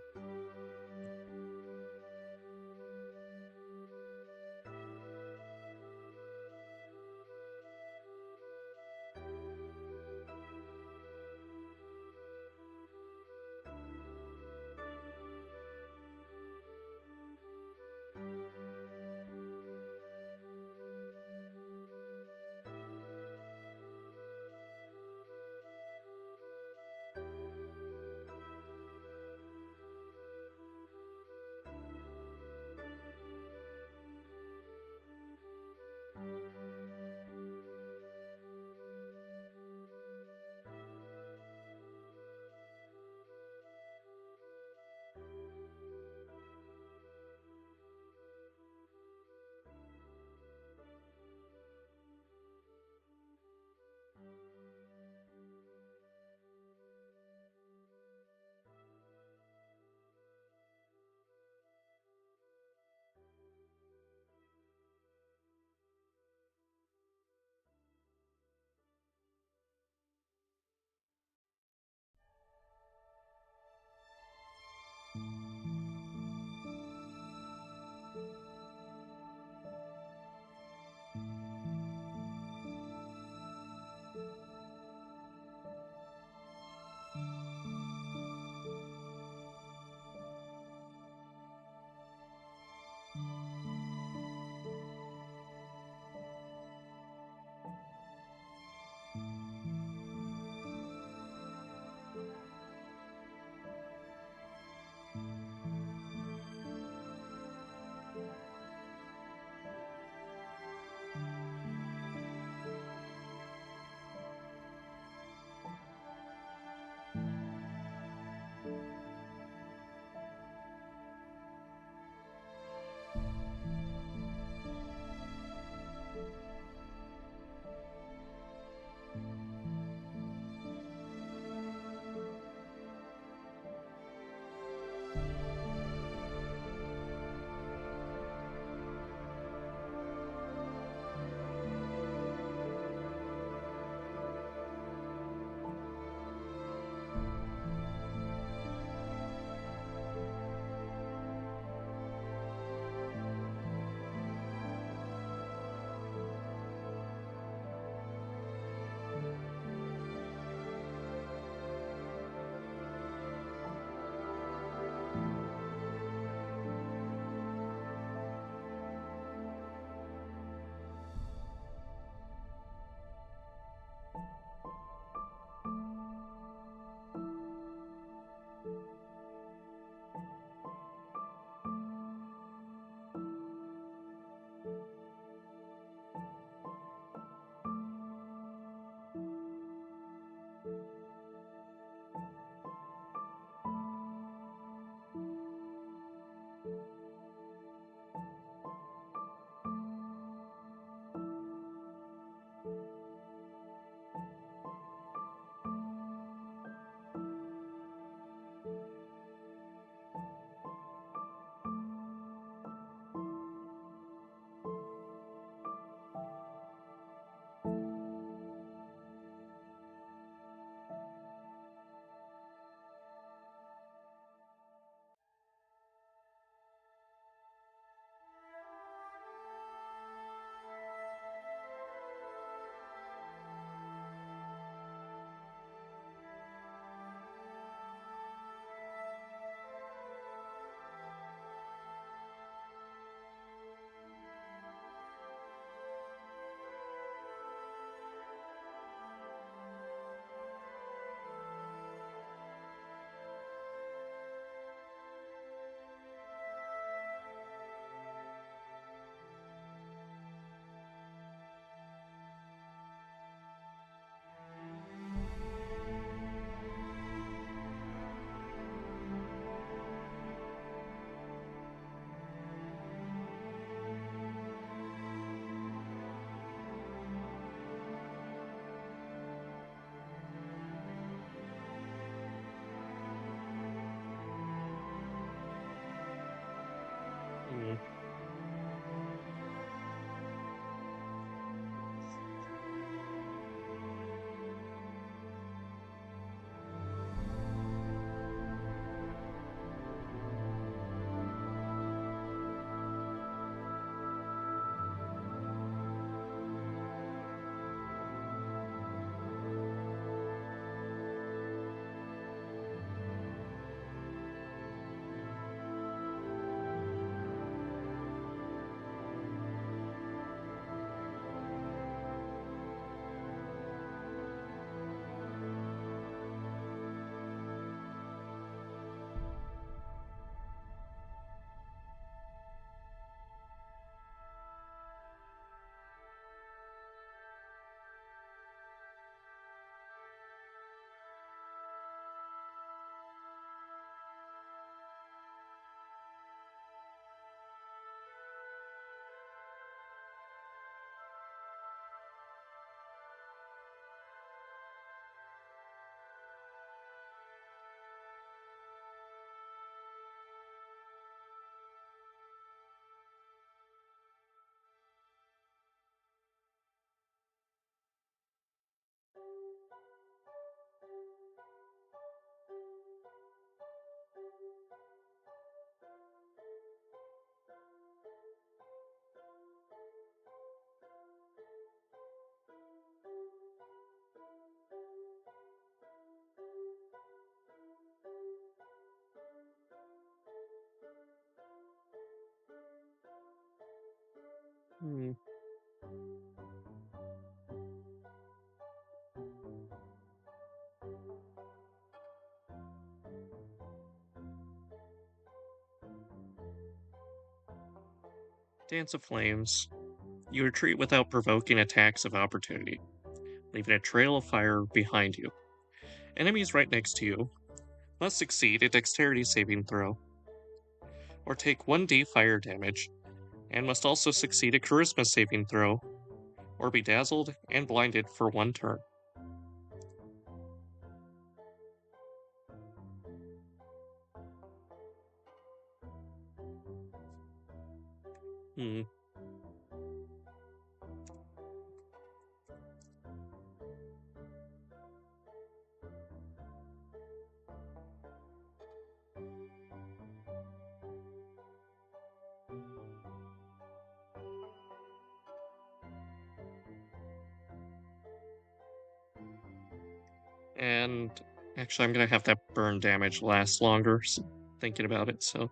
Hmm. Dance of Flames. You retreat without provoking attacks of opportunity, leaving a trail of fire behind you. Enemies right next to you must succeed a dexterity saving throw, or take 1d fire damage, and must also succeed a charisma saving throw, or be dazzled and blinded for 1 turn. Hmm. And actually, I'm gonna have that burn damage last longer, thinking about it, so.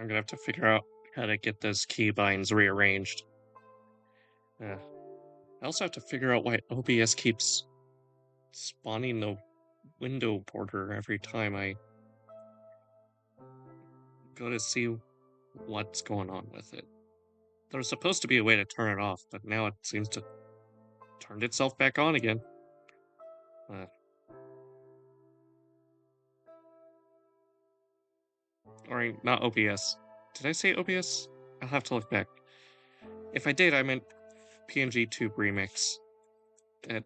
I'm gonna have to figure out how to get those keybinds rearranged. I also have to figure out why OBS keeps spawning the window border every time I go to see what's going on with it. There's supposed to be a way to turn it off, but now it seems to turn itself back on again. Uh, or not OBS. Did I say OBS? I'll have to look back. If I did, I meant PNG Tube Remix. That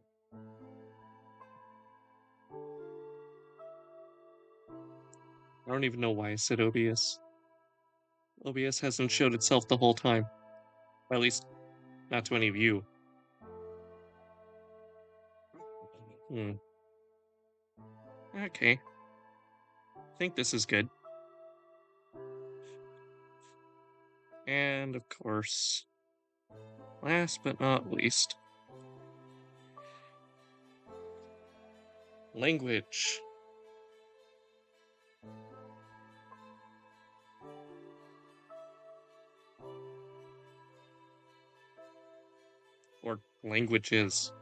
I don't even know why I said OBS. OBS hasn't showed itself the whole time. Or at least, not to any of you. Hmm. Okay. I think this is good. And of course, last but not least, language. Or languages.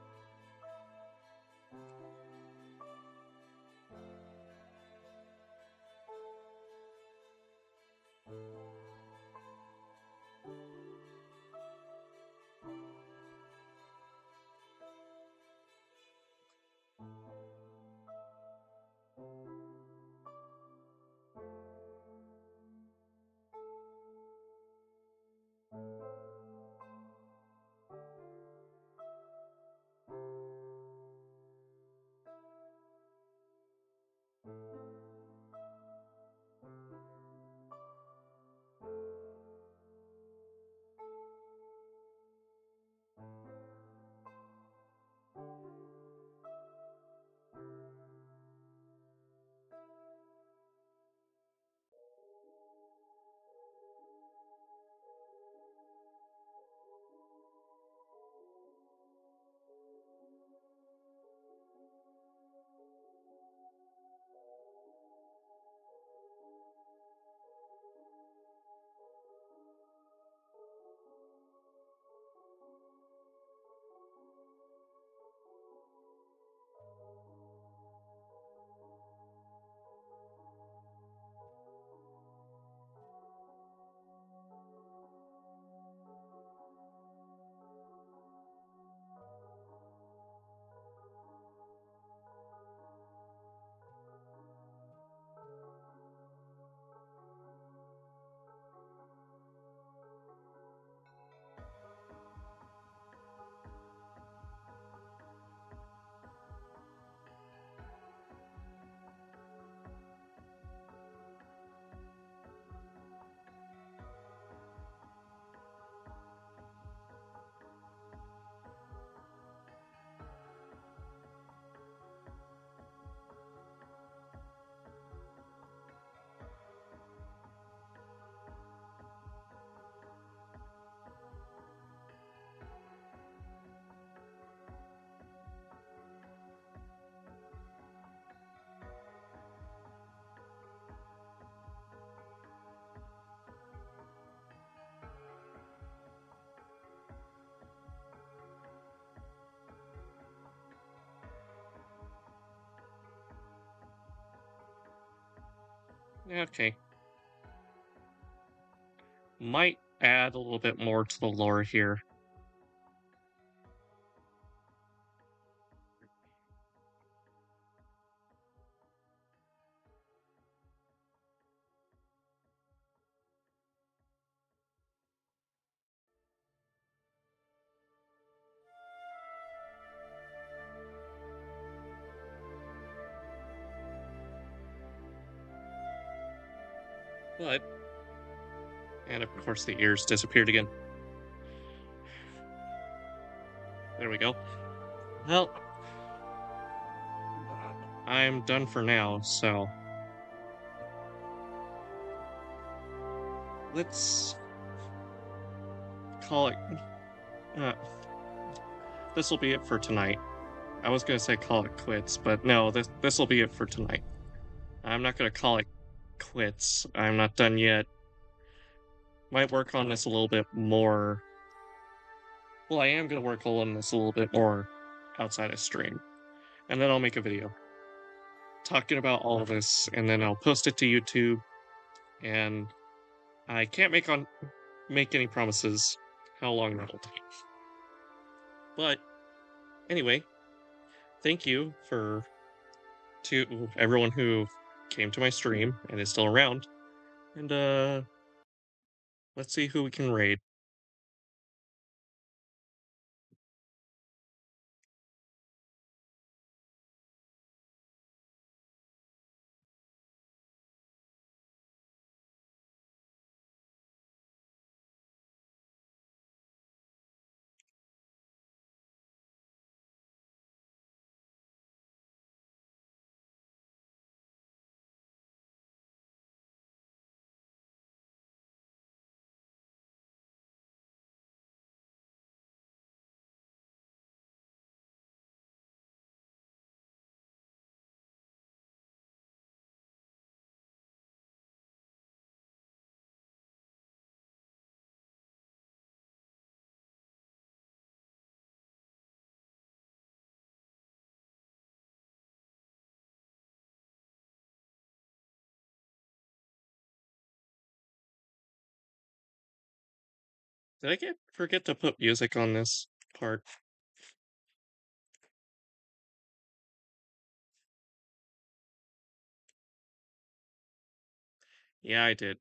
Okay. Might add a little bit more to the lore here. But, and of course the ears disappeared again. There we go. Well, I'm done for now, so let's call it. Uh, this will be it for tonight. I was gonna say call it quits, but no, this will be it for tonight. I'm not gonna call it quits. I'm not done yet. Might work on this a little bit more. Well, I am gonna work on this a little bit more outside of stream, and then I'll make a video talking about all of this, and then I'll post it to YouTube. And I can't make any promises how long that'll take. But anyway, thank you to everyone who came to my stream and is still around. And let's see who we can raid. Did I forget to put music on this part? Yeah, I did.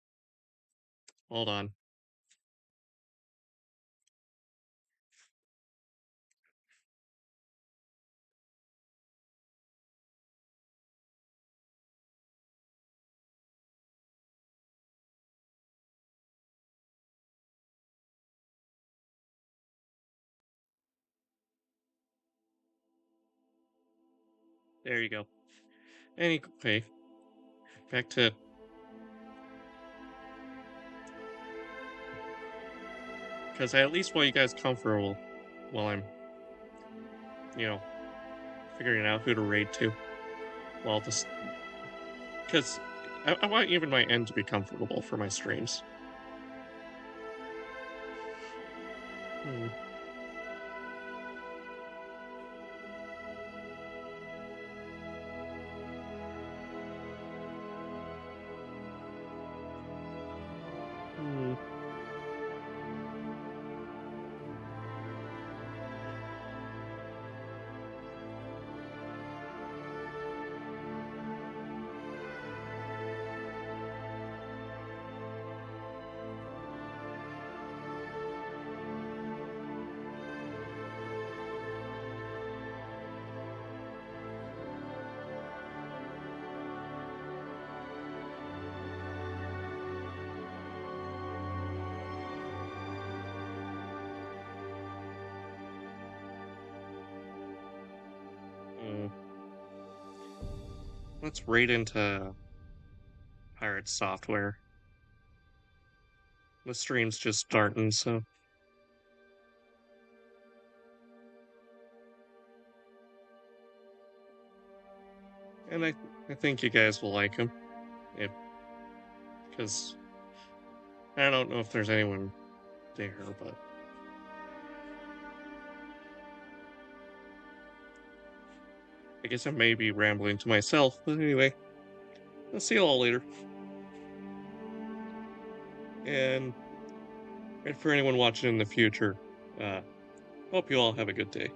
Hold on. There you go. Anyway, back to. Because I at least want you guys comfortable while I'm, you know, figuring out who to raid to. While this. Because I want even my end to be comfortable for my streams. Hmm. Hmm. Hmm. Let's raid into Pirate Software. The stream's just starting, so. And I think you guys will like him. Because I don't know if there's anyone there, but. I guess I may be rambling to myself, but anyway. I'll see you all later. And for anyone watching in the future, uh, hope you all have a good day.